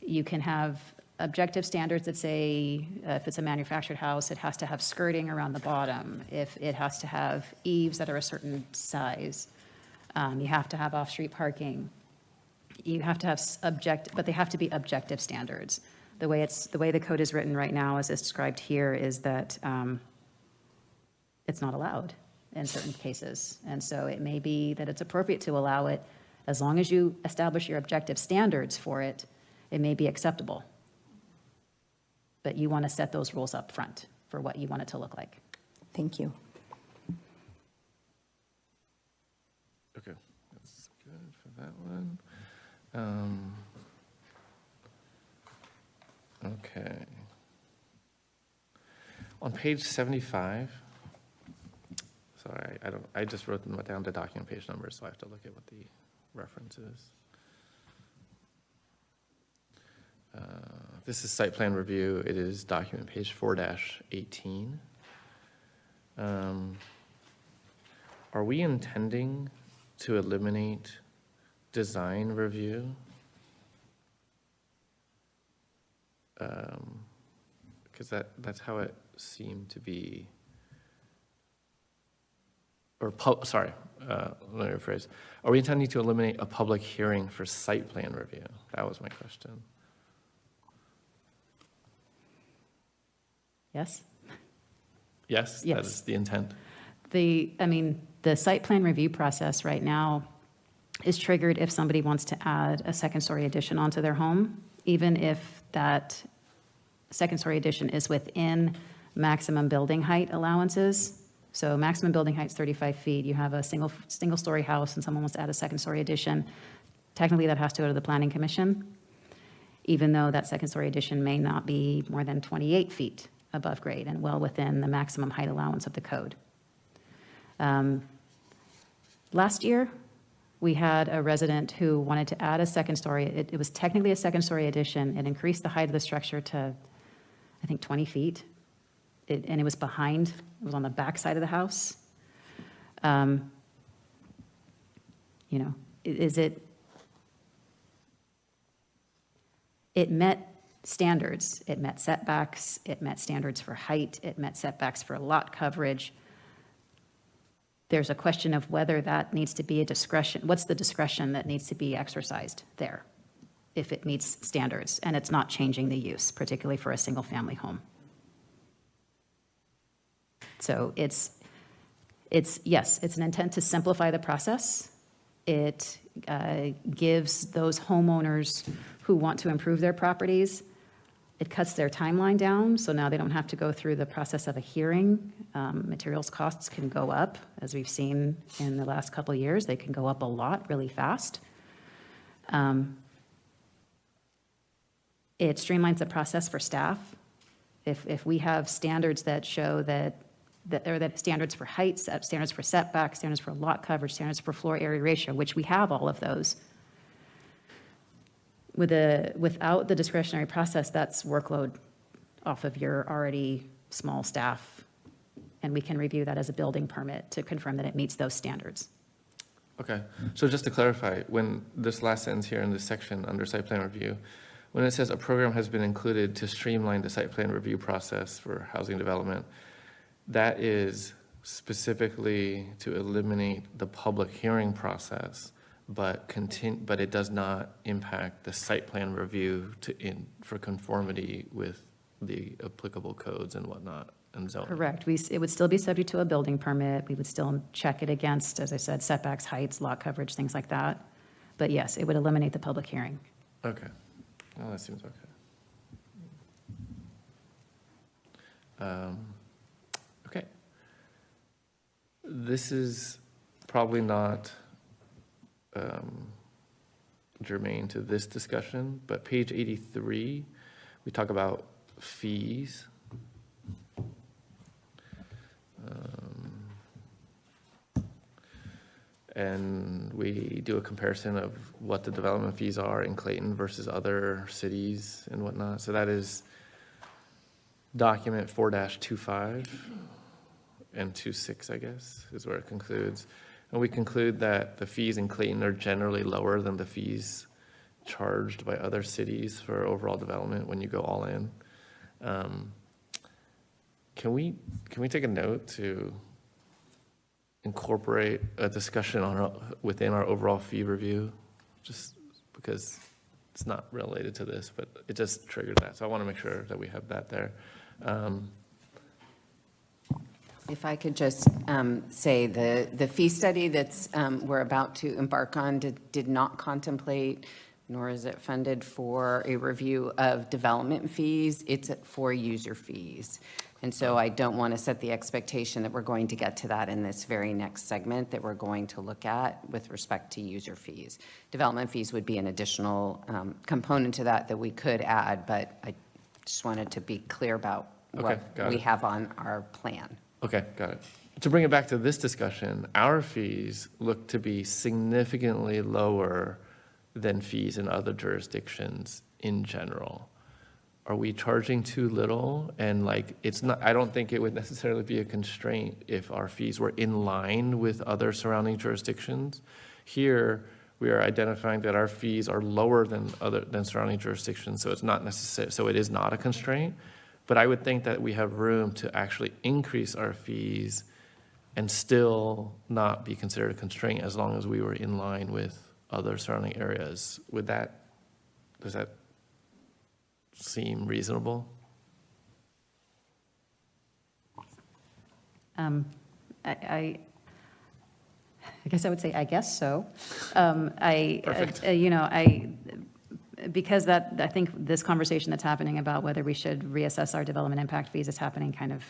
D: You can have objective standards that say if it's a manufactured house, it has to have skirting around the bottom. If it has to have eaves that are a certain size, you have to have off-street parking. You have to have but they have to be objective standards. The way the code is written right now, as it's described here, is that it's not allowed in certain cases. And so it may be that it's appropriate to allow it as long as you establish your objective standards for it, it may be acceptable. But you want to set those rules up front for what you want it to look like.
H: Thank you.
A: that one. Okay. On page 75, sorry, I just wrote them down to document page numbers, so I have to look at what the reference is. This is site plan review. It is document page 4-18. Are we intending to eliminate design review? Because that's how it seemed to be, or sorry, let me rephrase. Are we intending to eliminate a public hearing for site plan review? That was my question.
D: Yes?
A: Yes,
D: Yes.
A: that is the intent.
D: The site plan review process right now is triggered if somebody wants to add a second-story addition onto their home, even if that second-story addition is within maximum building height allowances. So maximum building height is 35 feet. You have a single-story house and someone wants to add a second-story addition. Technically, that has to go to the Planning Commission, even though that second-story addition may not be more than 28 feet above grade and well within the maximum height allowance of the code. Last year, we had a resident who wanted to add a second story. It was technically a second story addition. It increased the height of the structure to, I think, 20 feet. And it was behind, it was on the back side of the house. It met standards. It met setbacks. It met standards for height. It met setbacks for lot coverage. There's a question of whether that needs to be a discretion. What's the discretion that needs to be exercised there if it meets standards and it's not changing the use, particularly for a single-family home? So yes, it's an intent to simplify the process. It gives those homeowners who want to improve their properties, it cuts their timeline down, so now they don't have to go through the process of a hearing. Materials costs can go up, as we've seen in the last couple of years. They can go up a lot really fast. It streamlines the process for staff. If we have standards that show that standards for height, standards for setbacks, standards for lot coverage, standards for floor area ratio, which we have all of those, without the discretionary process, that's workload off of your already small staff, and we can review that as a building permit to confirm that it meets those standards.
A: Okay, so just to clarify, when this last sentence here in this section under site plan review, when it says a program has been included to streamline the site plan review process for housing development, that is specifically to eliminate the public hearing process, but it does not impact the site plan review for conformity with the applicable codes and whatnot and zoning.
D: Correct. It would still be subject to a building permit. We would still check it against, as I said, setbacks, heights, lot coverage, things like that. But yes, it would eliminate the public hearing.
A: Okay. Well, that seems okay. Okay. This is probably not germane to this discussion, but page 83, we talk about fees. And we do a comparison of what the development fees are in Clayton versus other cities and whatnot. So that is document 4-25 and 26, I guess, is where it concludes. And we conclude that the fees in Clayton are generally lower than the fees charged by other cities for overall development when you go all in. Can we take a note to incorporate a discussion within our overall fee review? Just because it's not related to this, but it just triggered that. So I want to make sure that we have that there.
L: If I could just say the fee study that's we're about to embark on did not contemplate, nor is it funded for a review of development fees. It's for user fees. And so I don't want to set the expectation that we're going to get to that in this very next segment that we're going to look at with respect to user fees. Development fees would be an additional component to that we could add, but I just wanted to be clear about what
A: got
L: we
A: it.
L: have on our plan.
A: Okay, got it. To bring it back to this discussion, our fees look to be significantly lower than fees in other jurisdictions in general. Are we charging too little? And like, it's not, I don't think it would necessarily be a constraint if our fees were in line with other surrounding jurisdictions. Here, we are identifying that our fees are lower than surrounding jurisdictions, so it's not necessary, so it is not a constraint. But I would think that we have room to actually increase our fees and still not be considered a constraint as long as we were in line with other surrounding areas. Does that seem reasonable?
D: I guess I would say, I guess so.
A: Perfect.
D: Because I think this conversation that's happening about whether we should reassess our development impact fees is happening kind of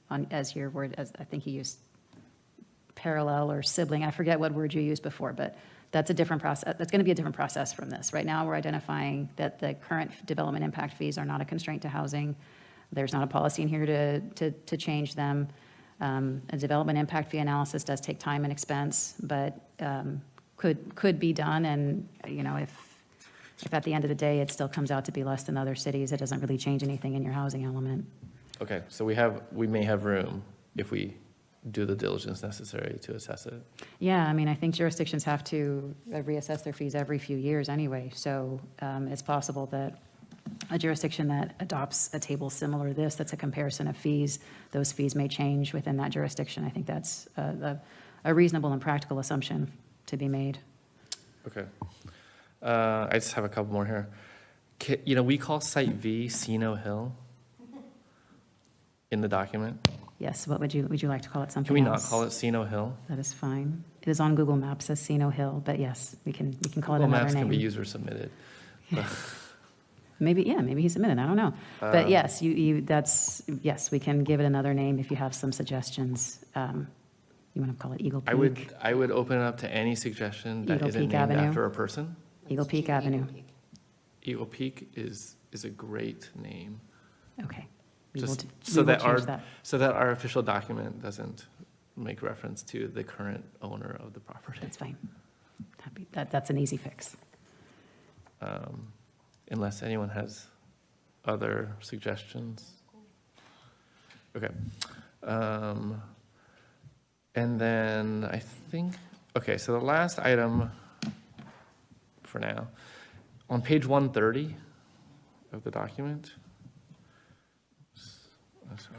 D: on, as your word, as I think you used, parallel or sibling. I forget what word you used before, but that's a different process. That's going to be a different process from this. Right now, we're identifying that the current development impact fees are not a constraint to housing. There's not a policy in here to change them. A development impact fee analysis does take time and expense, but could be done. And if at the end of the day it still comes out to be less than other cities, it doesn't really change anything in your housing element.
A: Okay, so we may have room if we do the diligence necessary to assess it.
D: Yeah, I mean, I think jurisdictions have to reassess their fees every few years anyway. So it's possible that a jurisdiction that adopts a table similar to this, that's a comparison of fees, those fees may change within that jurisdiction. I think that's a reasonable and practical assumption to be made.
A: Okay. I just have a couple more here. We call Site V Sino Hill in the document.
D: Yes, what would you like to call it something
A: Can we not
D: else?
A: call it Sino Hill?
D: That is fine. It is on Google Maps as Sino Hill, but yes, we can call
A: Google
D: it another
A: Maps
D: name.
A: can be user submitted.
D: Maybe he submitted, I don't know. But yes, yes, we can give it another name if you have some suggestions. You want to call it Eagle Peak?
A: I would open it up to any suggestion that
D: Eagle
A: isn't
D: Peak
A: named
D: Avenue.
A: after a person.
D: Eagle Peak Avenue.
A: Eagle Peak is a great name.
D: Okay.
A: Just
D: we will change that.
A: so that our official document doesn't make reference to the current owner of the property.
D: That's fine. That's an easy fix.
A: Unless anyone has other suggestions. Okay. And then I think, okay, so the last item for now, on page 130 of the document,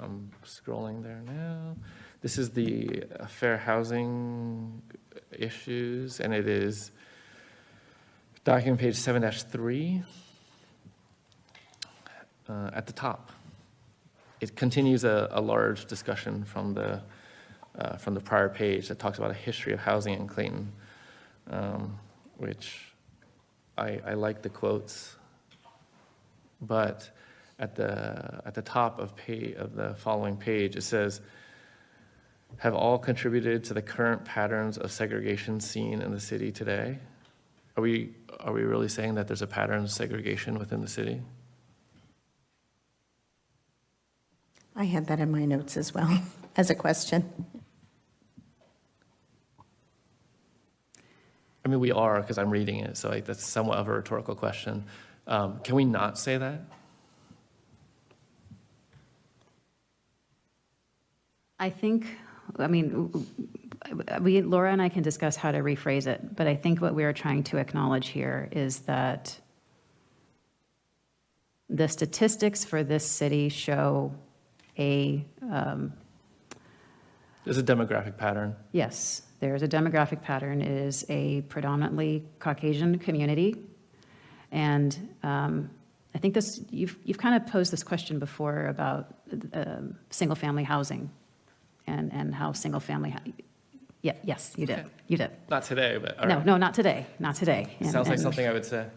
A: I'm scrolling there now. This is the fair housing issues, and it is document page 7-3 at the top. It continues a large discussion from the prior page that talks about a history of housing in Clayton, which I like the quotes, but at the top of the following page, it says, have all contributed to the current patterns of segregation seen in the city today. Are we really saying that there's a pattern of segregation within the city?
H: I had that in my notes as well, as a question.
A: I mean, we are, because I'm reading it, so that's somewhat of a rhetorical question. Can we not say that?
D: I think, Laura and I can discuss how to rephrase it, but I think what we are trying to acknowledge here is that the statistics for this city show there's
A: a demographic pattern.
D: Yes, there's a demographic pattern. It is a predominantly Caucasian community. And I think you've kind of posed this question before about single-family housing and how single-family, yes, you did, you did.
A: Not today, but. all
D: No,
A: right.
D: no, not today, not today.
A: Sounds like something I would say.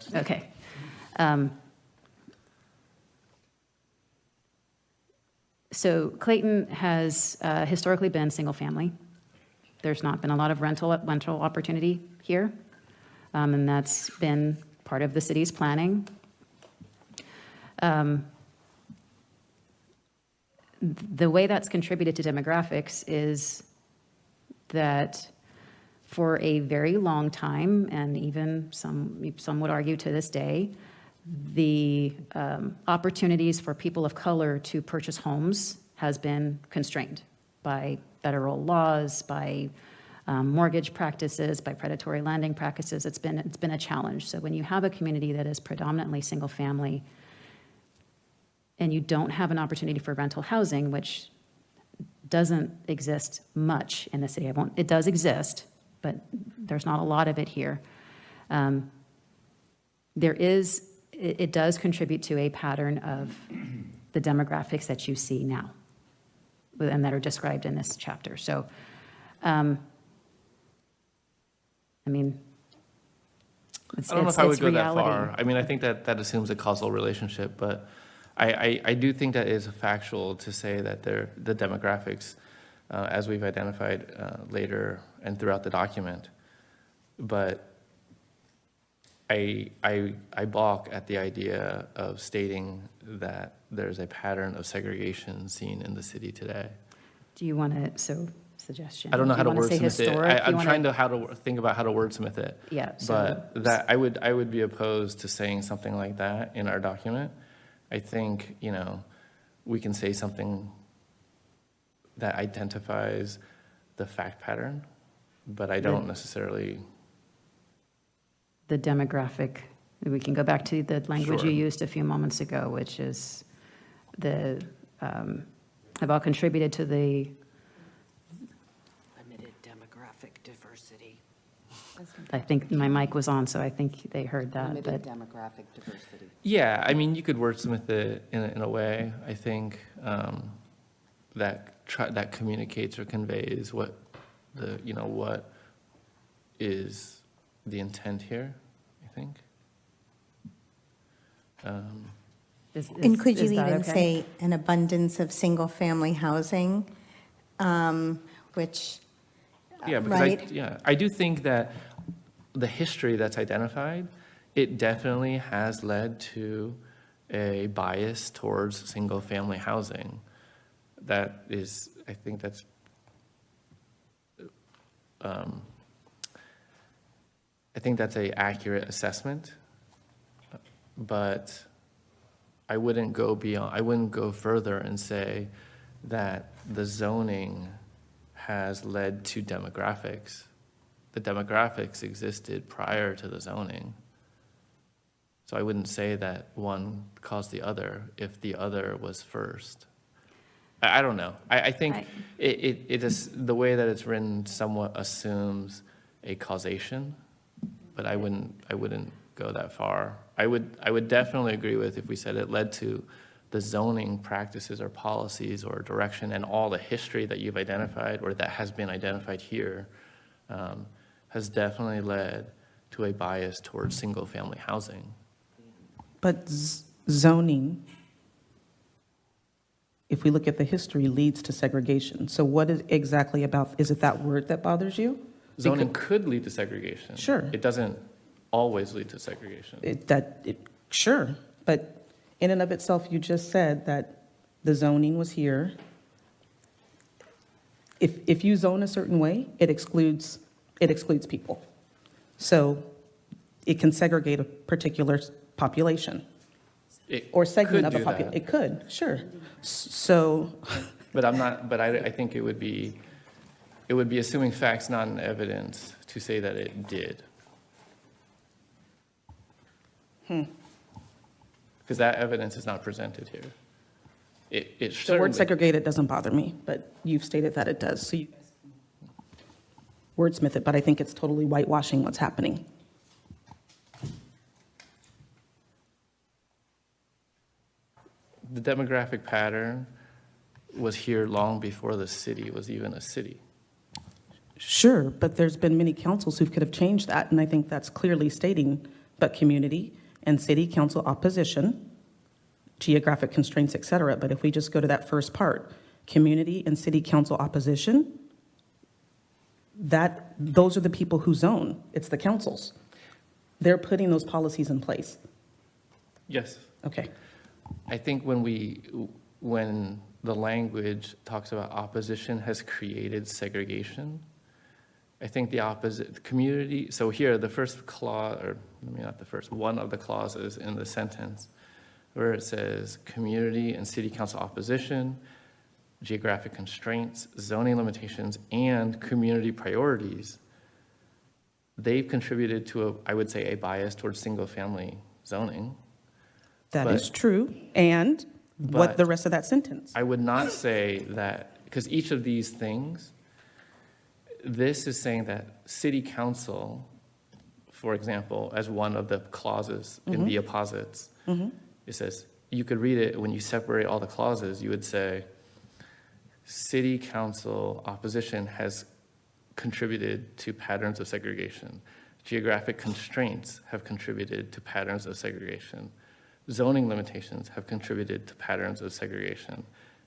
D: So Clayton has historically been single-family. There's not been a lot of rental opportunity here, and that's been part of the city's planning. The way that's contributed to demographics is that for a very long time, and even some would argue to this day, the opportunities for people of color to purchase homes has been constrained by federal laws, by mortgage practices, by predatory lending practices. It's been a challenge. So when you have a community that is predominantly single family, and you don't have an opportunity for rental housing, which doesn't exist much in the city. It does exist, but there's not a lot of it here. It does contribute to a pattern of the demographics that you see now and that are described in this chapter. So, I mean,
A: I don't know if I would go
D: reality.
A: that far. I mean, I think that assumes a causal relationship, but I do think that it is factual to say that the demographics, as we've identified later and throughout the document, but I balk at the idea of stating that there's a pattern of segregation seen in the city today.
D: Do you want to, suggestion?
A: I don't know how to wordsmith it. I'm trying to think about how to wordsmith it.
D: Yeah.
A: But that I would be opposed to saying something like that in our document. I think, we can say something that identifies the fact pattern, but I don't necessarily.
D: The demographic, we can go back to the language
A: Sure.
D: you used a few moments ago, which is have all contributed to the
L: Limited demographic diversity.
D: I think my mic was on, so I think they heard that.
L: Limited
D: But
L: demographic diversity.
A: Yeah, I mean, you could wordsmith it in a way, I think, that communicates or conveys what what is the intent here, I think.
H: And could you
D: is that
H: even
D: okay?
H: say an abundance of single-family housing, which,
A: Yeah, because
H: right?
A: I do think that the history that's identified, it definitely has led to a bias towards single-family housing. That is, I think that's, I think that's a accurate assessment, but I wouldn't go further and say that the zoning has led to demographics. The demographics existed prior to the zoning. So I wouldn't say that one caused the other if the other was first. I don't know. I think it is, the way that it's written somewhat assumes a causation, but I wouldn't go that far. I would definitely agree with if we said it led to the zoning practices or policies or direction, and all the history that you've identified or that has been identified here has definitely led to a bias towards single-family housing.
I: But zoning, if we look at the history, leads to segregation. So what is exactly is it that word that bothers you?
A: Zoning could lead to segregation.
I: Sure.
A: It doesn't always lead to segregation.
I: Sure, but in and of itself, you just said that the zoning was here. If you zone a certain way, it excludes people. So it can segregate a particular population or segment of a population. It could, sure. So.
A: But I think it would be assuming facts, not in evidence, to say that it did. Because that evidence is not presented here. It
I: The
A: certainly.
I: word segregated doesn't bother me, but you've stated that it does. So you guys can wordsmith it, but I think it's totally whitewashing what's happening.
A: The demographic pattern was here long before the city was even a city.
I: Sure, but there's been many councils who could have changed that, and I think that's clearly stating, but community and city council opposition geographic constraints, et cetera. But if we just go to that first part, community and city council opposition, those are the people who zone. It's the councils. They're putting those policies in place.
A: Yes.
I: Okay.
A: I think when the language talks about opposition has created segregation, I think the community, so here, the first clause, or maybe not the first, one of the clauses in the sentence where it says community and city council opposition, geographic constraints, zoning limitations, and community priorities, they've contributed to, I would say, a bias towards single-family zoning.
I: That is true. And what the rest of that sentence?
A: I would not say that, because each of these things, this is saying that city council, for example, as one of the clauses in the opposites, it says, you could read it when you separate all the clauses, you would say, city council opposition has contributed to patterns of segregation. Geographic constraints have contributed to patterns of segregation. Zoning limitations have contributed to patterns of segregation.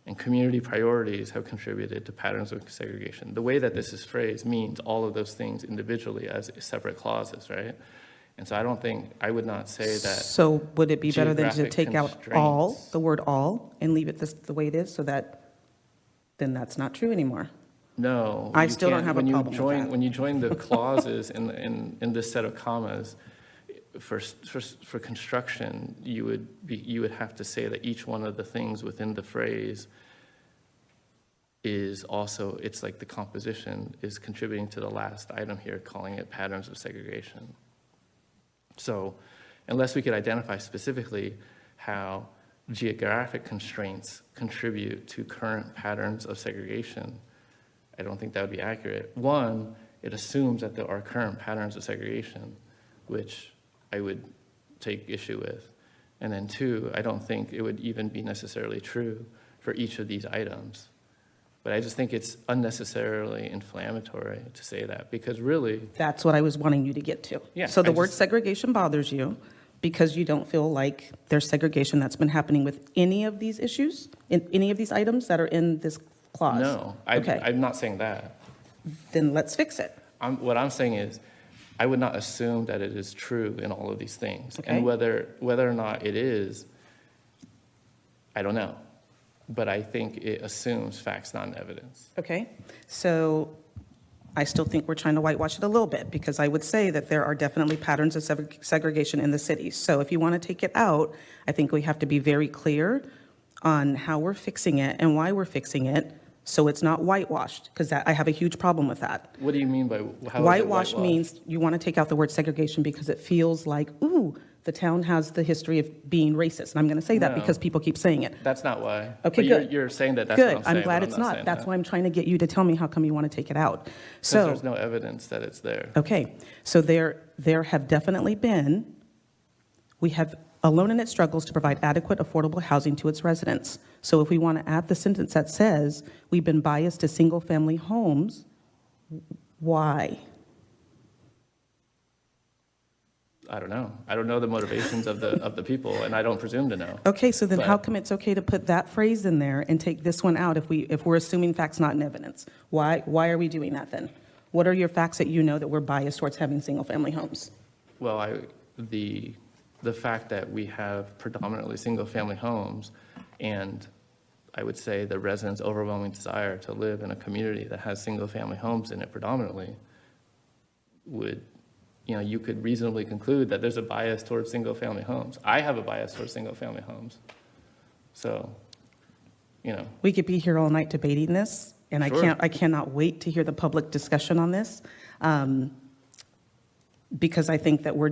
A: And community priorities have contributed to patterns of segregation. The way that this is phrased means all of those things individually as separate clauses, right? And so I would not say that.
I: So would it be better than to
A: geographic
I: take out all, the word all, and leave it the way it is, so that then that's not true anymore?
A: No.
I: I
A: you
I: still don't
A: can't.
I: have a problem with that.
A: When you join the clauses in this set of commas, for construction, you would have to say that each one of the things within the phrase is also, it's like the composition is contributing to the last item here, calling it patterns of segregation. So unless we could identify specifically how geographic constraints contribute to current patterns of segregation, I don't think that would be accurate. One, it assumes that there are current patterns of segregation, which I would take issue with. And then two, I don't think it would even be necessarily true for each of these items. But I just think it's unnecessarily inflammatory to say that, because really...
I: That's what I was wanting you to get to.
A: Yeah,
I: So the word segregation bothers you because you don't feel like there's segregation that's been happening with any of these issues, in any of these items that are in this clause?
A: No,
I: Okay.
A: I'm not saying that.
I: Then let's fix it.
A: What I'm saying is, I would not assume that it is true in all of these things.
I: Okay.
A: And whether or not it is, I don't know. But I think it assumes facts, not evidence.
I: Okay, so I still think we're trying to whitewash it a little bit, because I would say that there are definitely patterns of segregation in the city. So if you want to take it out, I think we have to be very clear on how we're fixing it and why we're fixing it, so it's not whitewashed, because I have a huge problem with that.
A: What do you mean by how
I: Whitewash means you want to take out the word segregation because it feels like, ooh, the town has the history of being racist. And I'm going to say that
A: No.
I: because people keep saying it.
A: That's not why.
I: Okay,
A: But
I: good.
A: You're saying that that's
I: Good.
A: what I'm saying.
I: I'm glad
A: but
I: it's
A: not
I: not.
A: saying
I: That's
A: that.
I: why I'm trying to get you to tell me how come you want to take it out.
A: Because
I: So,
A: there's no evidence that it's there.
I: okay, so there have definitely been, we have alone in its struggles to provide adequate, affordable housing to its residents. So if we want to add the sentence that says, we've been biased to single-family homes, why?
A: I don't know. I don't know the motivations of the people, and I don't presume to know.
I: Okay, so then
A: But-
I: how come it's okay to put that phrase in there and take this one out if we're assuming facts not in evidence? Why are we doing that then? What are your facts that you know that we're biased towards having single-family homes?
A: Well, the fact that we have predominantly single-family homes, and I would say the residents' overwhelming desire to live in a community that has single-family homes in it predominantly would, you could reasonably conclude that there's a bias towards single-family homes. I have a bias towards single-family homes. So,
I: We could be here all night debating this, and
A: Sure.
I: I cannot wait to hear the public discussion on this, because I think that we're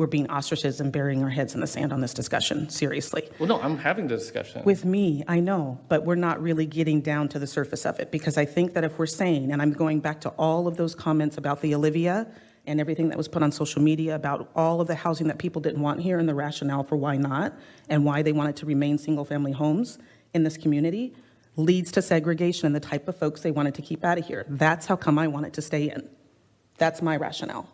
I: being ostriches and burying our heads in the sand on this discussion, seriously.
A: well, no, I'm having the discussion.
I: With me, I know, but we're not really getting down to the surface of it, because I think that if we're saying, and I'm going back to all of those comments about the Olivia and everything that was put on social media about all of the housing that people didn't want here and the rationale for why not, and why they wanted to remain single-family homes in this community, leads to segregation and the type of folks they wanted to keep out of here. That's how come I want it to stay in. That's my rationale.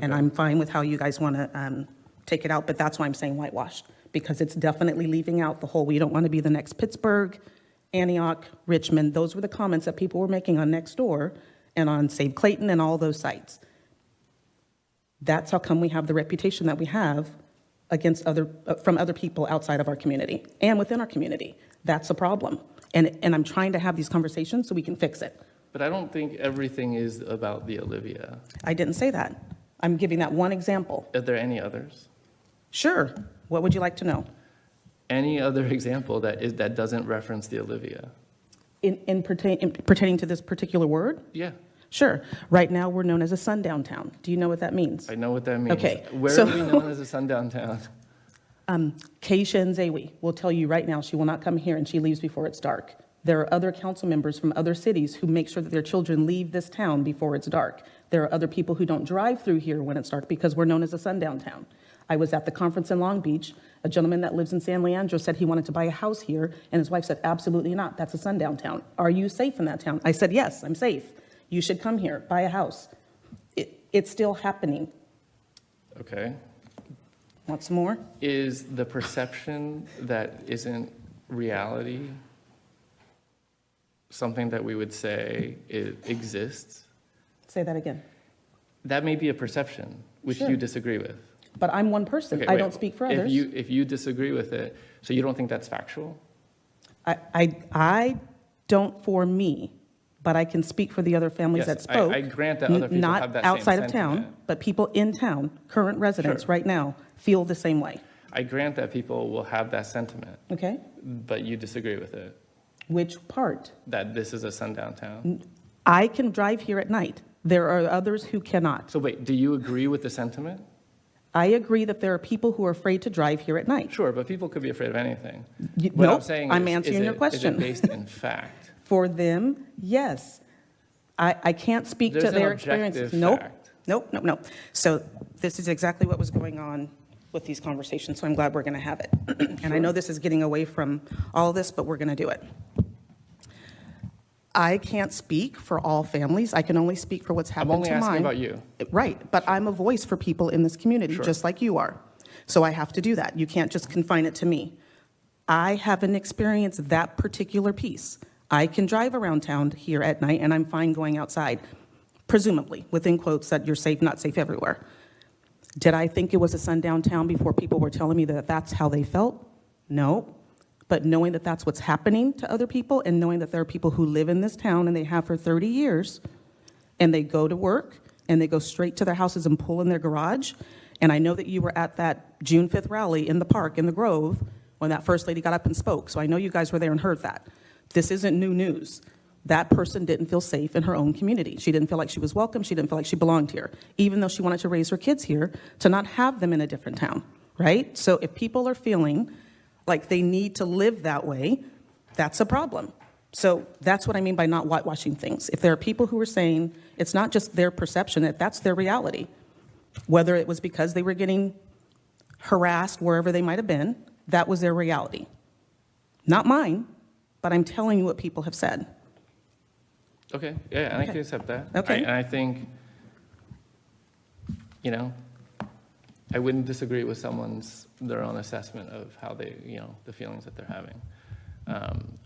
I: And
A: Okay.
I: I'm fine with how you guys want to take it out, but that's why I'm saying whitewashed, because it's definitely leaving out the whole, we don't want to be the next Pittsburgh, Antioch, Richmond. Those were the comments that people were making on Nextdoor and on Save Clayton and all those sites. That's how come we have the reputation that we have against from other people outside of our community and within our community. That's a problem. And I'm trying to have these conversations so we can fix it.
A: But I don't think everything is about the Olivia.
I: I didn't say that. I'm giving that one example.
A: Are there any others?
I: Sure. What would you like to know?
A: Any other example that doesn't reference the Olivia?
I: In pertaining to this particular word?
A: Yeah.
I: Sure. Right now, we're known as a sundown town. Do you know what that means?
A: I know what that means.
I: Okay.
A: Where are we known as a sundown town?
I: Keisha Nzewi will tell you right now she will not come here and she leaves before it's dark. There are other council members from other cities who make sure that their children leave this town before it's dark. There are other people who don't drive through here when it's dark because we're known as a sundown town. I was at the conference in Long Beach. A gentleman that lives in San Leandro said he wanted to buy a house here, and his wife said, absolutely not. That's a sundown town. Are you safe in that town? I said, yes, I'm safe. You should come here, buy a house. It's still happening.
A: Okay.
I: Want some more?
A: Is the perception that isn't reality something that we would say exists?
I: Say that again.
A: That may be a perception, which
I: Sure.
A: you disagree with.
I: But I'm one person.
A: Okay,
I: I
A: wait.
I: don't speak for others.
A: If you disagree with it, so you don't think that's factual?
I: I don't for me, but I can speak for the other families
A: Yes,
I: that spoke.
A: I grant that other people have that
I: Not
A: same
I: outside of town,
A: sentiment.
I: but people in town, current residents
A: Sure.
I: right now, feel the same way.
A: I grant that people will have that sentiment,
I: Okay?
A: but you disagree with it,
I: Which part?
A: that this is a sundown town.
I: I can drive here at night. There are others who cannot.
A: So wait, do you agree with the sentiment?
I: I agree that there are people who are afraid to drive here at night.
A: Sure, but people could be afraid of anything. What
I: Nope,
A: I'm saying
I: I'm
A: is,
I: answering your question.
A: Is it based in fact?
I: For them, yes. I can't speak
A: There's
I: to
A: an
I: their
A: objective
I: experiences. Nope.
A: fact.
I: Nope. So this is exactly what was going on with these conversations, so I'm glad we're going to have it. And I know this is getting away from all of this, but we're going to do it. I can't speak for all families. I can only speak for what's
A: I'm
I: happened
A: only
I: to mine.
A: asking about you.
I: Right, but I'm a voice for people in this community,
A: Sure.
I: just like you are. So I have to do that. You can't just confine it to me. I haven't experienced that particular piece. I can drive around town here at night, and I'm fine going outside, presumably, within quotes that you're safe, not safe everywhere. Did I think it was a sundown town before people were telling me that that's how they felt? No. But knowing that that's what's happening to other people, and knowing that there are people who live in this town and they have for 30 years, and they go to work and they go straight to their houses and pull in their garage. And I know that you were at that June 5th rally in the park in the Grove when that first lady got up and spoke. So I know you guys were there and heard that. This isn't new news. That person didn't feel safe in her own community. She didn't feel like she was welcome. She didn't feel like she belonged here, even though she wanted to raise her kids here, to not have them in a different town, right? So if people are feeling like they need to live that way, that's a problem. So that's what I mean by not whitewashing things. If there are people who are saying it's not just their perception, that that's their reality, whether it was because they were getting harassed wherever they might have been, that was their reality. Not mine, but I'm telling you what people have said.
A: Okay, yeah, and I
I: Okay.
A: can accept that.
I: Okay.
A: And I think, I wouldn't disagree with their own assessment of how they, the feelings that they're having.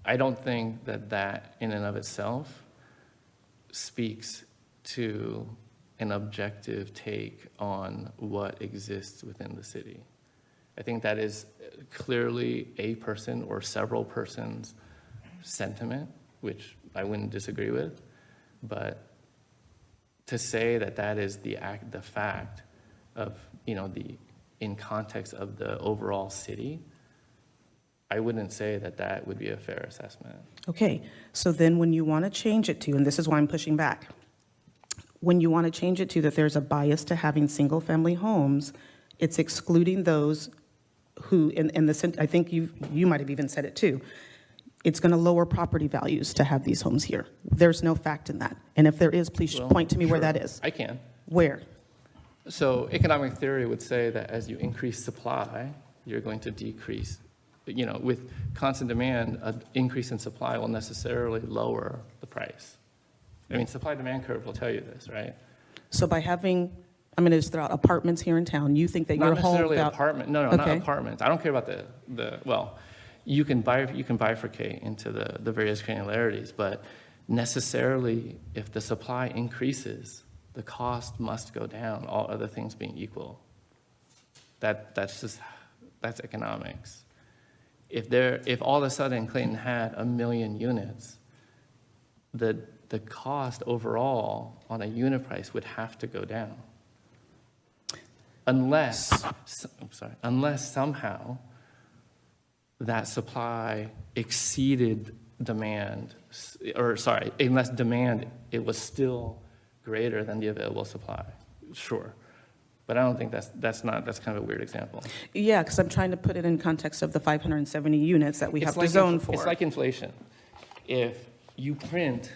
A: I don't think that in and of itself speaks to an objective take on what exists within the city. I think that is clearly a person or several persons' sentiment, which I wouldn't disagree with, but to say that is the fact of, in context of the overall city, I wouldn't say that would be a fair assessment.
I: Okay, so then when you want to change it to, and this is why I'm pushing back, when you want to change it to that there's a bias to having single-family homes, it's excluding those who, I think you might have even said it too, it's going to lower property values to have these homes here. There's no fact in that. And if there is, please point to me where
A: Sure,
I: that is.
A: I can.
I: Where?
A: So economic theory would say that as you increase supply, you're going to decrease, with constant demand, an increase in supply will necessarily lower the price. I mean, supply-demand curve will tell you this, right?
I: So by having I'm going to just throw out apartments here in town. You think that
A: Not
I: your home.
A: necessarily apartment, no, not
I: Okay.
A: apartments. I don't care about well, you can bifurcate into the various granularities, but necessarily, if the supply increases, the cost must go down, all other things being equal. That's economics. If all of a sudden Clayton had 1 million units, the cost overall on a unit price would have to go down. Unless somehow that supply exceeded demand, unless demand, it was still greater than the available supply, sure. But I don't think that's kind of a weird example.
I: Yeah, because I'm trying to put it in context of the 570 units that we have to zone for.
A: It's like inflation. If you print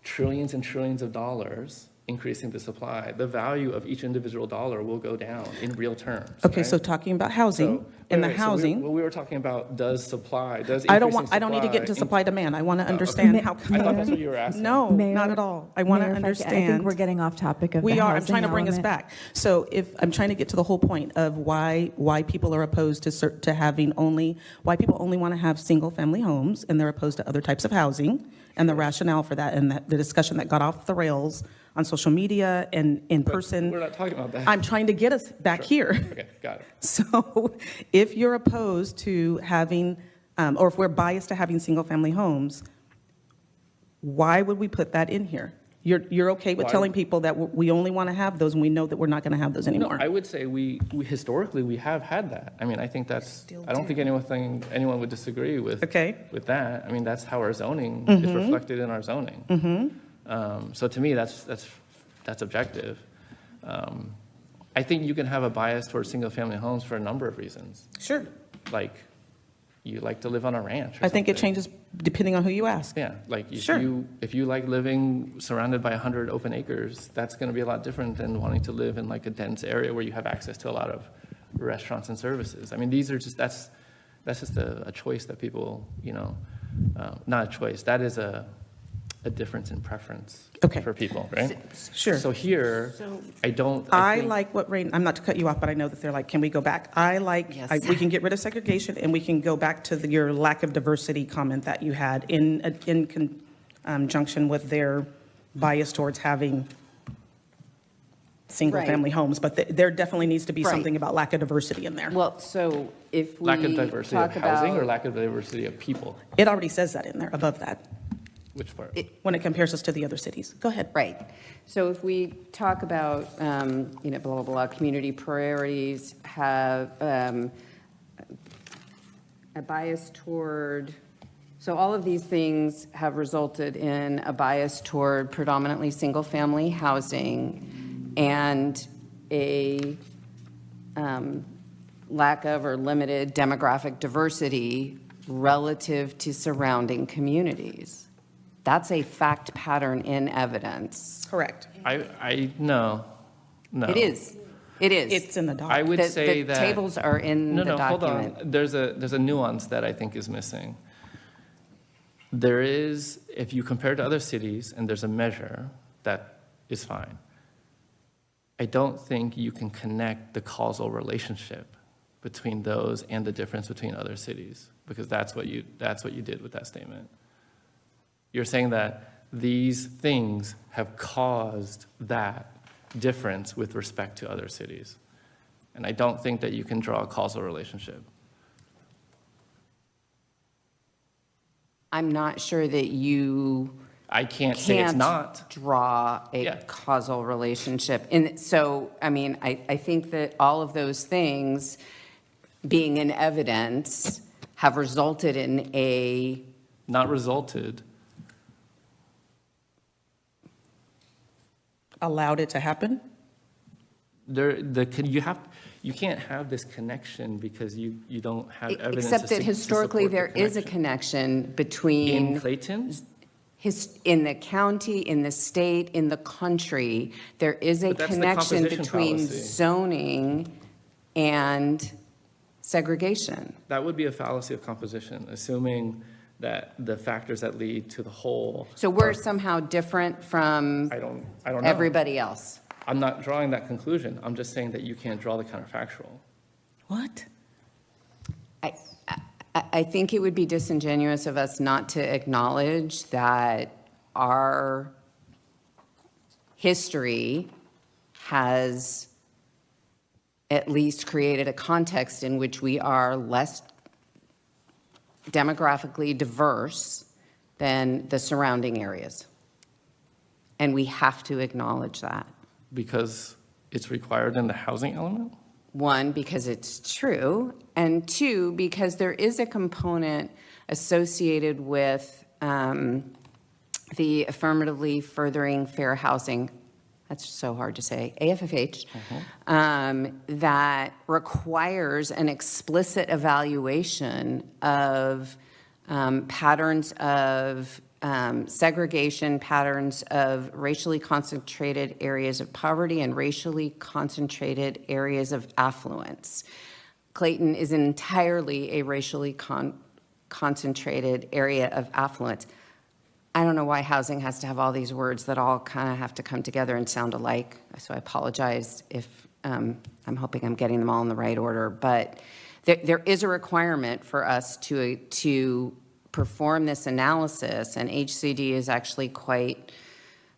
A: trillions and trillions of dollars increasing the supply, the value of each individual dollar will go down in real terms.
I: Okay,
A: right?
I: so talking about housing, housing.
A: So we were talking about does
I: I don't need to get into supply demand. I want to understand how.
A: I thought that's what you were asking.
I: No, not at all. I want to understand.
K: I think we're getting off topic of
I: We
K: the
I: are. I'm
K: housing
I: trying to bring us
K: element.
I: back. So if I'm trying to get to the whole point of why people are opposed to having why people only want to have single family homes and they're opposed to other types of housing, and the rationale for that, and the discussion that got off the rails on social media and in person.
A: We're not talking about that.
I: I'm trying to get us back here.
A: Okay, got it.
I: So if you're opposed to having, or if we're biased to having single-family homes, why would we put that in here? You're okay with
A: Why?
I: telling people that we only want to have those, and we know that we're not going to have those
A: No,
I: anymore?
A: I would say we historically we have had that. I mean, I think I don't think anyone would disagree with with that. I mean, that's how our zoning is reflected in our zoning. So to me, that's objective. I think you can have a bias towards single-family homes for a number of reasons.
I: Sure.
A: Like, you like to live on a ranch. Or
I: I think it
A: something.
I: changes depending on who you ask.
A: Yeah, like
I: Sure.
A: if you like living surrounded by 100 open acres, that's going to be a lot different than wanting to live in like a dense area where you have access to a lot of restaurants and services. I mean, these are just that's just a choice that people, not a choice. That is a difference in preference for people, right?
I: Sure.
A: So here,
I: I like what Rain, I'm not to cut you off, but I know that they're like, can we go back? We can get rid of segregation, and we can go back to your lack of diversity comment that you had in conjunction with their bias towards having single-family homes, but there definitely needs to be something about lack of diversity in there.
L: Well, so if we
A: lack of diversity of
L: talk
A: housing
L: about,
A: or lack of diversity of people.
I: It already says that in there, above that,
A: Which part?
I: when it compares us to the other cities. Go ahead.
L: Right. So if we talk about, blah, blah, blah, community priorities have a bias toward, so all of these things have resulted in a bias toward predominantly single-family housing and a lack of or limited demographic diversity relative to surrounding communities. That's a fact pattern in evidence.
I: Correct.
A: No.
L: It is. It is.
I: It's in the document.
A: I would say
L: the
A: that
L: tables are in the document.
A: Hold on. There's a nuance that I think is missing. There is, if you compare to other cities, and there's a measure, that is fine. I don't think you can connect the causal relationship between those and the difference between other cities, because that's what you did with that statement. You're saying that these things have caused that difference with respect to other cities. And I don't think that you can draw a causal relationship.
L: I'm not sure that you
A: I can't say it's not.
L: draw a causal relationship. And so, I mean, I think that all of those things being in evidence have resulted in a...
A: Not resulted.
I: Allowed it to happen?
A: You can't have this connection because you don't have evidence.
L: Except that
A: to
L: historically there
A: support the
L: is a connection between...
A: In Clayton?
L: In the county, in the state, in the country, there is a
A: But that's the
L: connection
A: composition
L: between
A: fallacy.
L: zoning and segregation.
A: That would be a fallacy of composition, assuming that the factors that lead to the whole.
L: So we're somehow different from
A: I don't know.
L: everybody else.
A: I'm not drawing that conclusion. I'm just saying that you can't draw the counterfactual.
I: What?
L: I think it would be disingenuous of us not to acknowledge that our history has at least created a context in which we are less demographically diverse than the surrounding areas. And we have to acknowledge that.
A: Because it's required in the housing element?
L: One, because it's true, and two, because there is a component associated with the affirmatively furthering fair housing, that's so hard to say, AFFH, that requires an explicit evaluation of patterns of segregation, patterns of racially concentrated areas of poverty and racially concentrated areas of affluence. Clayton is entirely a racially concentrated area of affluence. I don't know why housing has to have all these words that all kind of have to come together and sound alike, so I apologize if I'm hoping I'm getting them all in the right order, but there is a requirement for us to perform this analysis, and HCD is actually quite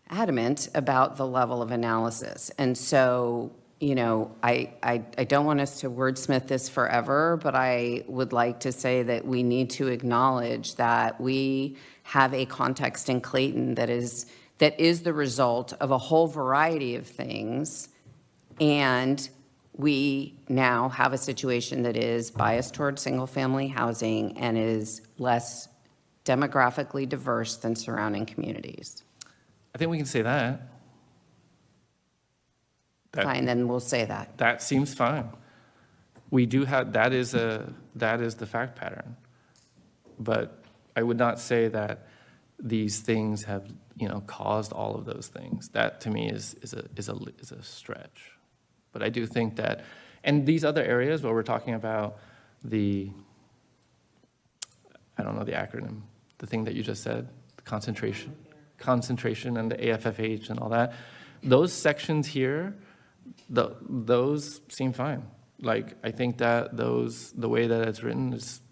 L: adamant about the level of analysis. And so, you know, I don't want us to wordsmith this forever, but I would like to say that we need to acknowledge that we have a context in Clayton that is the result of a whole variety of things, and we now have a situation that is biased towards single-family housing and is less demographically diverse than surrounding communities.
A: I think we can say that.
L: Fine, then we'll say that.
A: That seems fine. We do have, that is the fact pattern. But I would not say that these things have, you know, caused all of those things. That to me is a stretch. But I do think that, and these other areas where we're talking about the, I don't know the acronym, the thing that you just said, the concentration and the AFFH and all that, those sections here, those seem fine. Like, I think that the way that it's written is,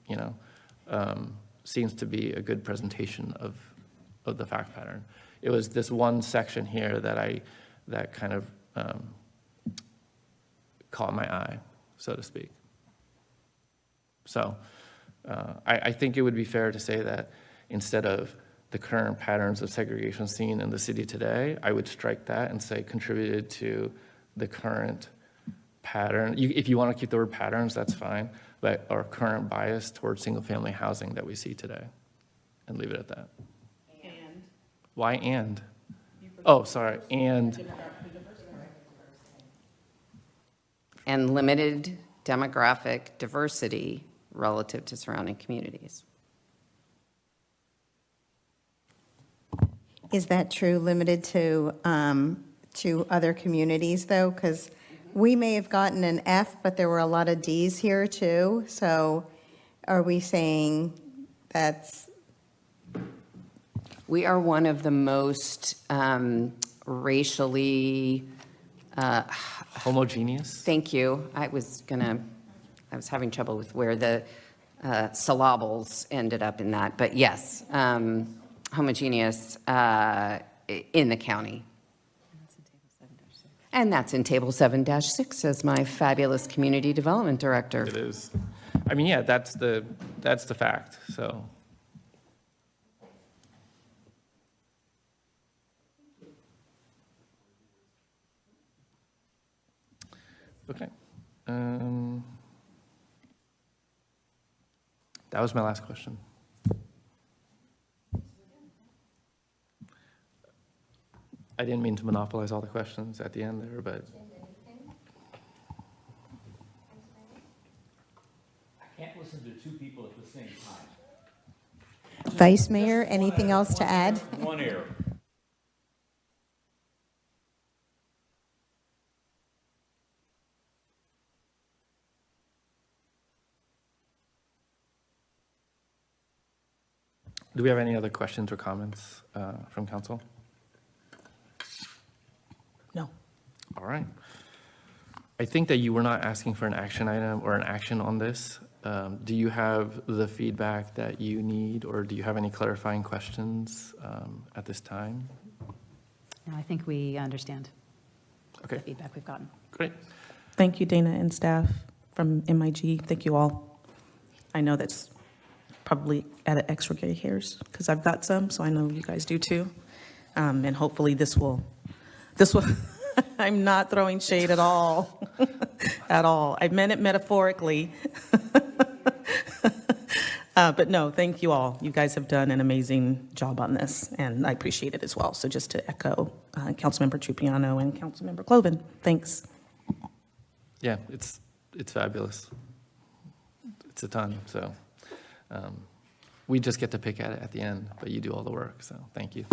A: you know, seems to be a good presentation of the fact pattern. It was this one section here that kind of caught my eye, so to speak. So I think it would be fair to say that instead of the current patterns of segregation seen in the city today, I would strike that and say contributed to the current pattern. If you want to keep the word patterns, that's fine, but our current bias towards single-family housing that we see today, and leave it at that. And? Why and? Oh, sorry, and
L: limited demographic diversity relative to surrounding communities.
H: Is that true, limited to other communities, though? Because we may have gotten an F, but there were a lot of Ds here, too. So are we saying that's...
L: We are one of the most racially...
A: homogeneous?
L: Thank you. I was having trouble with where the syllables ended up in that, but yes, homogeneous in the county. And that's in Table 7-6, says my fabulous community development director.
A: It is. I mean, yeah, that's the fact, so. Okay. That was my last question. I didn't mean to monopolize all the questions at the end there, but.
N: I can't listen to two people at the same time.
H: Vice Mayor, anything else to add?
N: One ear.
A: Do we have any other questions or comments from council?
I: No.
A: All right. I think that you were not asking for an action item or an action on this. Do you have the feedback that you need, or do you have any clarifying questions at this time?
D: No, I think we understand
A: Okay,
D: the feedback we've gotten.
A: great.
I: Thank you, Dana and staff from MIG. Thank you all. I know that's probably added extra gray hairs because I've got some, so I know you guys do too. And hopefully this will, I'm not throwing shade at all, at all. I meant it metaphorically. But no, thank you all. You guys have done an amazing job on this, and I appreciate it as well. So just to echo Councilmember Trupiano and Councilmember Cloven, thanks.
A: Yeah, it's fabulous. It's a ton, so we just get to pick at it at the end, but you do all the work, so thank you.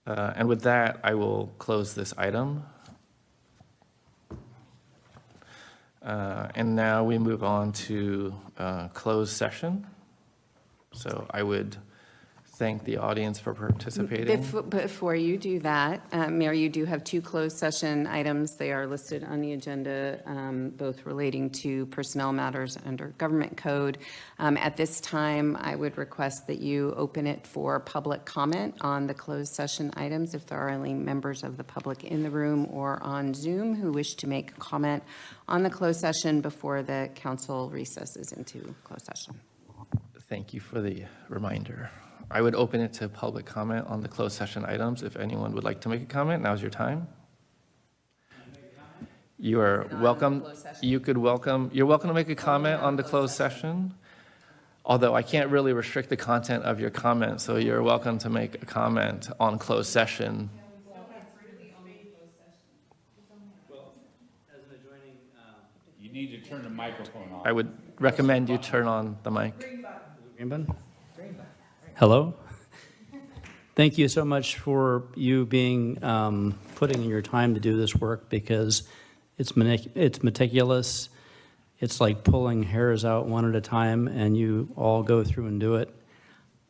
A: And with that, I will close this item. And now we move on to closed session. So I would thank the audience for participating.
L: Before you do that, Mayor, you do have two closed session items. They are listed on the agenda, both relating to personnel matters under government code. At this time, I would request that you open it for public comment on the closed session items if there are any members of the public in the room or on Zoom who wish to make a comment on the closed session before the council recesses into closed session.
A: Thank you for the reminder. I would open it to public comment on the closed session items. If anyone would like to make a comment, now's your time. You are welcome. You're welcome to make a comment on the closed session. Although I can't really restrict the content of your comment, so you're welcome to make a comment on closed session.
N: You need to turn the microphone on.
A: I would recommend you turn on the mic.
O: Hello. Thank you so much for you being putting in your time to do this work, because it's meticulous. It's like pulling hairs out one at a time, and you all go through and do it.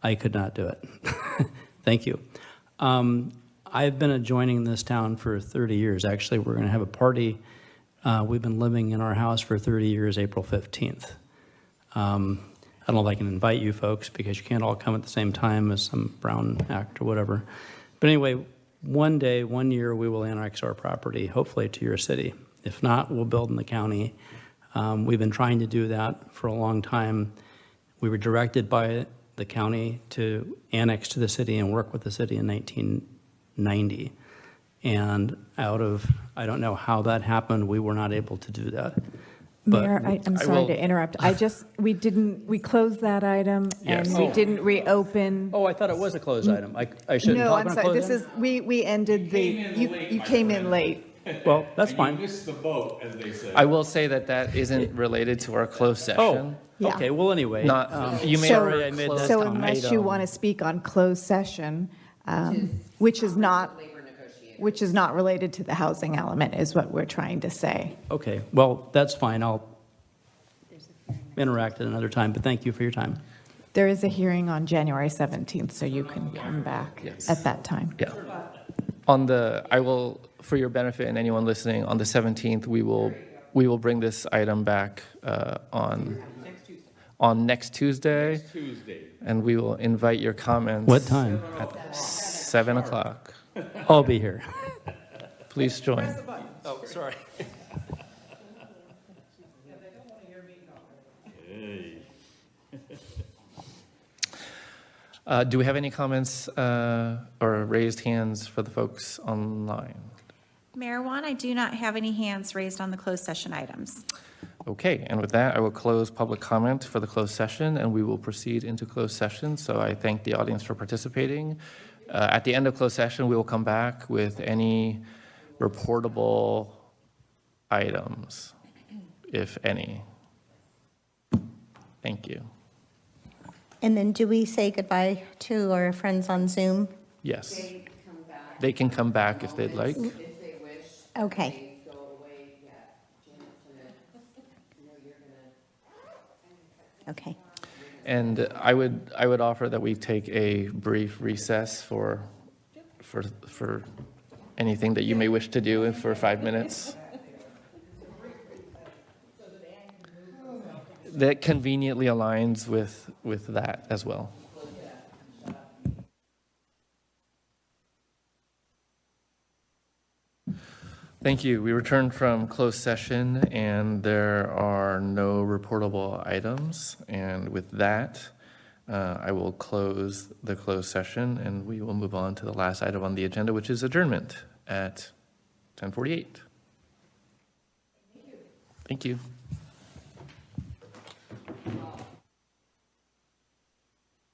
O: I could not do it. Thank you. I've been adjoining this town for 30 years. Actually, we're going to have a party. We've been living in our house for 30 years, April 15th. I don't know if I can invite you folks because you can't all come at the same time as some Brown Act or whatever. But anyway, one day, 1 year, we will annex our property, hopefully to your city. If not, we'll build in the county. We've been trying to do that for a long time. We were directed by the county to annex to the city and work with the city in 1990. And out of, I don't know how that happened, we were not able to do that. But
K: Mayor, I'm sorry to interrupt. We closed that item and we didn't reopen.
O: Oh, I thought it was a closed item. I shouldn't
K: No,
O: talk
K: I'm
O: on a
K: sorry.
O: closed item?
K: We ended you came in late.
O: Well, that's fine.
N: You missed the boat, as they say.
A: I will say that isn't related to our closed session.
K: Yeah.
O: Okay, well, anyway.
A: Not, you may
K: So-
A: already
O: I made
A: close
O: that
K: So
O: comment.
K: unless you want to speak on closed session, which is not related to the housing element, is what we're trying to say.
O: Okay, well, that's fine. I'll interact at another time, but thank you for your time.
K: There is a hearing on January 17th, so you can come back at that time.
A: Yeah. I will, for your benefit and anyone listening, on the 17th, we will bring this item back on next Tuesday. And we will invite your comments.
O: What time?
A: At 7 o'clock.
O: I'll be here.
A: Please join.
O: Oh, sorry.
A: Do we have any comments or raised hands for the folks online?
B: Mayor Wan, I do not have any hands raised on the closed session items.
A: Okay, and with that, I will close public comment for the closed session, and we will proceed into closed session. So I thank the audience for participating. At the end of closed session, we will come back with any reportable items, if any. Thank you.
H: And then do we say goodbye to our friends on Zoom?
A: Yes. They can come back if they'd like.
H: Okay. Okay.
A: And I would offer that we take a brief recess for anything that you may wish to do for 5 minutes. That conveniently aligns with that as well. Thank you. We returned from closed session, and there are no reportable items. And with that, I will close the closed session, and we will move on to the last item on the agenda, which is adjournment at 10:48. Thank you.